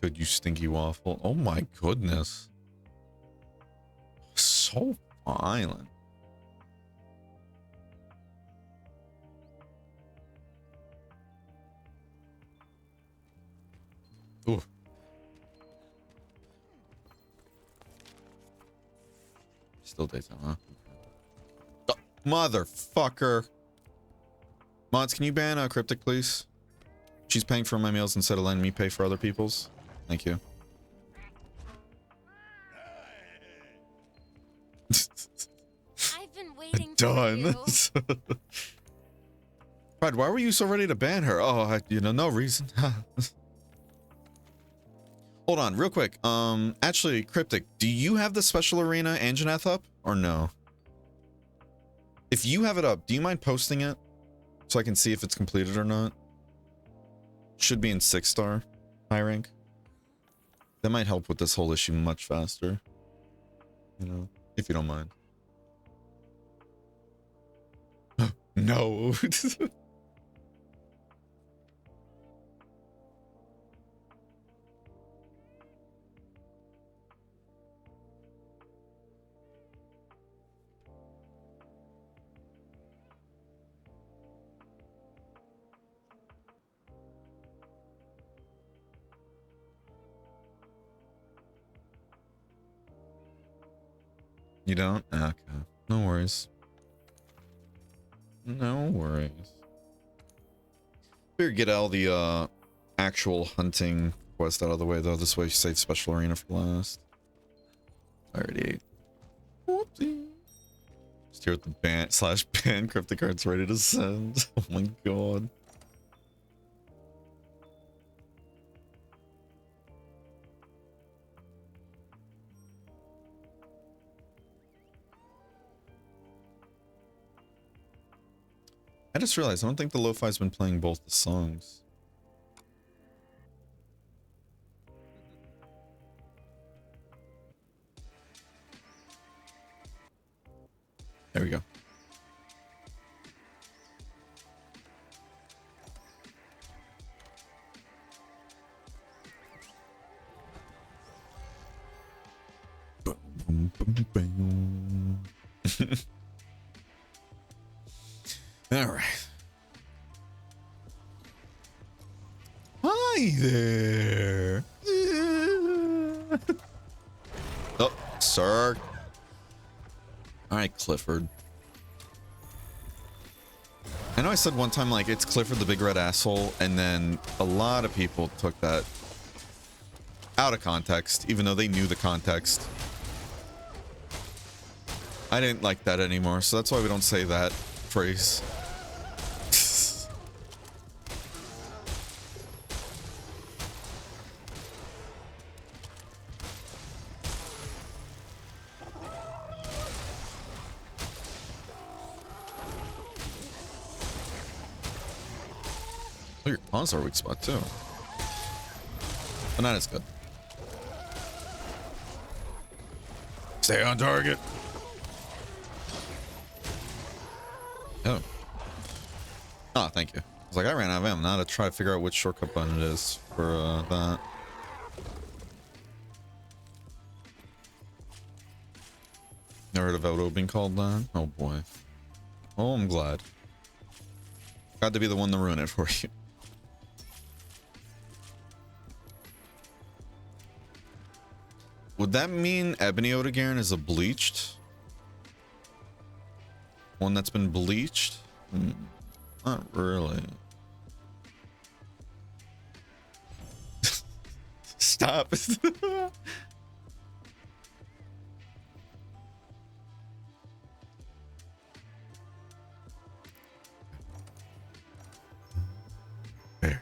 Good, you stinky waffle. Oh my goodness. So violent. Ooh. Still daytime, huh? Oh, motherfucker. Mods, can you ban Cryptic, please? She's paying for my meals instead of letting me pay for other people's. Thank you.
I've been waiting
Done.
for you.
Fred, why were you so ready to ban her? Oh, no reason. Hold on, real quick. Actually, Cryptic, do you have the special arena Anjanath up or no? If you have it up, do you mind posting it so I can see if it's completed or not? Should be in 6-star high rank. That might help with this whole issue much faster. You know, if you don't mind. No. You don't? Okay. No worries. No worries. Better get all the actual hunting quest out of the way though. This way you save special arena for last. Alrighty. Whoopsie. Just here with the ban/ban cryptic cards ready to send. Oh my god. I just realized I don't think the lo-fi's been playing both the songs. There we go. Boom, boom, boom, boom. All right. Hi there. Oh, sir. All right, Clifford. I know I said one time, like, it's Clifford the big red asshole, and then a lot of people took that out of context, even though they knew the context. I didn't like that anymore, so that's why we don't say that phrase. Oh, your pawns are a weak spot too. But not as good. Stay on target. Oh. Oh, thank you. I was like, I ran out of ammo. Now to try to figure out which shortcut button it is for that. Never heard of Auto being called that? Oh boy. Oh, I'm glad. Got to be the one to ruin it for you. Would that mean Ebony Odegarin is a bleached? One that's been bleached? Not really. Stop.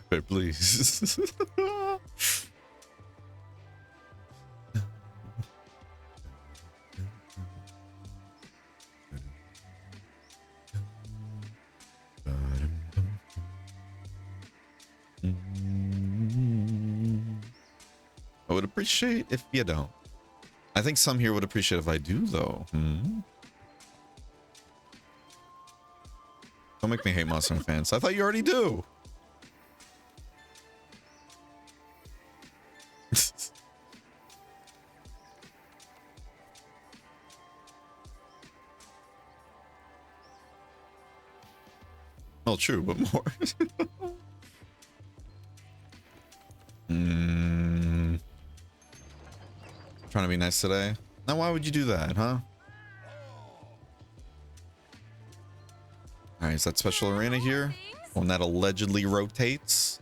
Bear, please. I would appreciate if you don't. I think some here would appreciate if I do, though. Don't make me hate Mustang fans. I thought you already do. Well, true, but more. Trying to be nice today. Now, why would you do that, huh? All right, is that special arena here? One that allegedly rotates?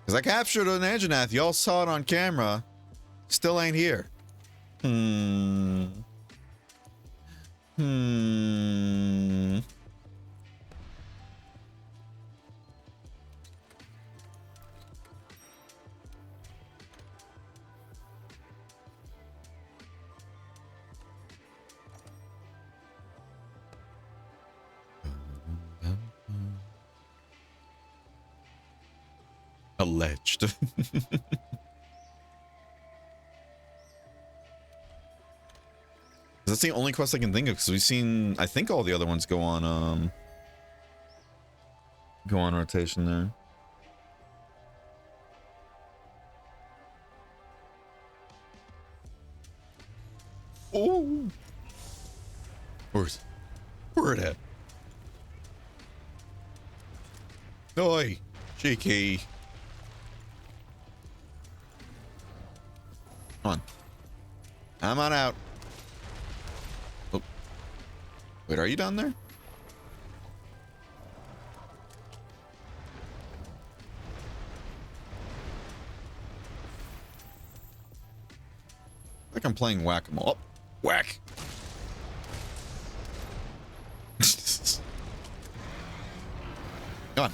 Because I captured an Anjanath. Y'all saw it on camera. Still ain't here. Alleged. That's the only quest I can think of, because we've seen, I think, all the other ones go on rotation there. Oh, where's it at? Oi, cheeky. Come on. I'm on out. Oh. Wait, are you down there? Like I'm playing whack-a-mole. Oh, whack. Come on.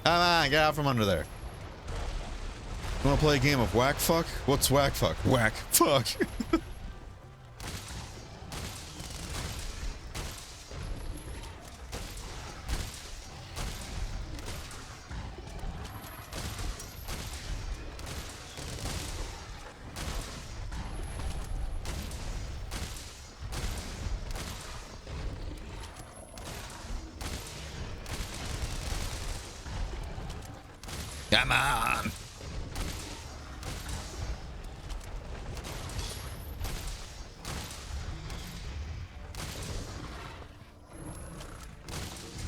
Come on, get out from under there. You wanna play a game of whack fuck? What's whack fuck? Whack fuck. Come on.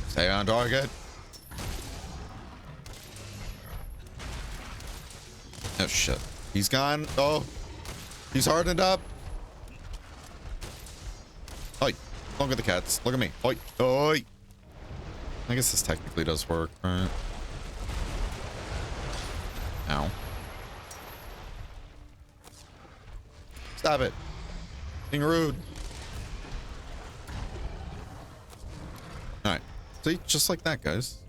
Stay on target. Oh shit. He's gone. Oh. He's hardened up. Oi. Look at the cats. Look at me. Oi. Oi. I guess this technically does work, right? Ow. Stop it. Being rude. Alright. See, just like that, guys.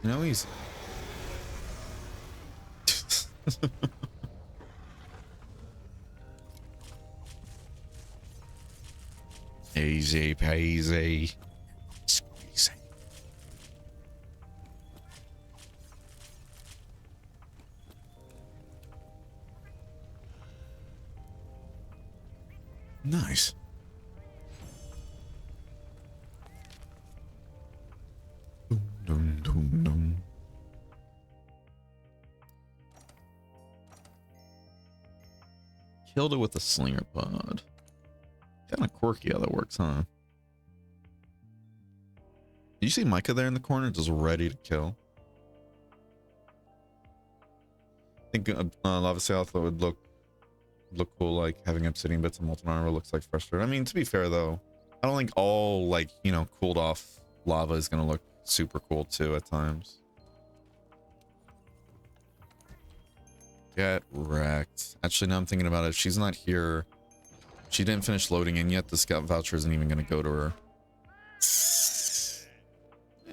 You know, easy. Easy peasy. Squeezy. Nice. Dum, dum, dum, dum. Killed it with a slinger pod. Kind of quirky how that works, huh? Did you see Micah there in the corner, just ready to kill? think Lava South would look cool, like having obsidian bits and molten armor looks like frustrating. I mean, to be fair though, I don't think all like, you know, cooled off lava is gonna look super cool too at times. Get wrecked. Actually, now I'm thinking about it. If she's not here, she didn't finish loading in yet. The scout voucher isn't even gonna go to her.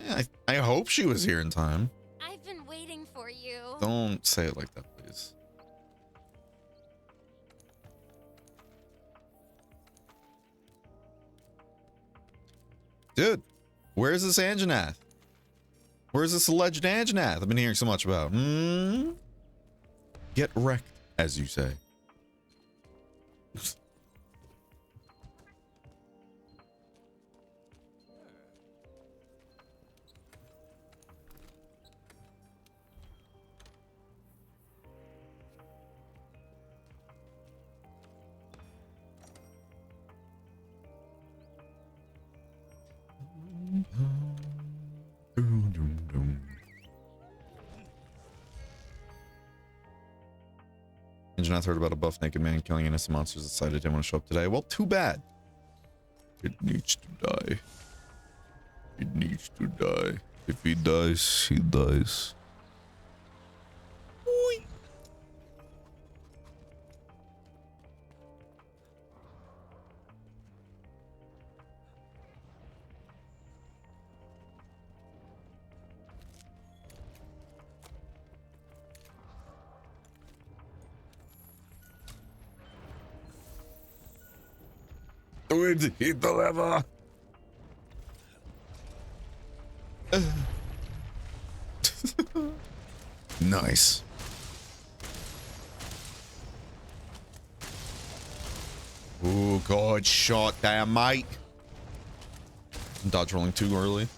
Yeah, I hope she was here in time.
I've been waiting for you.
Don't say it like that, please. Dude, where's this Anjanath? Where's this alleged Anjanath I've been hearing so much about? Get wrecked, as you say. Anjanath heard about a buff naked man killing innocent monsters, decided he didn't want to show up today. Well, too bad. It needs to die. It needs to die. If he dies, he dies. Oy. Dude, hit the lever. Nice. Oh, God, shot damn, mate. Dodge rolling too early.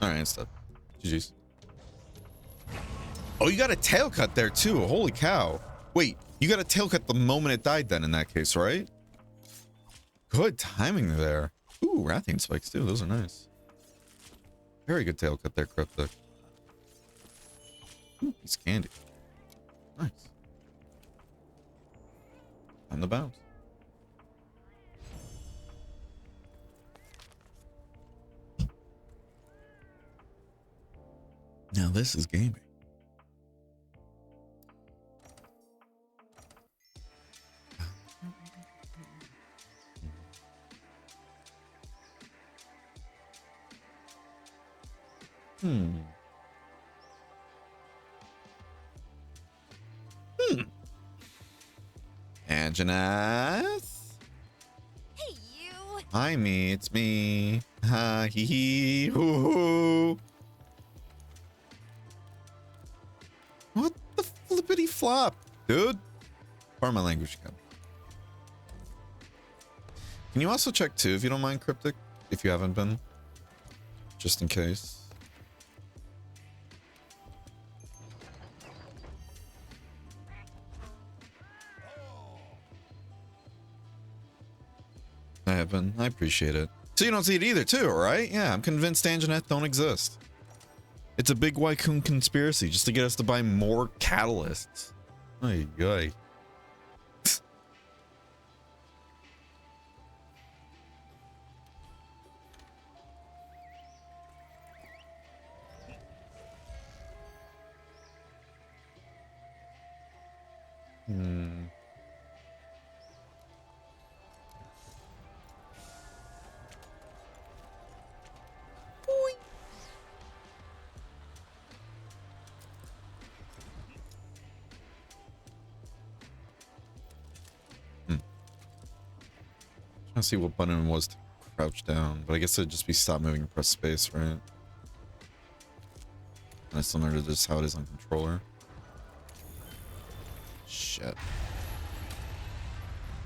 Alright, stop. GG's. Oh, you got a tail cut there too. Holy cow. Wait, you got a tail cut the moment it died then in that case, right? Good timing there. Ooh, Rathian spikes too. Those are nice. Very good tail cut there, Cryptic. Ooh, piece of candy. Nice. On the bounce. Now this is gaming. Anjanath?
Hey, you.
Hi, me. It's me. Ha, hee, hee, hoo, hoo. What the flippity flop, dude? Pardon my language, Ken. Can you also check too, if you don't mind, Cryptic, if you haven't been, just in case. I have been. I appreciate it. So you don't see it either, too, right? Yeah, I'm convinced Anjanath don't exist. It's a big Wycoon conspiracy just to get us to buy more catalysts. Ay, ay. Trying to see what button it was to crouch down, but I guess it'd just be stop moving and press space, right? And it's similar to just how it is on controller. Shit.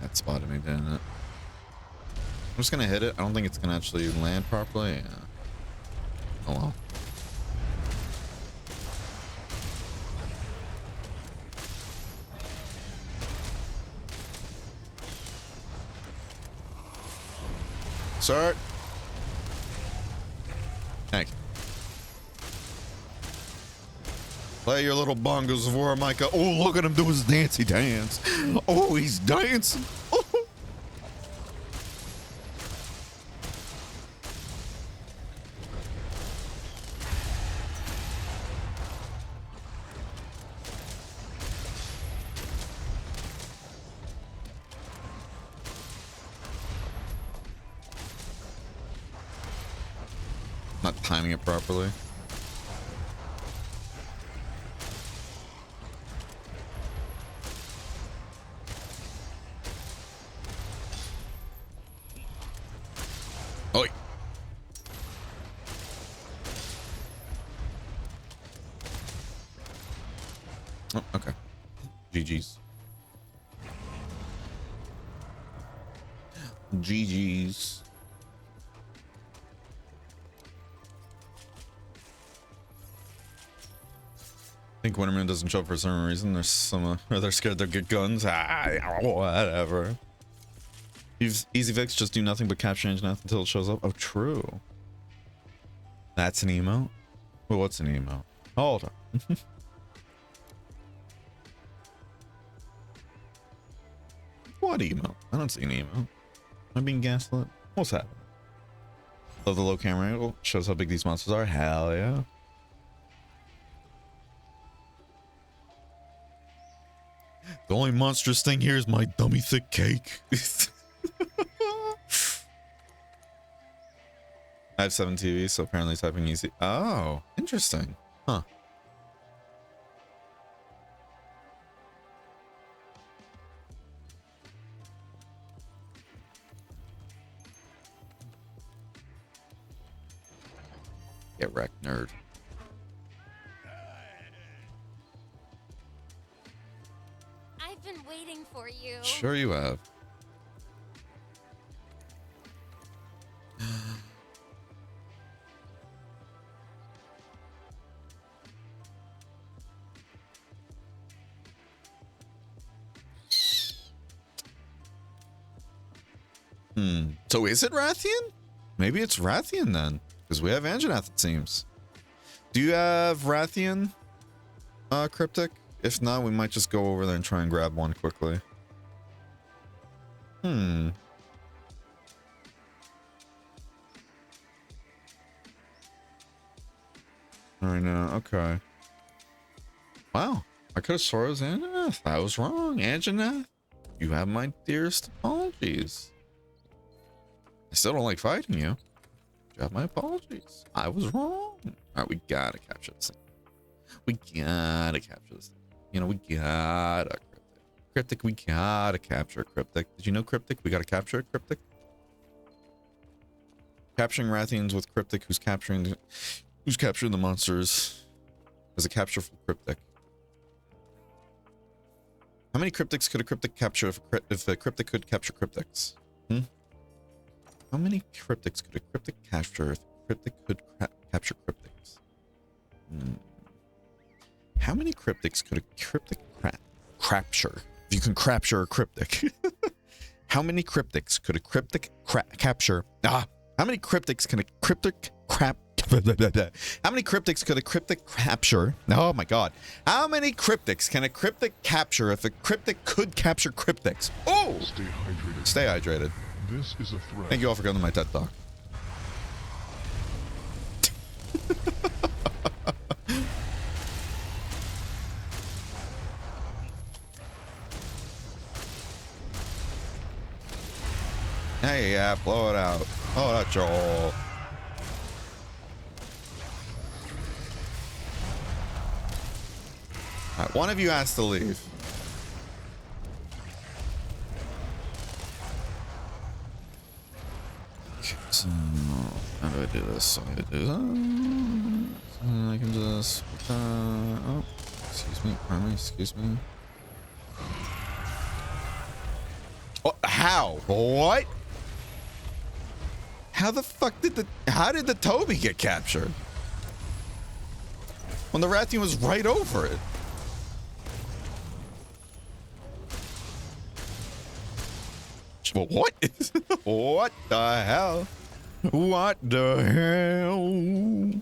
That spotted me, didn't it? I'm just gonna hit it. I don't think it's gonna actually land properly. Yeah. Oh well. Sir. Thank you. Play your little bongos of war, Micah. Oh, look at him do his dancey dance. Oh, he's dancing. Oh. Not timing it properly. Oi. Oh, okay. GG's. GG's. I think Winterman doesn't show up for some reason. There's some, or they're scared they'll get guns. Whatever. Easy fix, just do nothing but capture engine until it shows up. Oh, true. That's an emote? Well, what's an emote? Hold on. What emote? I don't see an emote. Am I being gaslit? What's happening? Love the low camera angle. Shows how big these monsters are. Hell yeah. The only monstrous thing here is my dummy thick cake. I have 7 TVs, so apparently typing easy. Oh, interesting. Huh. Get wrecked, nerd.
I've been waiting for you.
Sure you have. So is it Rathian? Maybe it's Rathian then, because we have Anjanath, it seems. Do you have Rathian, Cryptic? If not, we might just go over there and try and grab one quickly. I know. Okay. Wow. I could have swore it was Anjanath. I was wrong. Anjanath, you have my dearest apologies. I still don't like fighting you. You have my apologies. I was wrong. All right, we gotta capture this thing. We gotta capture this thing. You know, we gotta Cryptic. We gotta capture Cryptic. Did you know Cryptic? We gotta capture it, Cryptic. Capturing Rathians with Cryptic, who's capturing the monsters as a capture for Cryptic. How many Cryptics could a Cryptic capture if a Cryptic could capture Cryptics? How many Cryptics could a Cryptic capture if a Cryptic could capture Cryptics? How many Cryptics could a Cryptic capture? If you can capture a Cryptic. How many Cryptics could a Cryptic capture? How many Cryptics can a Cryptic How many Cryptics could a Cryptic capture? Oh my god. How many Cryptics can a Cryptic capture if a Cryptic could capture Cryptics? Oh!
Stay hydrated.
Stay hydrated.
This is a threat.
Thank you all for coming to my TED Talk. Hey, yeah, blow it out. Oh, that's your hole. Alright, one of you has to leave. So, how do I do this? So I do that. I can just. Oh, excuse me. Pardon me. Excuse me. Oh, how? What? How the fuck did the? How did the Toby get captured? When the Rathian was right over it. Well, what? What the hell? What the hell? All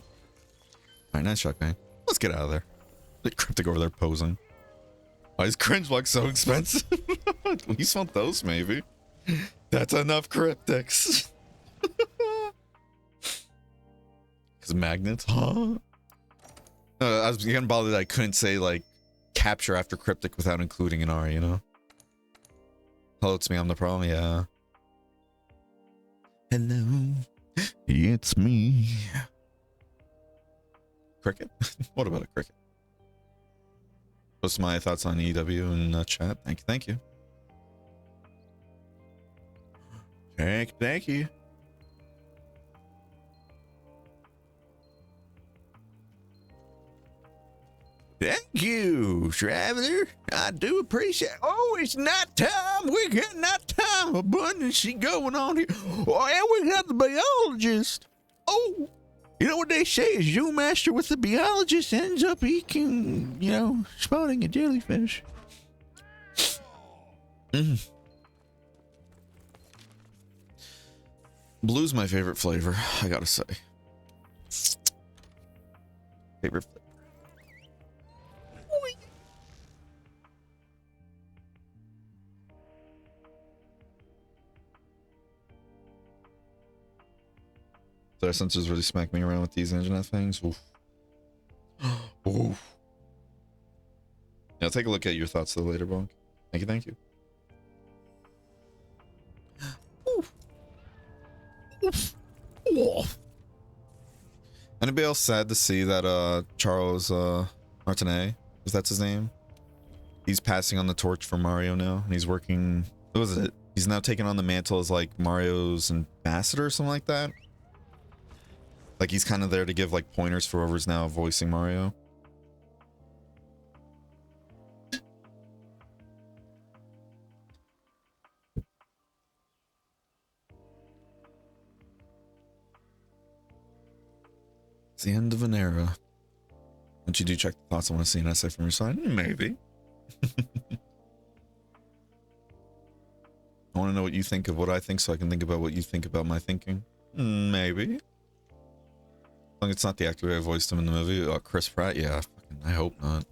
right, nice shot, man. Let's get out of there. The Cryptic over there posing. Why is cringe block so expensive? We just want those, maybe. That's enough cryptics. Because magnets, huh? I was getting bothered that I couldn't say, like, capture after cryptic without including an R, you know? Hello, it's me, I'm the problem, yeah. Hello, it's me. Cricket? What about a cricket? Post my thoughts on EW in chat. Thank you, thank you. Thank you. Thank you, Traveler. I do appreciate. Oh, it's night time. We got night time abundance going on here. Oh, and we got the biologist. Oh, you know what they say is you master with the biologist ends up eating, you know, spawning a jellyfish. Blue's my favorite flavor, I gotta say. Favorite flavor. Their sensors really smack me around with these internet things. Oof. Oof. Yeah, I'll take a look at your thoughts though later, Bonk. Thank you, thank you. Oof. Oof. Oof. Anybody else sad to see that Charles Martinet, if that's his name? He's passing on the torch for Mario now, and he's working. What was it? He's now taking on the mantle as like Mario's ambassador or something like that. Like he's kind of there to give like pointers for whoever's now voicing Mario. It's the end of an era. Once you do check the thoughts, I want to see an essay from your side. Maybe. I want to know what you think of what I think so I can think about what you think about my thinking. Maybe. As long as it's not the actor who voiced him in the movie. Chris Pratt? Yeah, I hope not.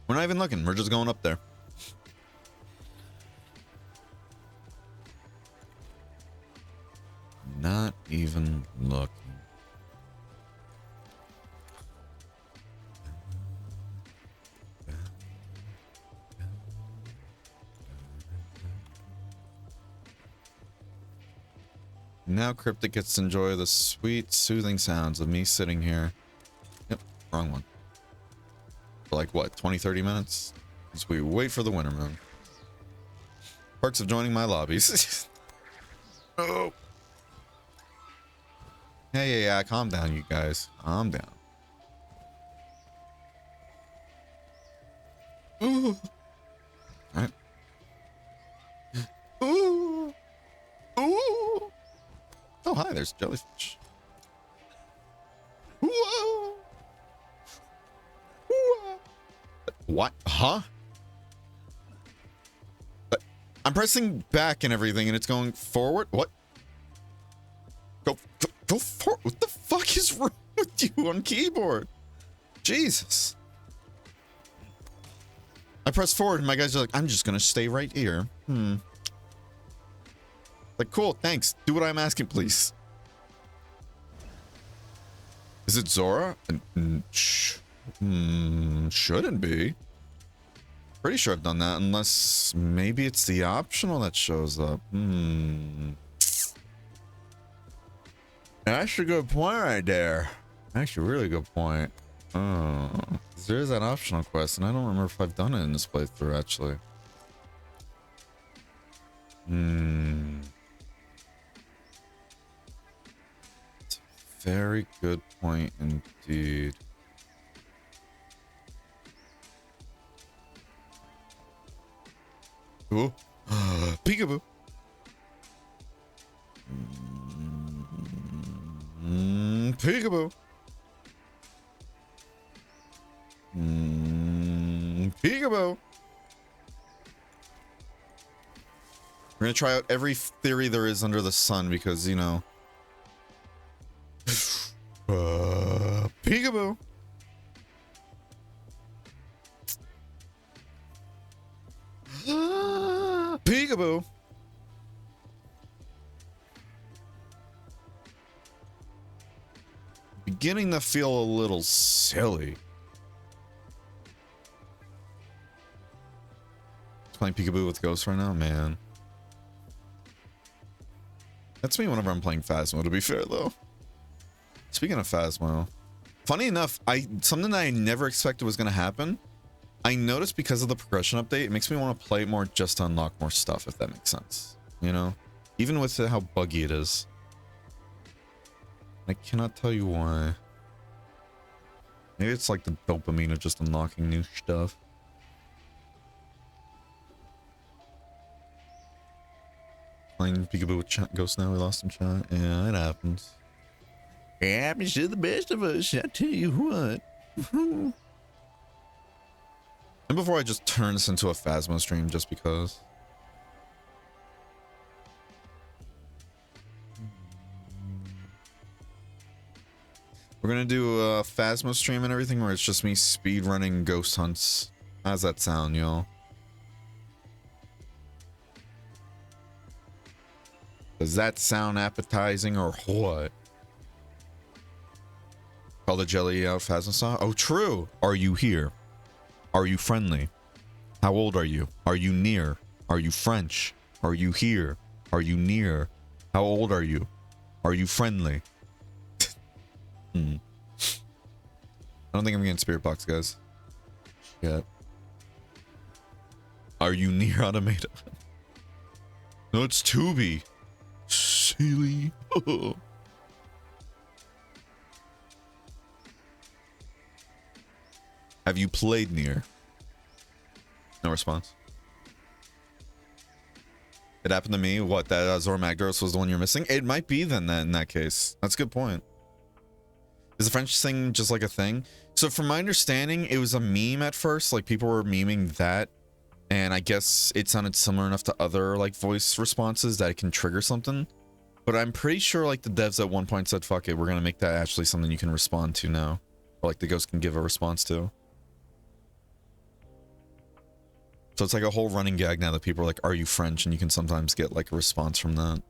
We're not even looking. We're just going up there. Not even looking. Now Cryptic gets to enjoy the sweet, soothing sounds of me sitting here. Yep, wrong one. For like what, 20-30 minutes as we wait for the winter moon. Perks of joining my lobbies. Oh. Yeah, calm down, you guys. Calm down. Ooh. All right. Ooh. Ooh. Oh, hi, there's jellyfish. Whoa. What? Huh? I'm pressing back and everything and it's going forward. What? Go forward. What the fuck is wrong with you on keyboard? Jesus. I press forward and my guys are like, I'm just gonna stay right here. Like, cool, thanks. Do what I'm asking, please. Is it Zora? Shouldn't be. Pretty sure I've done that, unless maybe it's the optional that shows up. That's a good point right there. Actually, really good point. Oh, there is that optional quest, and I don't remember if I've done it in this playthrough, actually. very good point indeed. Ooh. Peekaboo. Peekaboo. Peekaboo. We're gonna try out every theory there is under the sun because, you know. Peekaboo. Peekaboo. Beginning to feel a little silly. Playing peekaboo with ghosts right now, man. That's me whenever I'm playing Phasmo, to be fair, though. Speaking of Phasmo, funny enough, something that I never expected was going to happen. I noticed because of the progression update, it makes me want to play more just to unlock more stuff, if that makes sense. You know? Even with how buggy it is. I cannot tell you why. Maybe it's like the dopamine of just unlocking new stuff. Playing peekaboo with chat ghosts now, we lost some chat. Yeah, it happens. It happens to the best of us, I tell you what. And before I just turn this into a Phasmo stream just because. We're gonna do a Phasmo stream and everything where it's just me speed running ghost hunts. How's that sound, y'all? Does that sound appetizing or what? Call the jelly out Phasmo style? Oh, true. Are you here? Are you friendly? How old are you? Are you near? Are you French? Are you here? Are you near? How old are you? Are you friendly? I don't think I'm getting spirit box, guys. Yet. Are you near Automata? No, it's Tubi. Silly. Have you played near? No response. It happened to me. What, that Zor Magdaros was the one you're missing? It might be then that in that case. That's a good point. Is the French thing just like a thing? So from my understanding, it was a meme at first. Like people were memeing that. And I guess it sounded similar enough to other like voice responses that it can trigger something. But I'm pretty sure like the devs at one point said, fuck it, we're going to make that actually something you can respond to now. Or like the ghost can give a response to. So it's like a whole running gag now that people are like, are you French? And you can sometimes get like a response from that.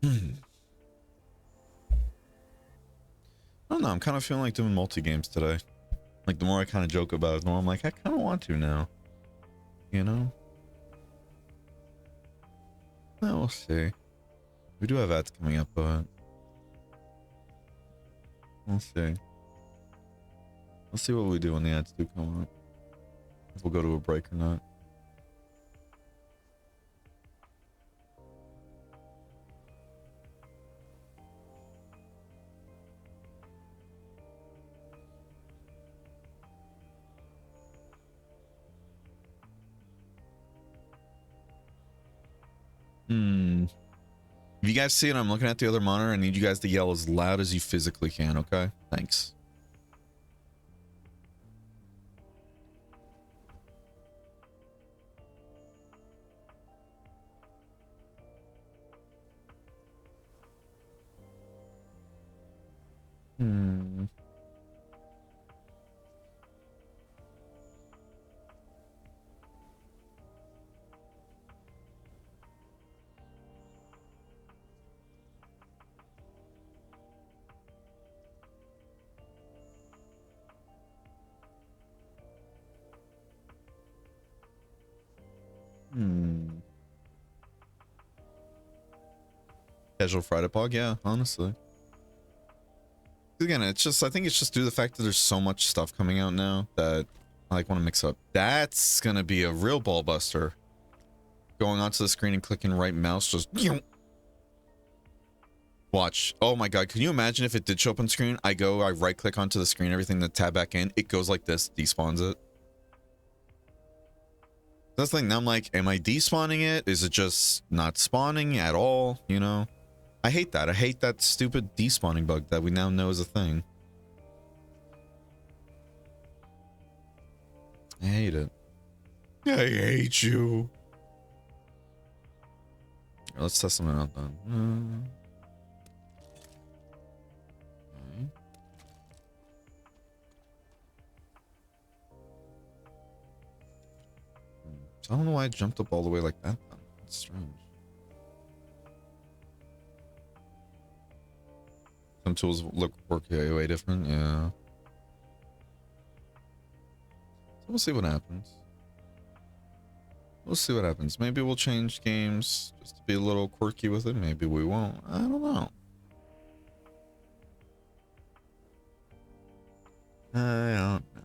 I don't know, I'm kind of feeling like doing multi-games today. Like the more I kind of joke about it, the more I'm like, I kind of want to now. You know? Well, we'll see. We do have ads coming up, but we'll see. We'll see what we do when the ads do come up. If we'll go to a break or not. If you guys see it, I'm looking at the other monitor. I need you guys to yell as loud as you physically can, okay? Thanks. Casual Friday pog, yeah, honestly. again, it's just, I think it's just due to the fact that there's so much stuff coming out now that I like want to mix up. That's gonna be a real ball buster. Going onto the screen and clicking right mouse, just watch. Oh my god, can you imagine if it did show up on screen? I right click onto the screen, everything, then tab back in, it goes like this, despawns it. That's the thing, now I'm like, am I despawning it? Is it just not spawning at all? You know? I hate that. I hate that stupid despawning bug that we now know is a thing. I hate it. I hate you. Let's test something out then. Okay. So I don't know why I jumped up all the way like that. That's strange. Some tools work way different. Yeah. So we'll see what happens. We'll see what happens. Maybe we'll change games just to be a little quirky with it. Maybe we won't. I don't know. I don't know.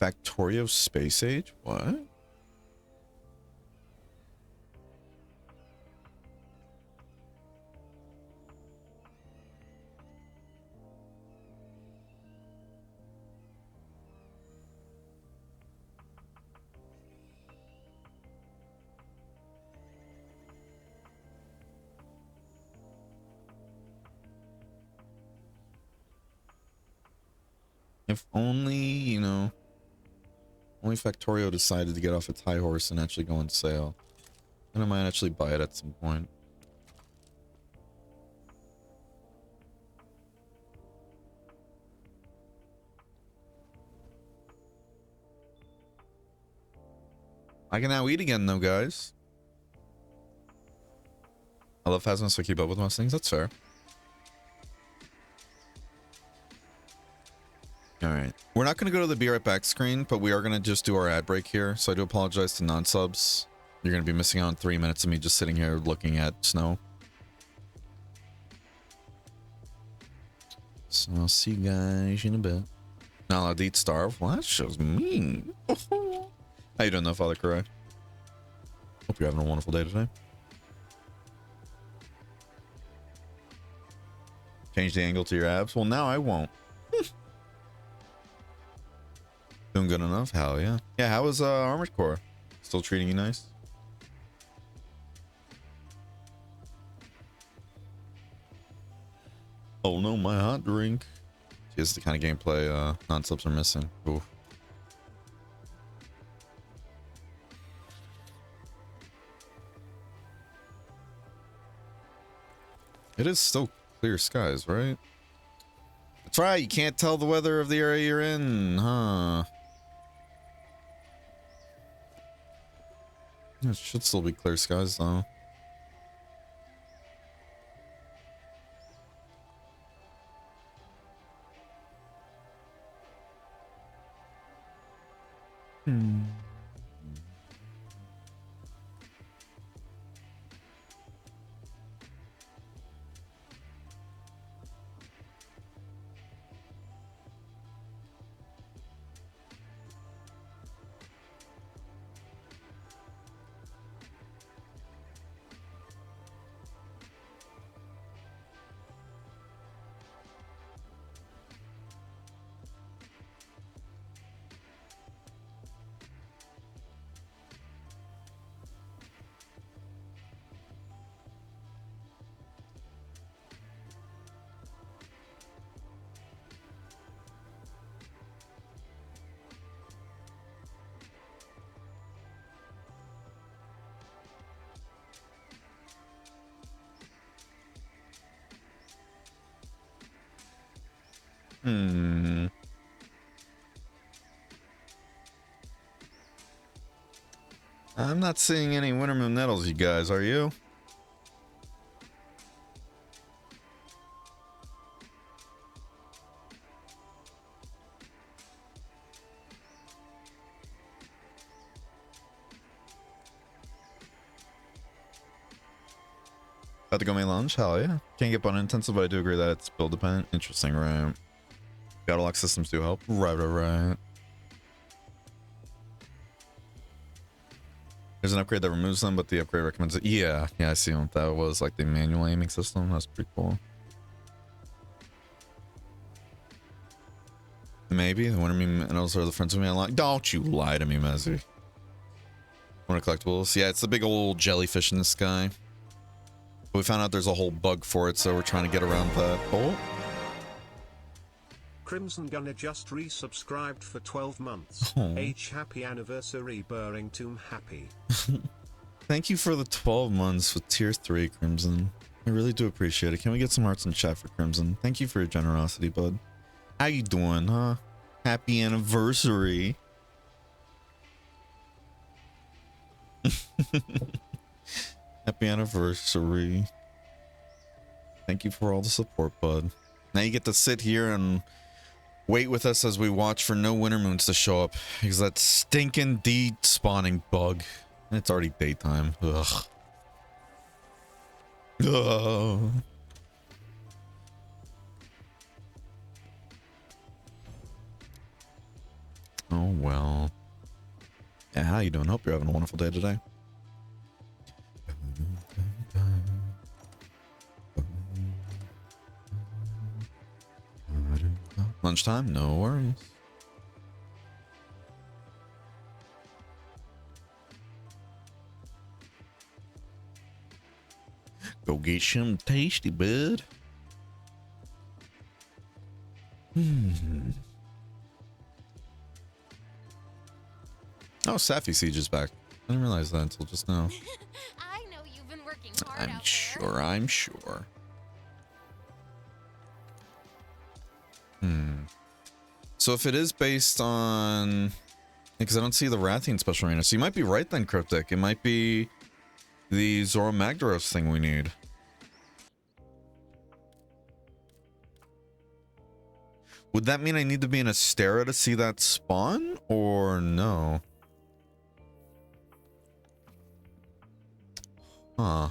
Factorio Space Age? What? If only, you know, only Factorio decided to get off its high horse and actually go on sale. Then I might actually buy it at some point. I can now eat again though, guys. I love Phasma, so keep up with most things. That's fair. Alright. We're not going to go to the Be Right Back screen, but we are going to just do our ad break here. So I do apologize to non-subs. You're going to be missing out on 3 minutes of me just sitting here looking at snow. So I'll see you guys in a bit. Not allowed to eat starve? Well, that shows mean. How you doing though, Father Karai? Hope you're having a wonderful day today. Change the angle to your abs? Well, now I won't. Doing good enough? Hell yeah. Yeah, how was Armored Core? Still treating you nice? Oh no, my hot drink. This is the kind of gameplay non-subs are missing. Oof. It is still clear skies, right? That's right, you can't tell the weather of the area you're in, huh? It should still be clear skies, though. I'm not seeing any Winter Moon Nettles, you guys, are you? About to go make lunch? Hell yeah. Can't get button intensive, but I do agree that it's build dependent. Interesting, right? Battle lock systems do help. Right. There's an upgrade that removes them, but the upgrade recommends it. Yeah, I see what that was. Like the manual aiming system. That's pretty cool. Maybe. The winter meme and also the friends with me unlocked. Don't you lie to me, Mezzy. Winter collectibles. Yeah, it's the big old jellyfish in the sky. But we found out there's a whole bug for it, so we're trying to get around that. Oh.
Crimson Gunner just resubscribed for 12 months.
Oh.
H happy anniversary Burrington happy.
Thank you for the 12 months with tier 3, Crimson. I really do appreciate it. Can we get some hearts in chat for Crimson? Thank you for your generosity, bud. How you doing, huh? Happy anniversary. Happy anniversary. Thank you for all the support, bud. Now you get to sit here and wait with us as we watch for no winter moons to show up. Because that stinking de-spawning bug. And it's already daytime. Ugh. Ugh. Oh well. Yeah, how you doing? Hope you're having a wonderful day today. Lunchtime? No worries. Go get some tasty, bud. Oh, Safi Siege is back. I didn't realize that until just now.
I know you've been working hard
I'm sure. So if it is based on... Because I don't see the Rathian special arena. So you might be right then, Cryptic. It might be the Zoro Magdaros thing we need. Would that mean I need to be in Astera to see that spawn? Or no? Huh.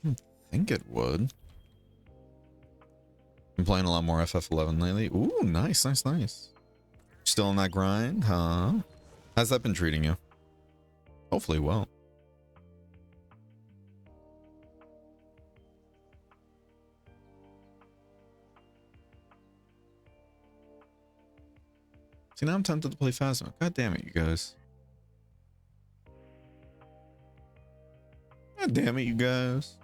I think it would. Been playing a lot more FF11 lately. Ooh, nice. Still in that grind, huh? How's that been treating you? Hopefully well. See, now I'm tempted to play Phasma. God damn it, you guys. God damn it, you guys.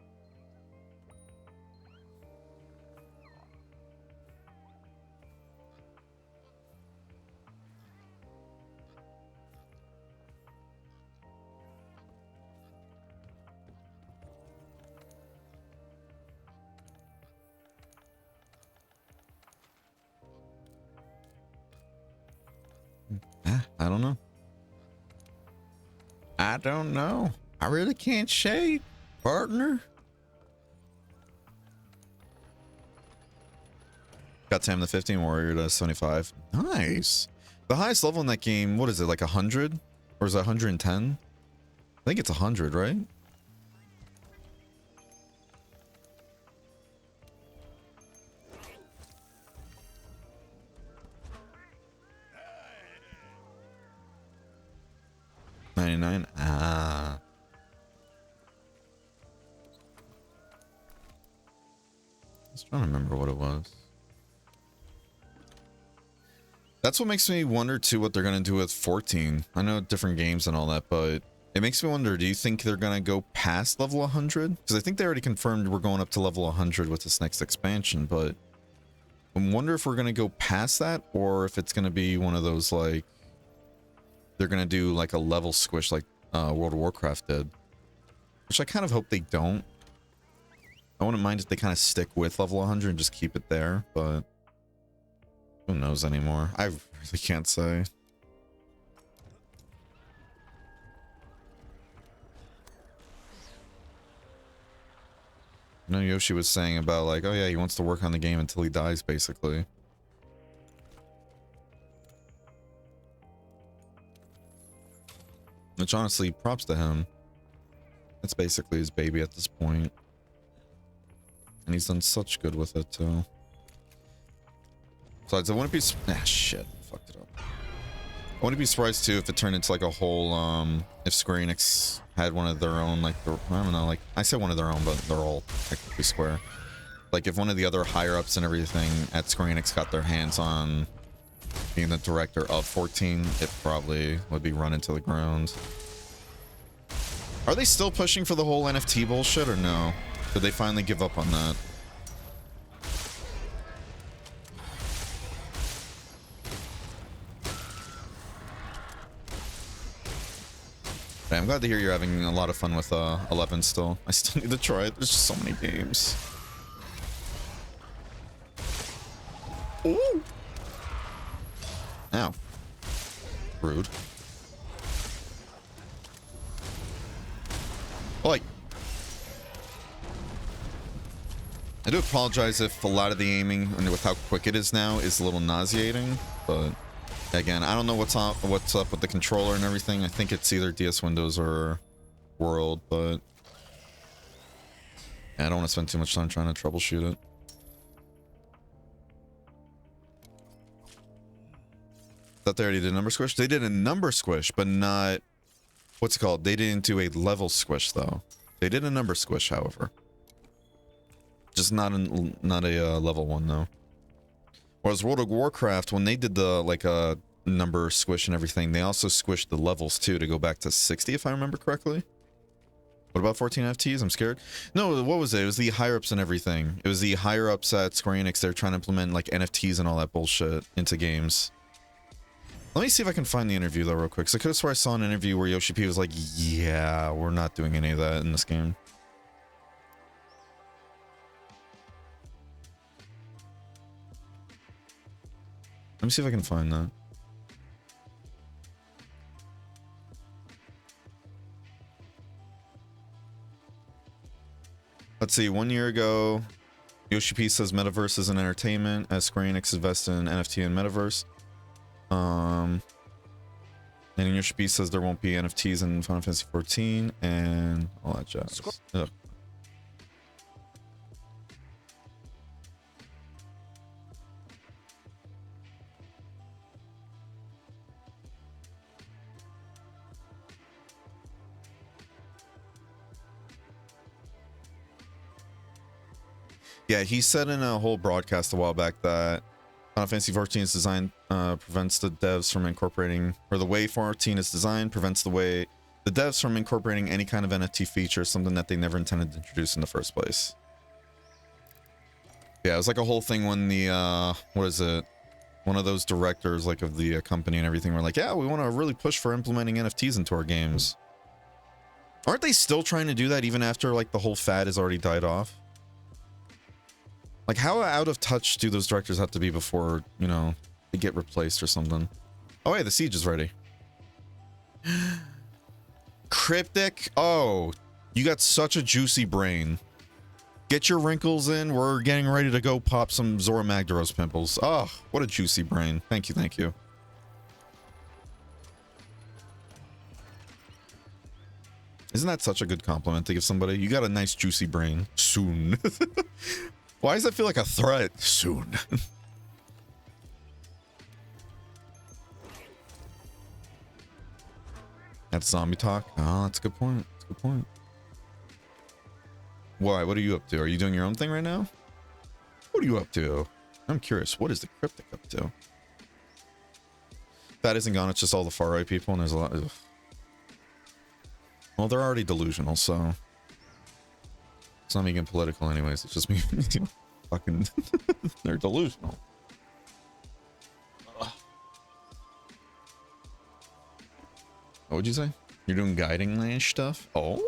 I don't know. I really can't shade, partner. Got Tam the 15 warrior to 75. Nice. The highest level in that game, what is it, like 100? Or is it 110? I think it's 100, right? $99. Ah. I was trying to remember what it was. That's what makes me wonder too what they're gonna do with 14. I know different games and all that, but it makes me wonder, do you think they're gonna go past level 100? Because I think they already confirmed we're going up to level 100 with this next expansion, but I wonder if we're gonna go past that, or if it's gonna be one of those, like, they're gonna do like a level squish like World of Warcraft did. Which I kind of hope they don't. I wouldn't mind if they kind of stick with level 100 and just keep it there, but who knows anymore? I really can't say. I know Yoshi was saying about like, oh yeah, he wants to work on the game until he dies, basically. Which honestly, props to him. It's basically his baby at this point. And he's done such good with it too. Besides, I wouldn't be shit, fucked it up. I wouldn't be surprised too if it turned into like a whole if Square Enix had one of their own, like I don't know, like I say one of their own, but they're all technically Square. Like if one of the other higher ups and everything at Square Enix got their hands on being the director of 14, it probably would be run into the ground. Are they still pushing for the whole NFT bullshit or no? Did they finally give up on that? Okay, I'm glad to hear you're having a lot of fun with 11 still. I still need to try it. There's just so many games. Ooh. Ow. Rude. Like, I do apologize if a lot of the aiming and with how quick it is now is a little nauseating, but again, I don't know what's up with the controller and everything. I think it's either DS Windows or World, but I don't want to spend too much time trying to troubleshoot it. Thought they already did a number squish. They did a number squish, but not what's it called. They didn't do a level squish though. They did a number squish, however. Just not a level one though. Whereas World of Warcraft, when they did the like number squish and everything, they also squished the levels too to go back to 60 if I remember correctly. What about 14 FTs? I'm scared. No, what was it? It was the higher ups and everything. It was the higher ups at Square Enix. They're trying to implement like NFTs and all that bullshit into games. Let me see if I can find the interview though real quick. So I could have swore I saw an interview where Yoshi P was like, yeah, we're not doing any of that in this game. Let me see if I can find that. Let's see, 1 year ago, Yoshi P says Metaverse is an entertainment as Square Enix invested in NFT and Metaverse. And Yoshi P says there won't be NFTs in Final Fantasy 14 and all that jazz. Ugh. Yeah, he said in a whole broadcast a while back that Final Fantasy 14's design prevents the devs from incorporating, or the way 14 is designed prevents the devs from incorporating any kind of NFT feature, something that they never intended to introduce in the first place. Yeah, it was like a whole thing when the, what is it? One of those directors, like of the company and everything, were like, yeah, we want to really push for implementing NFTs into our games. Aren't they still trying to do that even after like the whole fad has already died off? Like, how out of touch do those directors have to be before, you know, they get replaced or something? Oh, hey, the siege is ready. Cryptic? Oh, you got such a juicy brain. Get your wrinkles in. We're getting ready to go pop some Zora Magdaros pimples. Oh, what a juicy brain. Thank you, thank you. Isn't that such a good compliment to give somebody? You got a nice juicy brain. Soon. Why does that feel like a threat? Soon. That's zombie talk? Oh, that's a good point. That's a good point. Why? What are you up to? Are you doing your own thing right now? What are you up to? I'm curious. What is the cryptic up to? That isn't gone. It's just all the far right people, and there's a lot of... Well, they're already delusional, so... It's not making political anyways. It's just me... Fucking... They're delusional. What would you say? You're doing guiding lane stuff? Oh.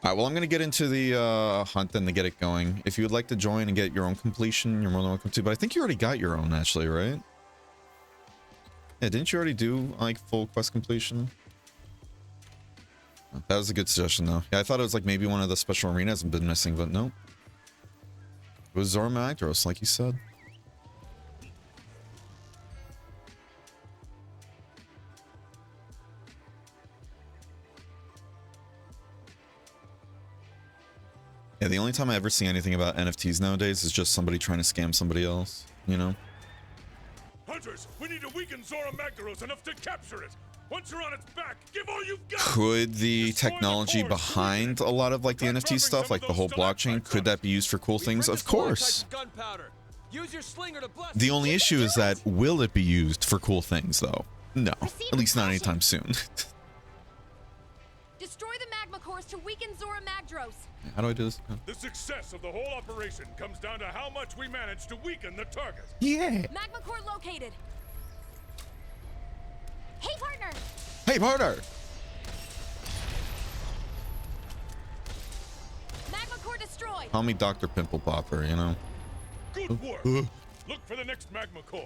Alright, well, I'm going to get into the hunt then to get it going. If you would like to join and get your own completion, you're more than welcome to. But I think you already got your own, actually, right? Yeah, didn't you already do, like, full quest completion? That was a good suggestion, though. Yeah, I thought it was, like, maybe one of the special arenas had been missing, but no. It was Zora Magdaros, like you said. Yeah, the only time I ever see anything about NFTs nowadays is just somebody trying to scam somebody else, you know?
Hunters, we need to weaken Zora Magdaros enough to capture it. Once you're on its back, give all you've got.
Could the
Destroy
technology
the core,
behind a lot of like the
Try
NFT
dropping
stuff,
some
like
of
the
those
whole blockchain,
stalactites
could that be used for cool things? Of course.
Use your slinger to blast.
The only issue is that will it be used for cool things though? No, at least not anytime soon.
Destroy the magma cores to weaken Zora Magdros.
How do I do this?
The success of the whole operation comes down to how much we manage to weaken the target.
Yeah.
Magma core located. Hey, partner.
Hey, partner.
Magma core destroyed.
Call me Dr. Pimple Popper, you know?
Good work. Look for the next magma core.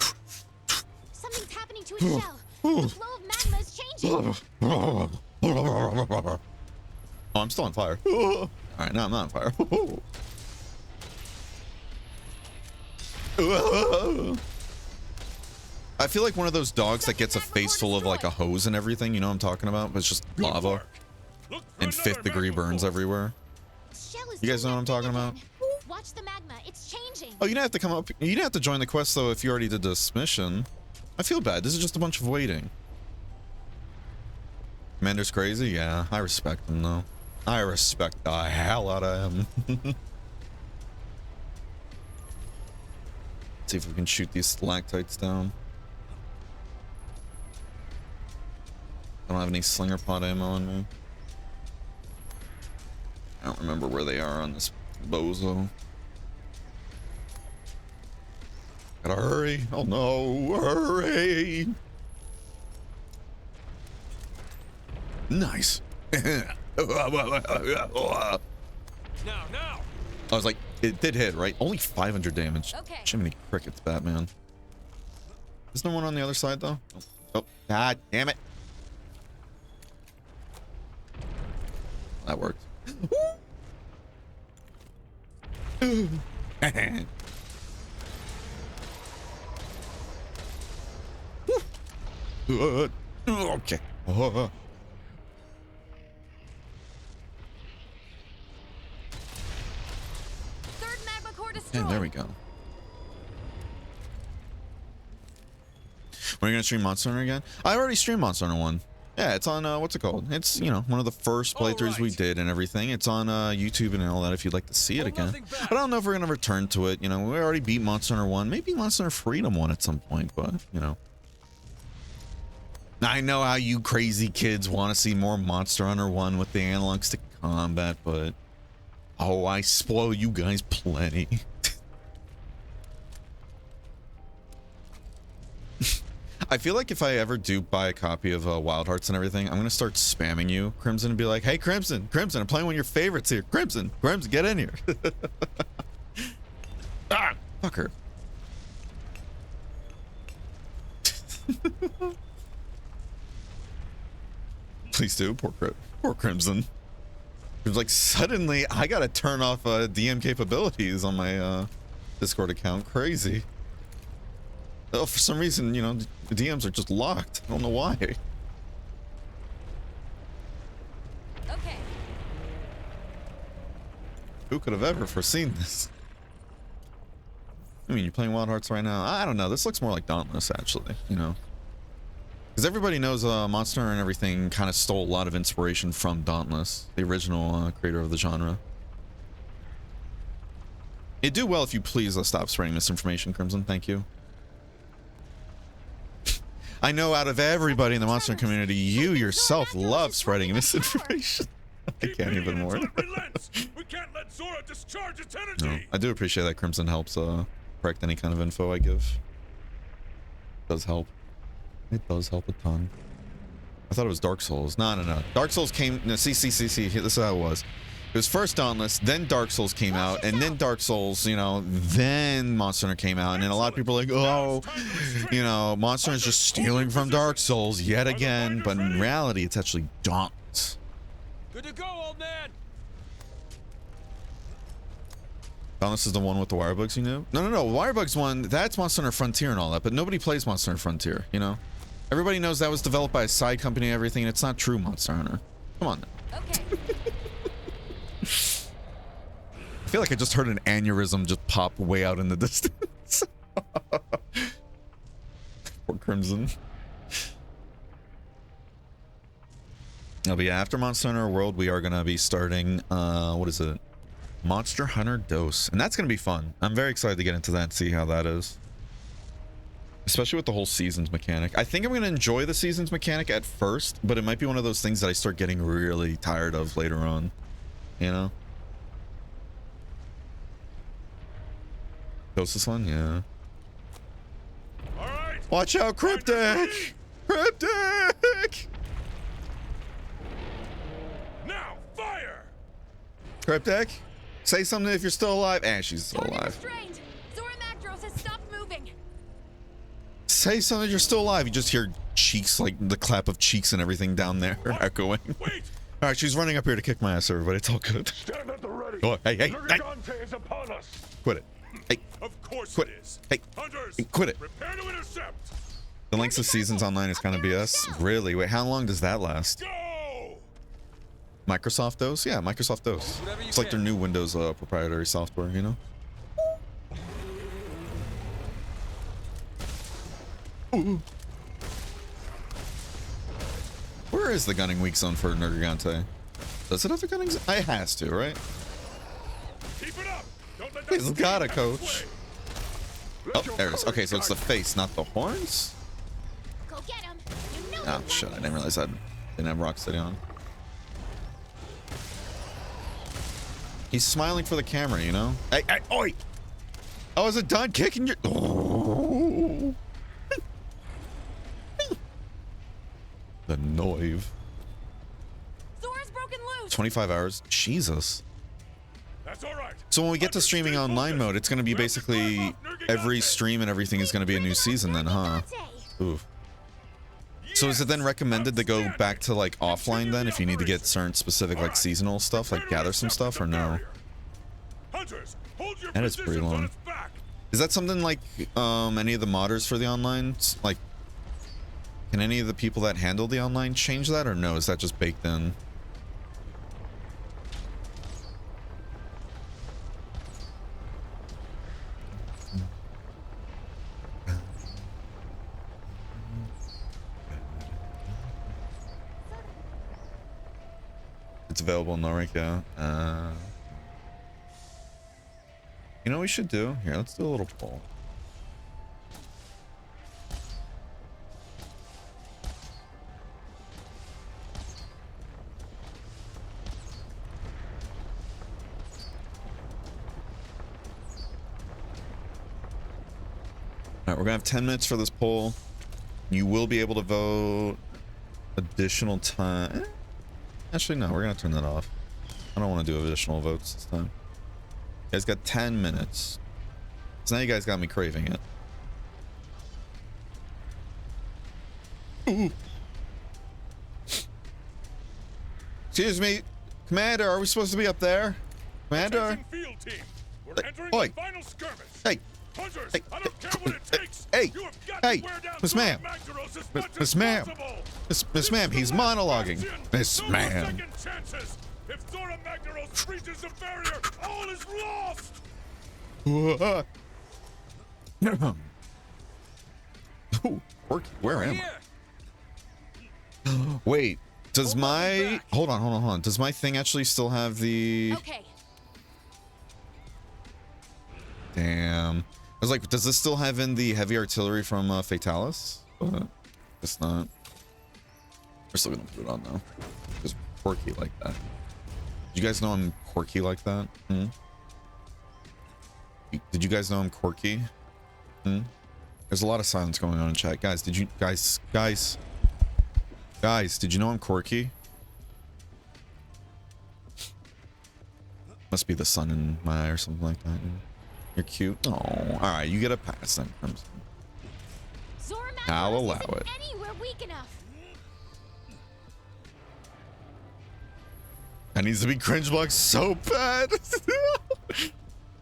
Something's happening to its shell. The flow of magma is changing.
Oh, I'm still on fire. All right, now I'm not on fire. I feel like one of those dogs that gets a face full of like a hose and everything. You know what I'm talking about? But it's just
Good
lava
work. Look for
and
another
fifth degree
magma
burns
core.
everywhere.
Shell is
You guys know what I'm
turned
talking
back
about?
again. Watch the magma. It's changing.
Oh, you didn't have to come up. You didn't have to join the quest though if you already did this mission. I feel bad. This is just a bunch of waiting. Commander's crazy? Yeah, I respect him though. I respect the hell out of him. See if we can shoot these stalactites down. I don't have any slinger pod ammo on me. I don't remember where they are on this bozo. Gotta hurry. Oh no, hurry. Nice.
Now.
I was like, it did hit, right? Only 500 damage.
Okay.
Jiminy crickets, Batman. Is there one on the other side, though? Oh, god damn it. That worked. Okay.
Third magma core destroyed.
And there we go. When are you gonna stream Monster Hunter again? I already streamed Monster Hunter 1. Yeah, it's on what's it called? It's, you know, one of the first playthroughs we did and everything. It's on YouTube and all that if you'd like to see it again. I don't know if we're gonna return to it. You know, we already beat Monster Hunter 1. Maybe Monster Hunter Freedom 1 at some point, but you know. I know how you crazy kids want to see more Monster Hunter 1 with the analog stick combat, but oh, I spoil you guys plenty. I feel like if I ever do buy a copy of Wild Hearts and everything, I'm gonna start spamming you, Crimson, and be like, "Hey, Crimson, Crimson, I'm playing one of your favorites here. Crimson, Crimson, get in here." Ah, fucker. Please do. Poor Crimson. It was like suddenly I gotta turn off DM capabilities on my Discord account. Crazy. Oh, for some reason, you know, the DMs are just locked. I don't know why.
Okay.
Who could have ever foreseen this? I mean, you're playing Wild Hearts right now. I don't know. This looks more like Dauntless, actually, you know. Because everybody knows Monster Hunter and everything kind of stole a lot of inspiration from Dauntless, the original creator of the genre. It'd do well if you please stop spreading misinformation, Crimson. Thank you. I know out of everybody in the Monster Hunter community, you yourself love spreading misinformation. I can't even more.
We can't let Zora discharge its energy.
No, I do appreciate that Crimson helps correct any kind of info I give. It does help. It does help a ton. I thought it was Dark Souls. No. Dark Souls came. No, see. This is how it was. It was first Dauntless, then Dark Souls came out, and then Dark Souls, you know, then Monster Hunter came out, and then a lot of people are like, oh, you know, Monster Hunter is just stealing from Dark Souls yet again, but in reality, it's actually Dauntless.
Good to go, old man.
Dauntless is the one with the wirebugs, you know? No. Wirebugs one, that's Monster Hunter Frontier and all that, but nobody plays Monster Hunter Frontier, you know? Everybody knows that was developed by a side company and everything, and it's not true Monster Hunter. Come on now.
Okay.
feel like I just heard an aneurysm just pop way out in the distance. Poor Crimson. But yeah, after Monster Hunter World, we are going to be starting, what is it? Monster Hunter Dose. And that's going to be fun. I'm very excited to get into that and see how that is. Especially with the whole seasons mechanic. I think I'm going to enjoy the seasons mechanic at first, but it might be one of those things that I start getting really tired of later on. You know? Dose this one? Yeah.
All right.
Watch out, Cryptic! Cryptic!
Now, fire!
Cryptic? Say something if you're still alive. And she's still
Target
alive.
restrained. Zora Magdaros has stopped moving.
Say something if you're still alive. You just hear cheeks, like the clap of cheeks and everything down there echoing.
Wait!
All right, she's running up here to kick my ass, everybody. It's all good.
Stand at the ready.
Oh, hey, hey, hey.
Lurgigante is upon us.
Quit it. Hey,
Of course
quit.
it is.
Hey,
Hunters,
hey, quit it.
prepare to intercept.
The lengths of seasons online is kind of BS. Really? Wait, how long does that last?
Go!
Microsoft Dose? Yeah, Microsoft Dose.
Whatever you
It's like their
can.
new Windows proprietary software, you know? Ooh. Where is the gunning weak zone for Nergigante? Does it have a gunning zone? It has to, right?
Keep it up. Don't let that
He's
steam
got
have
it,
its
coach.
way.
Oh, there it is. Okay, so it's the face, not the horns?
Go get him. You know
Oh,
the
shit. I
weapons.
didn't realize I didn't have Rocksteady on. He's smiling for the camera, you know? Hey, hey, oi! Oh, is it done kicking your... Oh. The noive.
Zora's broken loose.
25 hours? Jesus.
That's all right.
So when we get to streaming online mode, it's going to be basically every stream and everything is going to be a new season then, huh? Oof. So is it then recommended to go back to like offline then if you need to get certain specific like seasonal stuff, like gather some stuff, or no?
Hunters, hold your
That is pretty
positions on
long.
its back.
Is that something like any of the modders for the online? Like, can any of the people that handle the online change that, or no? Is that just baked in? It's available in Norway, yeah. You know what we should do? Here, let's do a little poll. Alright, we're gonna have 10 minutes for this poll. You will be able to vote additional time. Actually, no, we're gonna turn that off. I don't want to do additional votes this time. You guys got 10 minutes. So now you guys got me craving it. Ooh. Excuse me, Commander, are we supposed to be up there? Commander?
Attention field team. We're
Hey,
entering
oi.
the final skirmish.
Hey,
Hunters,
hey,
I don't care what it takes.
hey,
You have got
hey,
to wear down
Miss
Zora
Ma'am.
Magdaros as
Miss-
much as
Miss Ma'am.
possible.
Miss Ma'am, he's monologuing. Miss
No more
Ma'am.
second chances. If Zora Magdaros breaches the barrier, all is lost.
Ooh, where am
Here.
I? Wait, does
Hold on,
my...
back.
Hold on. Does my thing actually still have the...
Okay.
Damn. I was like, does this still have in the heavy artillery from Fatalis? It's not. We're still gonna put it on though. Just quirky like that. Did you guys know I'm quirky like that? Hmm? Did you guys know I'm quirky? Hmm? There's a lot of silence going on in chat. Guys, did you guys, did you know I'm quirky? Must be the sun in my eye or something like that. You're cute. Oh, all right. You get a pass then, Crimson.
Zora
I'll
Magdaros
allow
isn't
it.
anywhere weak enough.
That needs to be cringe blocked so bad.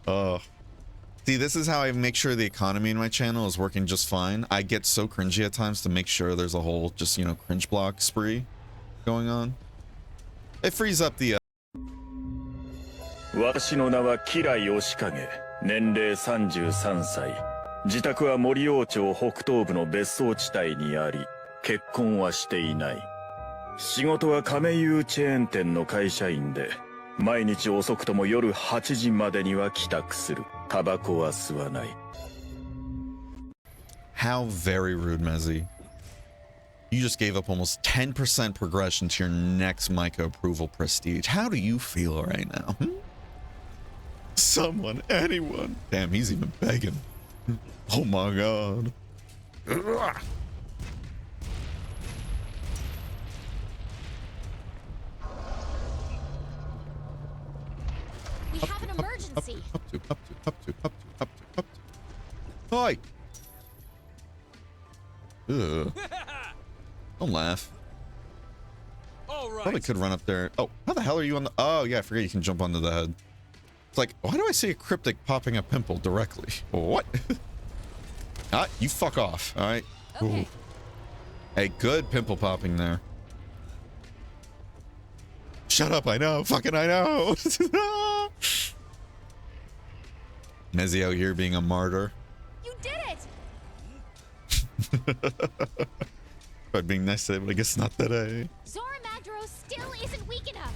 Oh. See, this is how I make sure the economy in my channel is working just fine. I get so cringy at times to make sure there's a whole just, you know, cringe block spree going on. It frees up the
私の名は吉良義景、年齢33歳。自宅は森王町北東部の別荘地帯にあり、結婚はしていない。仕事は亀有チェーン店の会社員で、毎日遅くとも夜8時までには帰宅する。タバコは吸わない。
How very rude, Mezzy. You just gave up almost 10% progression to your next Micah approval prestige. How do you feel right now? Someone, anyone. Damn, he's even begging. Oh my god.
We have an emergency.
Up. Hi. Ugh. Don't laugh.
All right.
Probably could run up there. Oh, how the hell are you on the... Oh, yeah, I forget you can jump onto the head. It's like, why do I see a cryptic popping a pimple directly? What? Ah, you fuck off, all right?
Okay.
Ooh. Hey, good pimple popping there. Shut up, I know. Fucking I know. Mezzy out here being a martyr.
You did it!
Tried being nice to him, but I guess not today.
Zora Magdaros still isn't weak enough.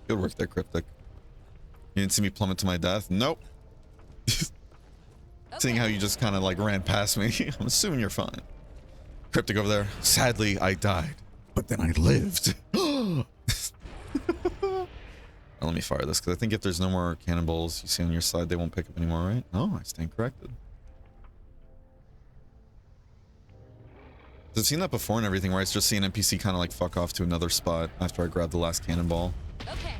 Good work there, Cryptic. You didn't see me plummet to my death? Nope. Seeing how you just kind of like ran past me, I'm assuming you're fine. Cryptic over there. Sadly, I died, but then I lived. Now, let me fire this, because I think if there's no more cannonballs you see on your side, they won't pick up anymore, right? Oh, I stand corrected. I've seen that before and everything, where I just see an NPC kind of like fuck off to another spot after I grab the last cannonball.
Okay.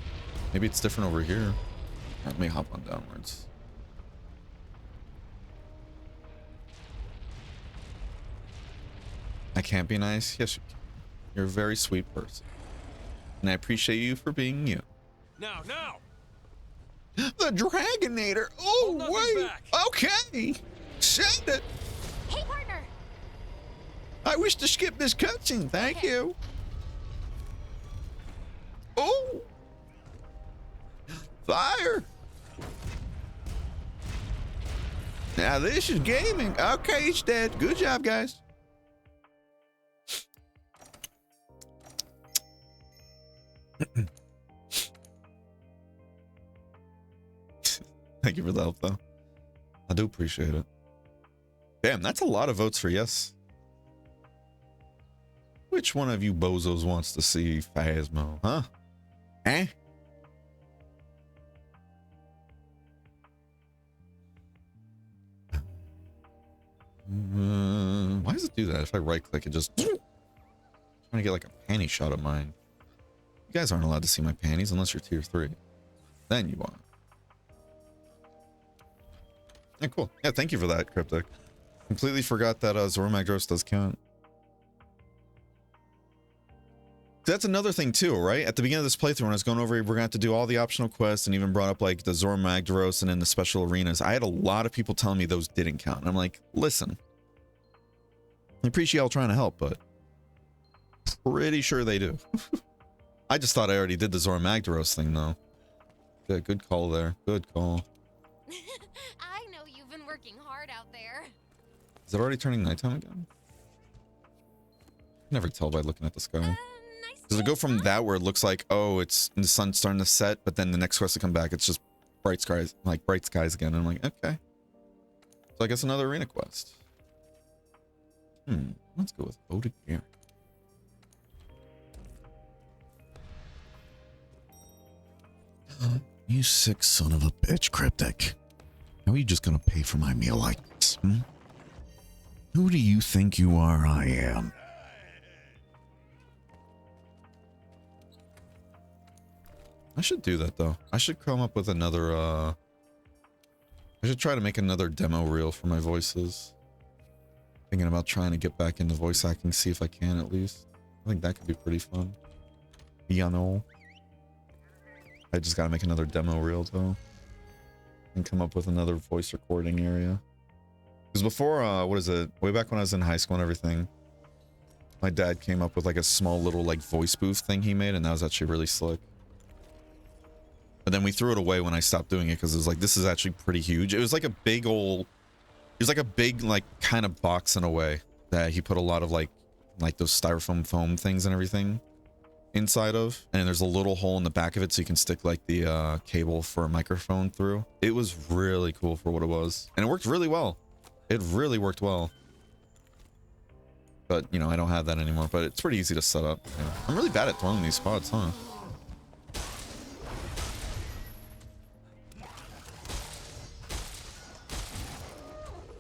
Maybe it's different over here. Let me hop on downwards. I can't be nice? Yes, you can. You're a very sweet person. And I appreciate you for being you.
Now.
The Dragonator!
Hold
Oh,
nothing
wait!
back.
Okay! Send it!
Hey, partner.
I wish to skip this cutscene, thank
Okay.
you. Oh! Fire! Now this is gaming. Okay, it's dead. Good job, guys. Thank you for the help, though. I do appreciate it. Damn, that's a lot of votes for yes. Which one of you bozos wants to see Phasmo, huh? Eh? Why does it do that? If I right click, it just trying to get like a panty shot of mine. You guys aren't allowed to see my panties unless you're tier 3. Then you are. Yeah, cool. Yeah, thank you for that, Cryptic. Completely forgot that Zora Magdaros does count. That's another thing too, right? At the beginning of this playthrough, when I was going over, we're gonna have to do all the optional quests, and even brought up like the Zora Magdaros and then the special arenas. I had a lot of people telling me those didn't count. And I'm like, listen, I appreciate y'all trying to help, but pretty sure they do. I just thought I already did the Zora Magdaros thing though. Yeah, good call there. Good call.
I know you've been working hard out there.
Is it already turning nighttime again? Never tell by looking at the sky.
Nice
Does it go from
huh?
that where it looks like, oh, it's the sun's starting to set, but then the next quest to come back, it's just bright skies, like bright skies again. And I'm like, okay. So I guess another arena quest. Let's go with Ode Gear. You sick son of a bitch, Cryptic. How are you just gonna pay for my meal like this? Who do you think you are? I am. I should do that though. I should come up with another I should try to make another demo reel for my voices. Thinking about trying to get back into voice acting, see if I can at least. I think that could be pretty fun. You know. I just gotta make another demo reel though. And come up with another voice recording area. Because before, what is it? Way back when I was in high school and everything, My dad came up with like a small little like voice booth thing he made, and that was actually really slick. But then we threw it away when I stopped doing it because it was like, this is actually pretty huge. It was like a big old, it was like a big like kind of box in a way that he put a lot of like those styrofoam foam things and everything inside of, and there's a little hole in the back of it so you can stick like the cable for a microphone through. It was really cool for what it was, and it worked really well. It really worked well. But you know, I don't have that anymore, but it's pretty easy to set up. Yeah. I'm really bad at throwing these spots, huh?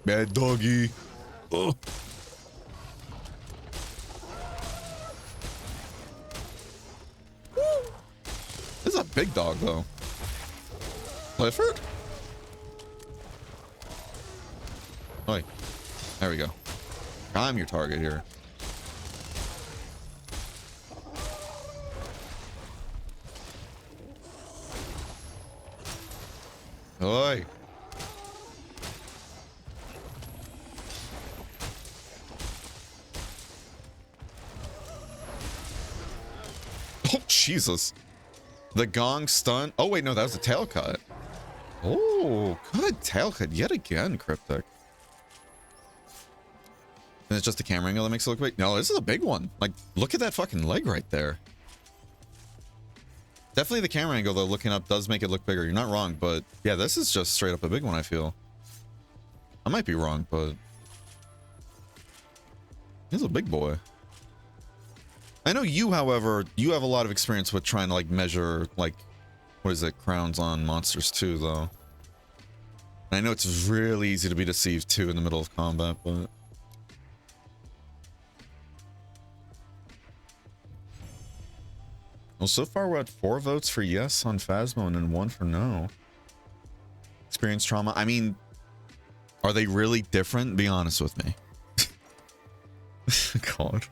Bad doggy. Oh. This is a big dog, though. Clifford? Oi. There we go. I'm your target here. Oi. Oh, Jesus. The gong stun. Oh, wait, no, that was a tail cut. Oh, good tail cut yet again, Cryptic. And it's just the camera angle that makes it look big. No, this is a big one. Like, look at that fucking leg right there. Definitely the camera angle, though, looking up does make it look bigger. You're not wrong, but yeah, this is just straight up a big one, I feel. I might be wrong, but he's a big boy. I know you, however, you have a lot of experience with trying to like measure like, what is it, crowns on monsters too, though. And I know it's really easy to be deceived too in the middle of combat, but well, so far we're at 4 votes for yes on Phasmo and then 1 for no. Experience trauma. I mean, are they really different? Be honest with me. God.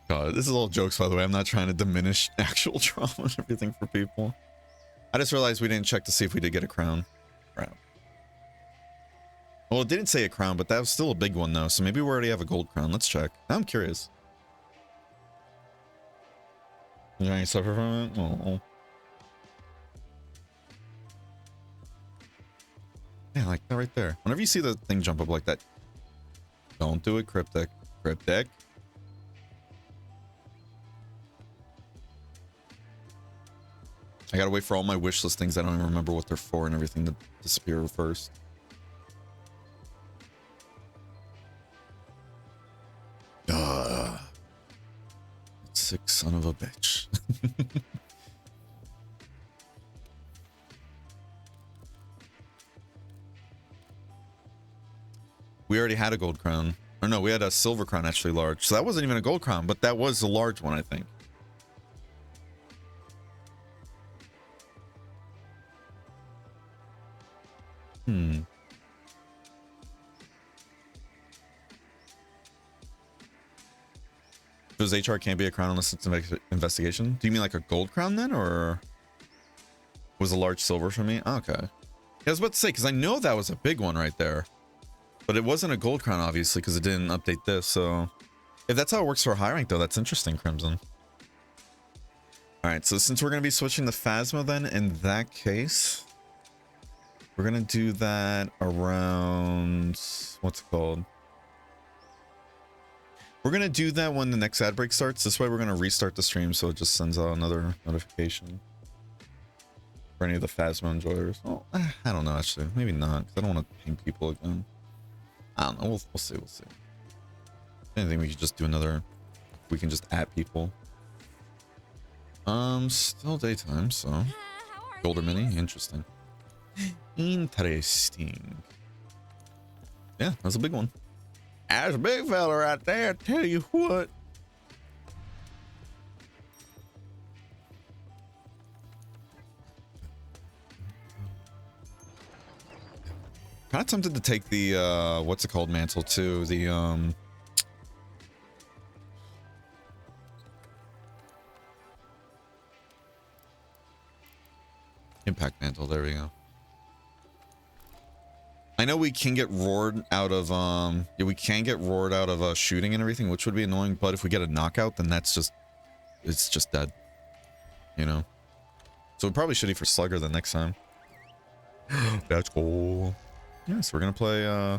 God, this is all jokes, by the way. I'm not trying to diminish actual trauma and everything for people. I just realized we didn't check to see if we did get a crown. Crap. Well, it didn't say a crown, but that was still a big one, though. So maybe we already have a gold crown. Let's check. Now I'm curious. Did I suffer from it? Oh. Yeah, like that right there. Whenever you see the thing jump up like that, don't do it, Cryptic. Cryptic. I gotta wait for all my wish list things I don't even remember what they're for and everything to disappear first. Sick son of a bitch. We already had a gold crown. Or no, we had a silver crown actually large. So that wasn't even a gold crown, but that was a large one, I think. Does HR can't be a crown unless it's an investigation? Do you mean like a gold crown then, or was a large silver for me? Okay. Yeah, I was about to say, because I know that was a big one right there, but it wasn't a gold crown obviously because it didn't update this. So if that's how it works for high rank though, that's interesting, Crimson. All right, so since we're going to be switching to Phasma then, in that case, we're going to do that around, what's it called? We're going to do that when the next ad break starts. This way we're going to restart the stream so it just sends out another notification for any of the Phasma enjoyers. Oh, I don't know, actually. Maybe not, because I don't want to ping people again. I don't know. We'll see. We'll see. Anything we could just do another... We can just add people. Still daytime, so... Golder Mini. Interesting. Interesting. Yeah, that's a big one. That's a big fella right there, I tell you what. Kind of tempted to take the, what's it called, mantle too. The, impact mantle, there we go. I know we can get roared out of yeah, we can get roared out of shooting and everything, which would be annoying, but if we get a knockout, then that's just, it's just dead, you know. So we probably should eat for Slugger the next time. That's cool. Yeah, so we're gonna play yeah,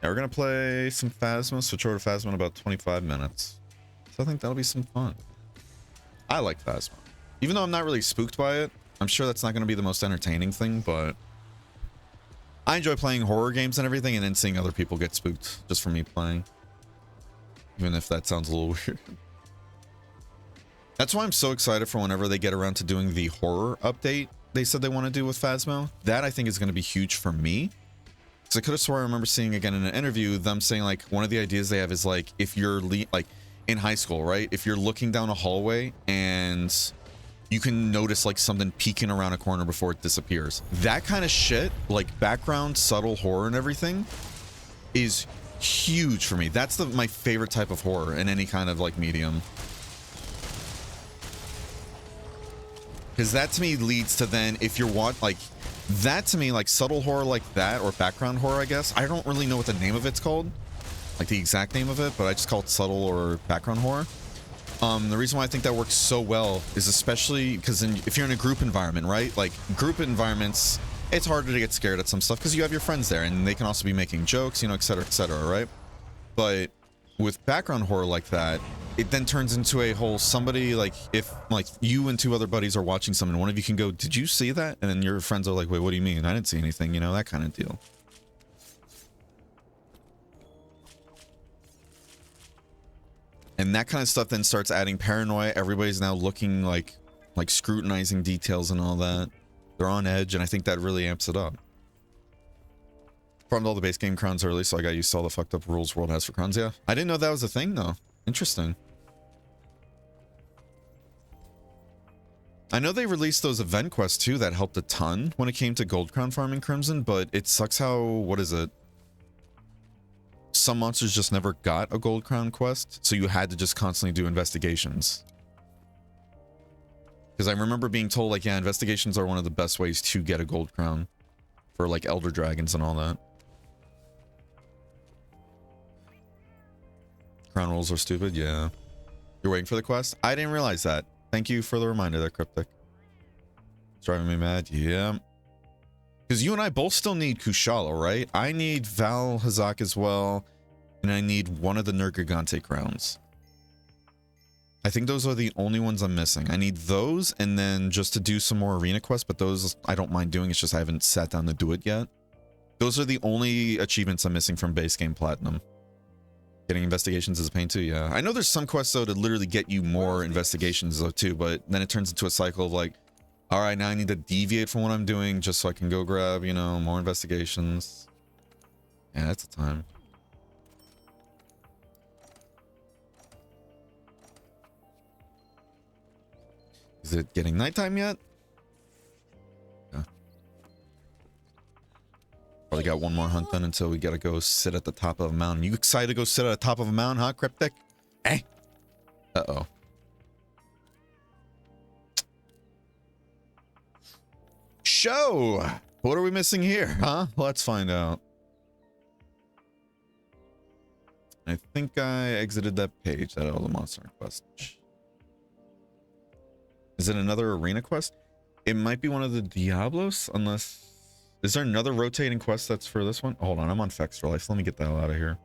we're gonna play some Phasma, switch over to Phasma in about 25 minutes. So I think that'll be some fun. I like Phasma. Even though I'm not really spooked by it, I'm sure that's not gonna be the most entertaining thing, but I enjoy playing horror games and everything, and then seeing other people get spooked just from me playing. Even if that sounds a little weird. That's why I'm so excited for whenever they get around to doing the horror update they said they want to do with Phasmo. That I think is going to be huge for me. Because I could have swore I remember seeing again in an interview them saying like one of the ideas they have is like if you're like in high school, right? If you're looking down a hallway and you can notice like something peeking around a corner before it disappears. That kind of shit, like background, subtle horror and everything, is huge for me. That's my favorite type of horror in any kind of like medium. Because that to me leads to then, if you're like that to me, like subtle horror like that, or background horror, I guess. I don't really know what the name of it's called, like the exact name of it, but I just call it subtle or background horror. The reason why I think that works so well is especially because if you're in a group environment, right? Like group environments, it's harder to get scared at some stuff because you have your friends there and they can also be making jokes, you know, etc., right? But with background horror like that, it then turns into a whole somebody, like if like you and two other buddies are watching something, one of you can go, did you see that? And then your friends are like, wait, what do you mean? I didn't see anything, you know, that kind of deal. And that kind of stuff then starts adding paranoia. Everybody's now looking like scrutinizing details and all that. They're on edge, and I think that really amps it up. Farmed all the base game crowns early, so I got used to all the fucked up rules World has for crowns. Yeah, I didn't know that was a thing though. Interesting. I know they released those event quests too that helped a ton when it came to gold crown farming Crimson, but it sucks how, what is it? Some monsters just never got a gold crown quest, so you had to just constantly do investigations. Because I remember being told like, yeah, investigations are one of the best ways to get a gold crown for like elder dragons and all that. Crown rules are stupid, yeah. You're waiting for the quest? I didn't realize that. Thank you for the reminder there, Cryptic. It's driving me mad, yeah. Because you and I both still need Kushala, right? I need Val Hazak as well, and I need one of the Nergigante crowns. I think those are the only ones I'm missing. I need those, and then just to do some more arena quests, but those I don't mind doing, it's just I haven't sat down to do it yet. Those are the only achievements I'm missing from base game Platinum. Getting investigations is a pain too, yeah. I know there's some quests though to literally get you more investigations though too, but then it turns into a cycle of like, all right, now I need to deviate from what I'm doing just so I can go grab, you know, more investigations. Yeah, that's the time. Is it getting nighttime yet? Yeah. Probably got one more hunt then until we gotta go sit at the top of a mountain. You excited to go sit at the top of a mountain, huh, Cryptic? Eh? Uh-oh. Show! What are we missing here, huh? Let's find out. I think I exited that page, that all the monster quest. Is it another arena quest? It might be one of the Diablos, unless... Is there another rotating quest that's for this one? Hold on, I'm on Fextra Life. Let me get the hell out of here.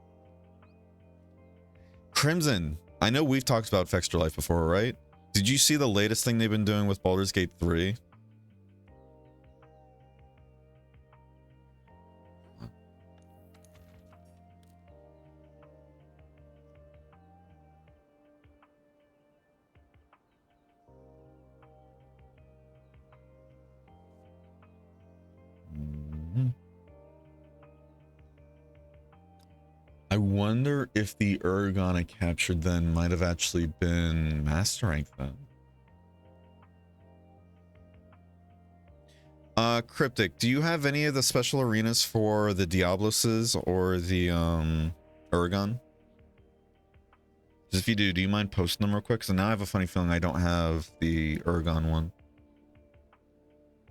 Crimson. I know we've talked about Fextra Life before, right? Did you see the latest thing they've been doing with Baldur's Gate 3? I wonder if the Urgon I captured then might have actually been Master Rank then. Cryptic, do you have any of the special arenas for the Diabloses or the Urgon? Just if you do you mind posting them real quick? So now I have a funny feeling I don't have the Urgon one.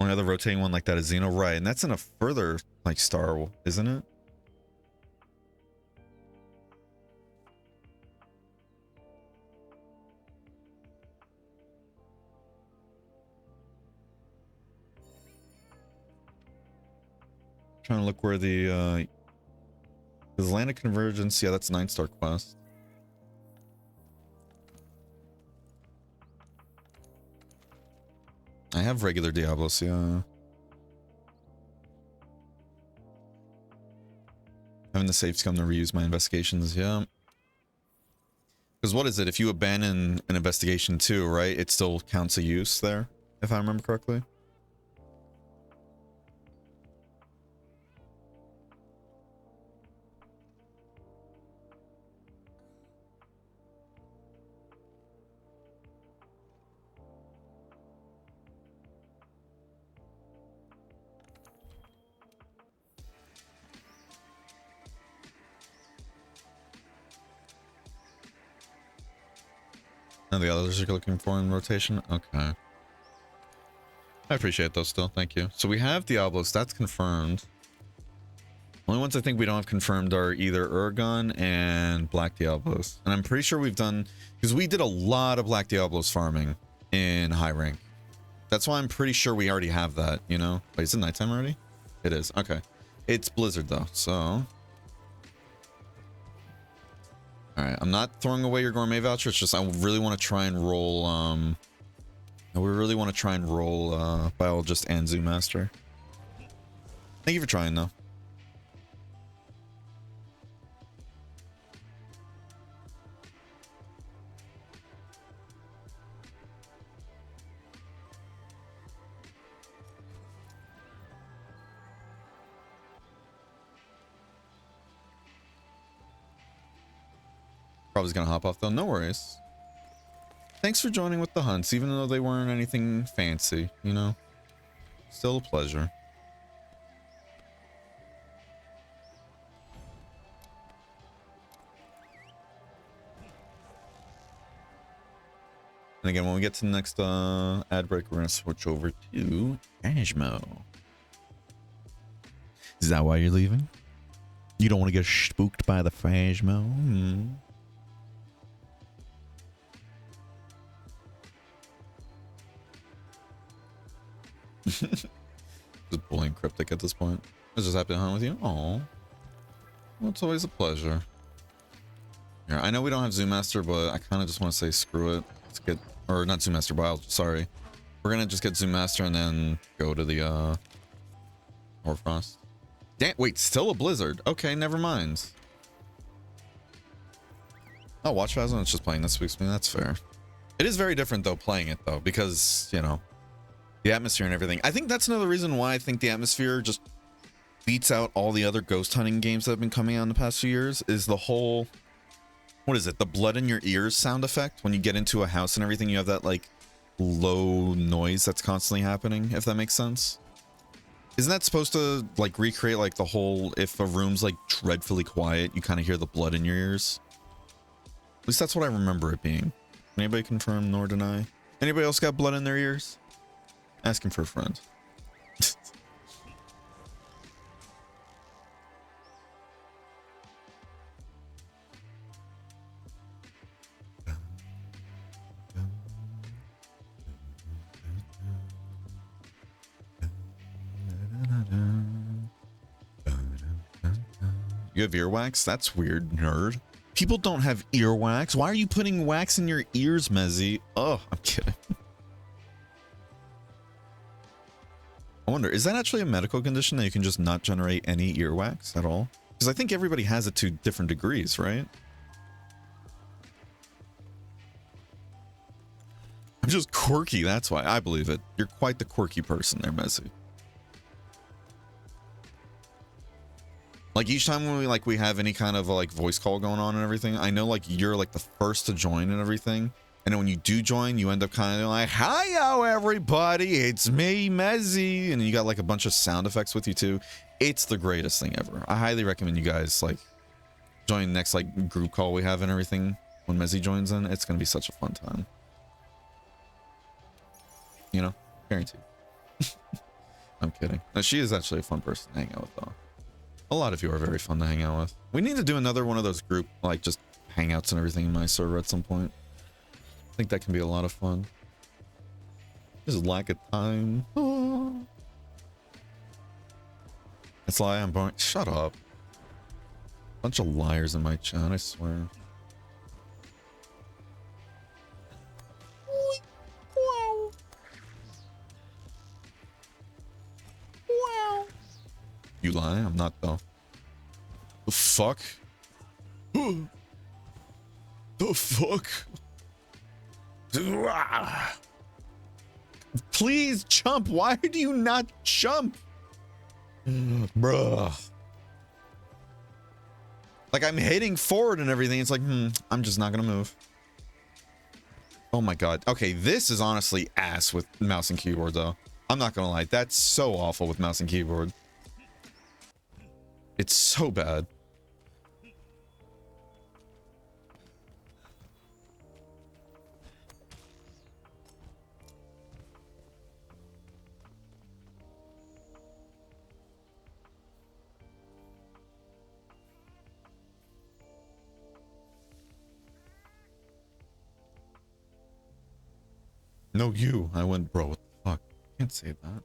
Only other rotating one like that is Xeno, right? And that's in a further like star, isn't it? Trying to look where the Atlantic Convergence. Yeah, that's 9-star quest. I have regular Diablos, yeah. Having the saves come to reuse my investigations, yeah. Because what is it? If you abandon an investigation too, right? It still counts a use there, if I remember correctly. And the others you're looking for in rotation? Okay. I appreciate those still. Thank you. So we have Diablos. That's confirmed. Only ones I think we don't have confirmed are either Urgon and Black Diablos. And I'm pretty sure we've done... Because we did a lot of Black Diablos farming in high rank. That's why I'm pretty sure we already have that, you know? Wait, is it nighttime already? It is. Okay. It's Blizzard though, so... Alright, I'm not throwing away your gourmet voucher. It's just I really want to try and roll, we really want to try and roll, Biologist and Zoo Master. Thank you for trying, though. Probably gonna hop off though. No worries. Thanks for joining with the hunts, even though they weren't anything fancy, you know? Still a pleasure. And again, when we get to the next ad break, we're gonna switch over to Ashmo. Is that why you're leaving? You don't want to get spooked by the Phasmo? Hmm. Just bullying Cryptic at this point. I was just happy to hunt with you. Oh, well, it's always a pleasure. Yeah, I know we don't have Zoo Master, but I kind of just want to say screw it. Let's get, or not Zoo Master, Bio. Sorry, we're gonna just get Zoo Master and then go to the Hoarfrost. Damn, wait, still a Blizzard. Okay, never mind. Oh, Watch Phasmo, it's just playing this week's me. That's fair. It is very different though, playing it though, because you know. The atmosphere and everything. I think that's another reason why I think the atmosphere just beats out all the other ghost hunting games that have been coming out in the past few years. Is the whole, what is it? The blood in your ears sound effect. When you get into a house and everything, you have that like low noise that's constantly happening, if that makes sense. Isn't that supposed to like recreate like the whole, if a room's like dreadfully quiet, you kind of hear the blood in your ears? At least that's what I remember it being. Anybody confirm nor deny? Anybody else got blood in their ears? Asking for a friend. You have earwax? That's weird, nerd. People don't have earwax. Why are you putting wax in your ears, Mezzy? Oh, I'm kidding. I wonder, is that actually a medical condition that you can just not generate any earwax at all? Because I think everybody has it to different degrees, right? I'm just quirky, that's why. I believe it. You're quite the quirky person there, Messi. Like each time when we have any kind of like voice call going on and everything, I know like you're like the first to join and everything. And then when you do join, you end up kind of like, hi, everybody, it's me, Mezzy. And you got like a bunch of sound effects with you too. It's the greatest thing ever. I highly recommend you guys like join the next like group call we have and everything. When Mezzy joins in, it's going to be such a fun time. You know, guaranteed. I'm kidding. No, she is actually a fun person to hang out with, though. A lot of you are very fun to hang out with. We need to do another one of those group, like, just hangouts and everything in my server at some point. I think that can be a lot of fun. Just lack of time. Oh. It's lie I'm born. Shut up. Bunch of liars in my chat, I swear. Wow. Wow. You lie? I'm not though. The fuck? The fuck? Please jump. Why do you not jump? Bruh. Like, I'm hitting forward and everything. It's like, I'm just not gonna move. Oh my god. Okay, this is honestly ass with mouse and keyboard, though. I'm not gonna lie. That's so awful with mouse and keyboard. It's so bad. No, you. I went, bro, what the fuck? Can't say that.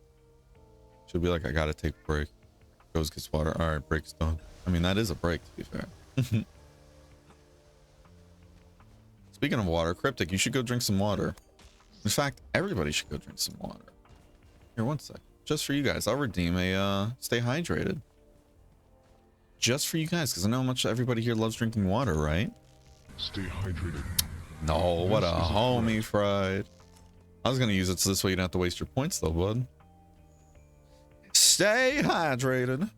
Should be like, I gotta take a break. Goes, gets water. All right, break's done. I mean, that is a break, to be fair. Speaking of water, Cryptic, you should go drink some water. In fact, everybody should go drink some water. Here, one sec. Just for you guys, I'll redeem a, stay hydrated. Just for you guys, because I know how much everybody here loves drinking water, right?
Stay hydrated.
No, what a
This is a
homie fried. I was gonna use it so this way you don't have to waste your points though, bud. Stay hydrated.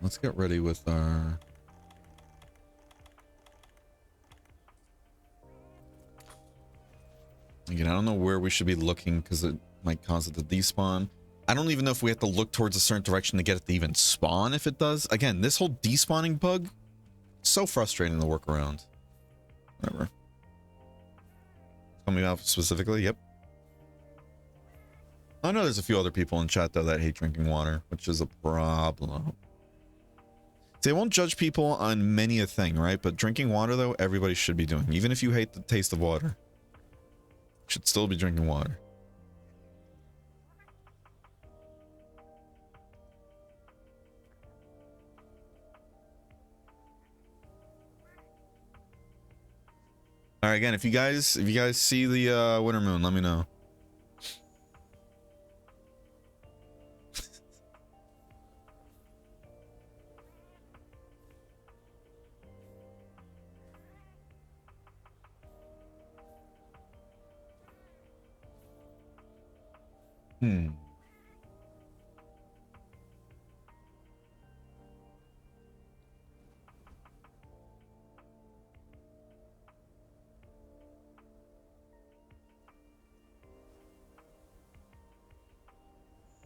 Let's get ready with our... Again, I don't know where we should be looking because it might cause it to despawn. I don't even know if we have to look towards a certain direction to get it to even spawn if it does. Again, this whole despawning bug, so frustrating to work around. Whatever. Coming out specifically, yep. I know there's a few other people in chat though that hate drinking water, which is a problem. See, I won't judge people on many a thing, right? But drinking water though, everybody should be doing. Even if you hate the taste of water. Should still be drinking water. All right, again, if you guys see the winter moon, let me know.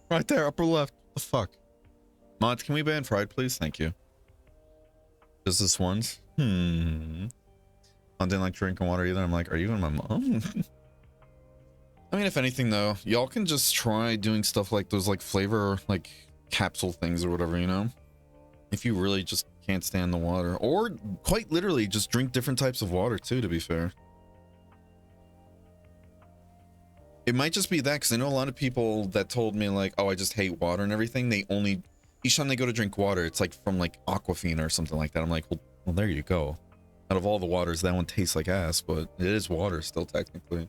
Right there, upper left. What the fuck? Mods, can we ban Fried, please? Thank you. Just this once? I didn't like drinking water either. I'm like, are you and my mom? I mean, if anything, though, y'all can just try doing stuff like those, like, flavor, like, capsule things or whatever, you know? If you really just can't stand the water. Or, quite literally, just drink different types of water, too, to be fair. It might just be that, because I know a lot of people that told me, like, oh, I just hate water and everything. They only, each time they go to drink water, it's like from, like, Aquafina or something like that. I'm like, well, there you go. Out of all the waters, that one tastes like ass, but it is water still, technically.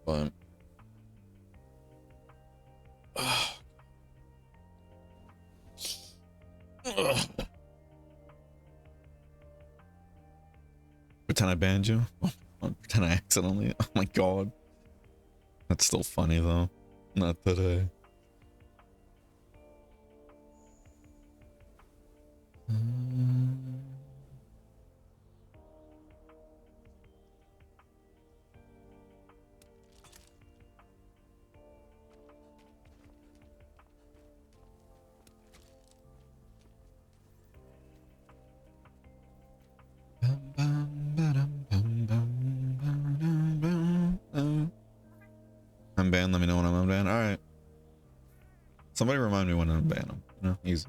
But... Pretend I banned you? Pretend I accidentally? Oh my god. That's still funny though. Not today. unbanned. Let me know when I'm unbanned. All right. Somebody remind me when I'm unbanned him. No, easy.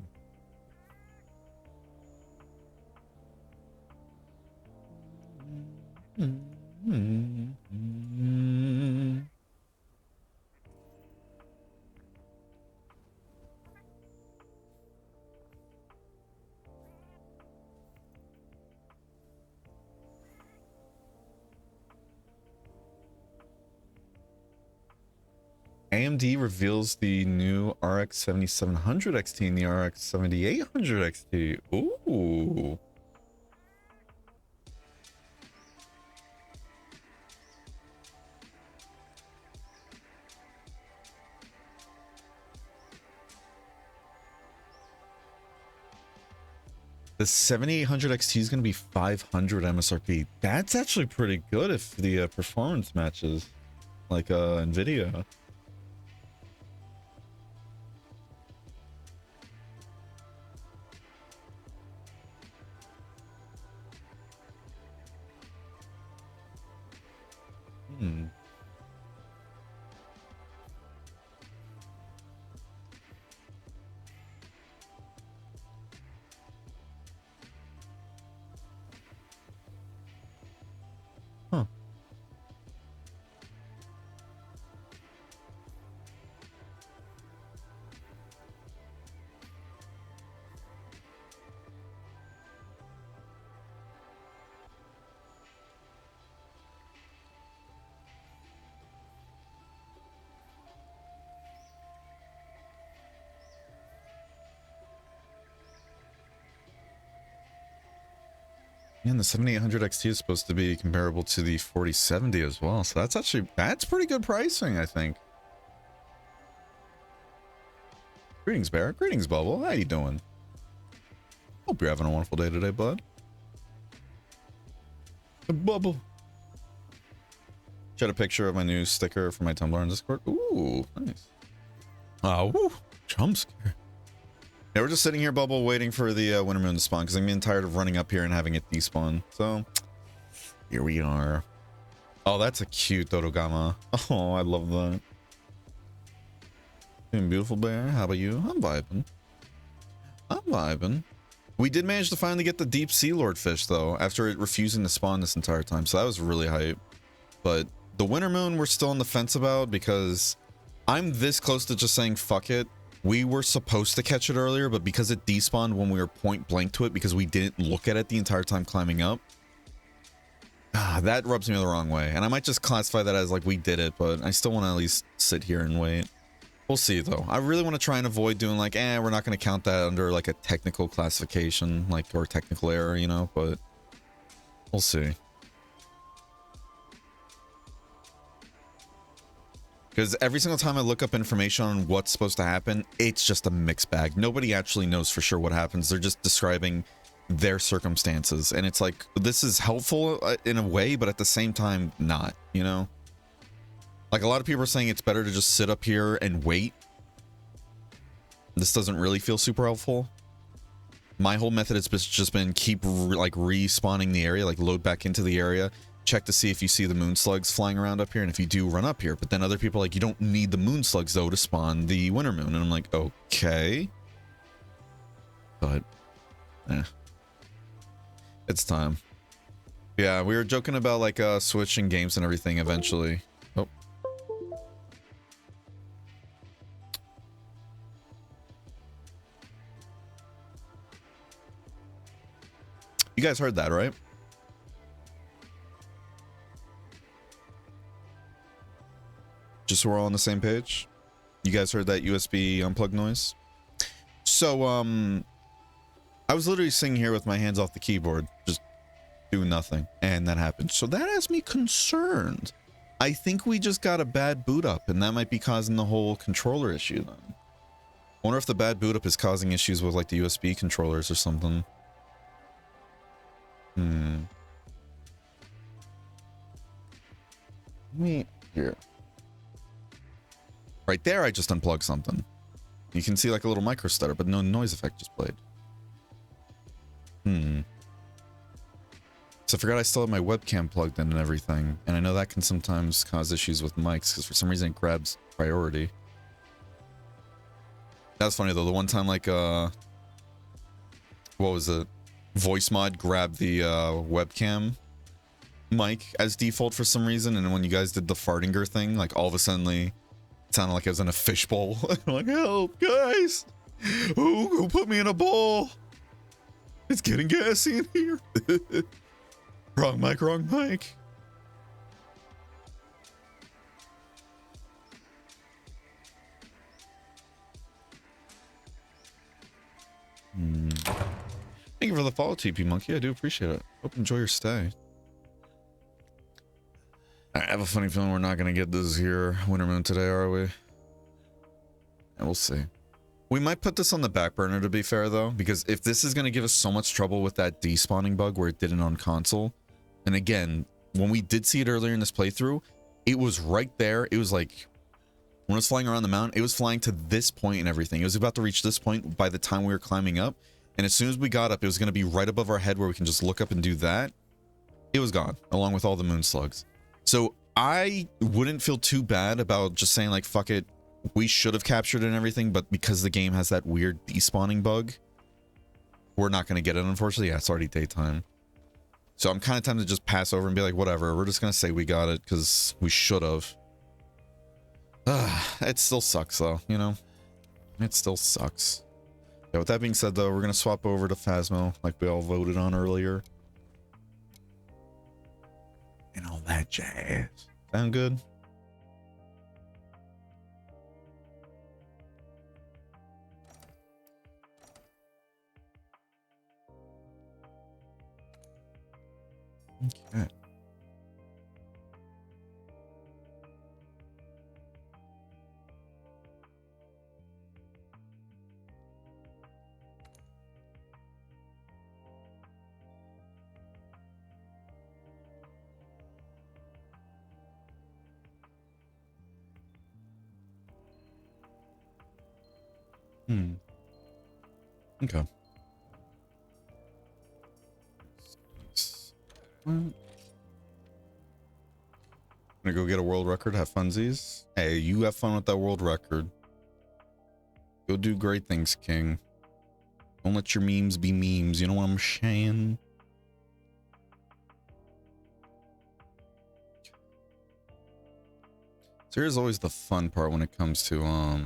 AMD reveals the new RX 7700 XT and the RX 7800 XT. Ooh. The 7800 XT is going to be 500 MSRP. That's actually pretty good if the performance matches like NVIDIA. Huh. And the 7800 XT is supposed to be comparable to the 4070 as well. So that's pretty good pricing, I think. Greetings, Bear. Greetings, Bubble. How you doing? Hope you're having a wonderful day today, bud. Bubble. Shared a picture of my new sticker for my Tumblr on Discord. Ooh, nice. Oh, woo. Jump scare. Yeah, we're just sitting here, Bubble, waiting for the Winter Moon to spawn because I'm getting tired of running up here and having it despawn. So, here we are. Oh, that's a cute Dodogama. Oh, I love that. Doing beautiful, Bear. How about you? I'm vibing. I'm vibing. We did manage to finally get the deep sea lord fish, though, after it refusing to spawn this entire time. So that was really hype. But the Winter Moon we're still on the fence about because I'm this close to just saying fuck it. We were supposed to catch it earlier, but because it despawned when we were point blank to it because we didn't look at it the entire time climbing up, that rubs me the wrong way. And I might just classify that as like we did it, but I still want to at least sit here and wait. We'll see though. I really want to try and avoid doing like, we're not going to count that under like a technical classification, like, or technical error, you know, but we'll see. Because every single time I look up information on what's supposed to happen, it's just a mixed bag. Nobody actually knows for sure what happens. They're just describing their circumstances. And it's like, this is helpful in a way, but at the same time, not, you know? Like a lot of people are saying it's better to just sit up here and wait. This doesn't really feel super helpful. My whole method has just been keep like respawning the area, like load back into the area. Check to see if you see the moon slugs flying around up here, and if you do, run up here. But then other people are like, you don't need the moon slugs though to spawn the winter moon, and I'm like, okay, but it's time. Yeah, we were joking about like switching games and everything eventually. Oh, you guys heard that, right? Just so we're all on the same page. You guys heard that USB unplug noise? So, I was literally sitting here with my hands off the keyboard, just doing nothing, and that happened. So that has me concerned. I think we just got a bad boot up, and that might be causing the whole controller issue then. I wonder if the bad boot up is causing issues with like the USB controllers or something. Me here. Right there, I just unplugged something. You can see like a little micro stutter, but no noise effect just played. So I forgot I still have my webcam plugged in and everything. And I know that can sometimes cause issues with mics because for some reason it grabs priority. That's funny though. The one time like, what was it? Voice mod grabbed the webcam mic as default for some reason. And when you guys did the fartinger thing, like all of a sudden it sounded like I was in a fishbowl. I'm like, help, guys. Who put me in a bowl? It's getting gassy in here. Wrong mic, wrong mic. Thank you for the follow, TP Monkey. I do appreciate it. Hope you enjoy your stay. I have a funny feeling we're not going to get this here Winter Moon today, are we? And we'll see. We might put this on the back burner, to be fair, though, because if this is going to give us so much trouble with that despawning bug where it didn't on console, and again, when we did see it earlier in this playthrough, it was right there. It was like, when it was flying around the mountain, it was flying to this point and everything. It was about to reach this point by the time we were climbing up, and as soon as we got up, it was going to be right above our head where we can just look up and do that. It was gone, along with all the moon slugs. So I wouldn't feel too bad about just saying like, fuck it, we should have captured it and everything, but because the game has that weird despawning bug, we're not going to get it, unfortunately. Yeah, it's already daytime. So I'm kind of tempted to just pass over and be like, whatever, we're just going to say we got it because we should have. It still sucks though, you know? It still sucks. Yeah, with that being said though, we're going to swap over to Phasmo like we all voted on earlier. And all that jazz. Sound good? Okay. Okay. I'm gonna go get a world record, have funsies. Hey, you have fun with that world record. Go do great things, King. Don't let your memes be memes, you know what I'm saying? So here's always the fun part when it comes to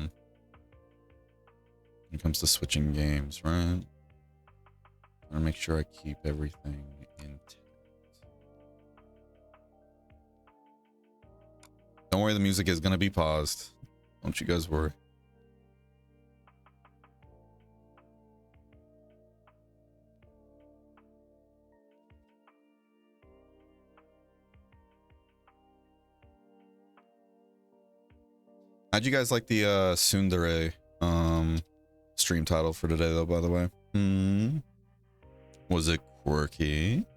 switching games, right? I wanna make sure I keep everything intact. Don't worry, the music is gonna be paused. Don't you guys worry. How'd you guys like the Tsundere stream title for today though, by the way? Was it quirky?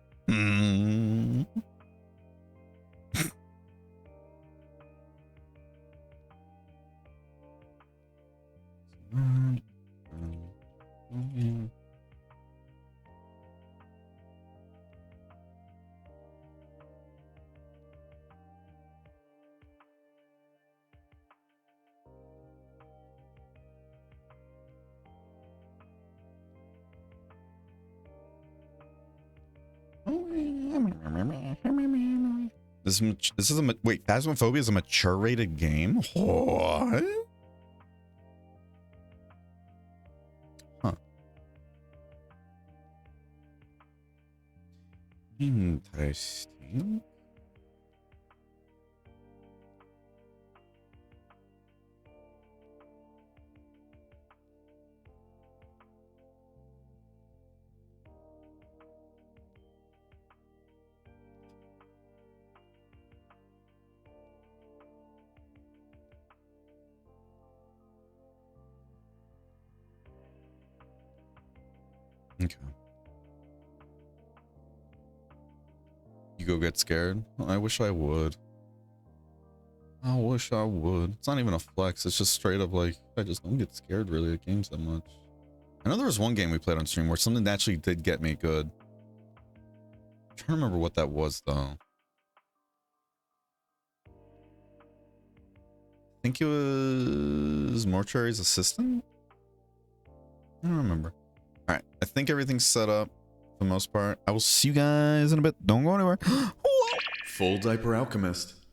This is a wait. Phasmophobia is a mature rated game. What? Huh. Interesting. Okay. You go get scared? I wish I would. I wish I would. It's not even a flex. It's just straight up like, I just don't get scared really at games that much. I know there was one game we played on stream where something actually did get me good. trying to remember what that was though. I think it was Mortuary's assistant? I don't remember. Alright, I think everything's set up for the most part. I will see you guys in a bit. Don't go anywhere.
Full Diaper Alchemist.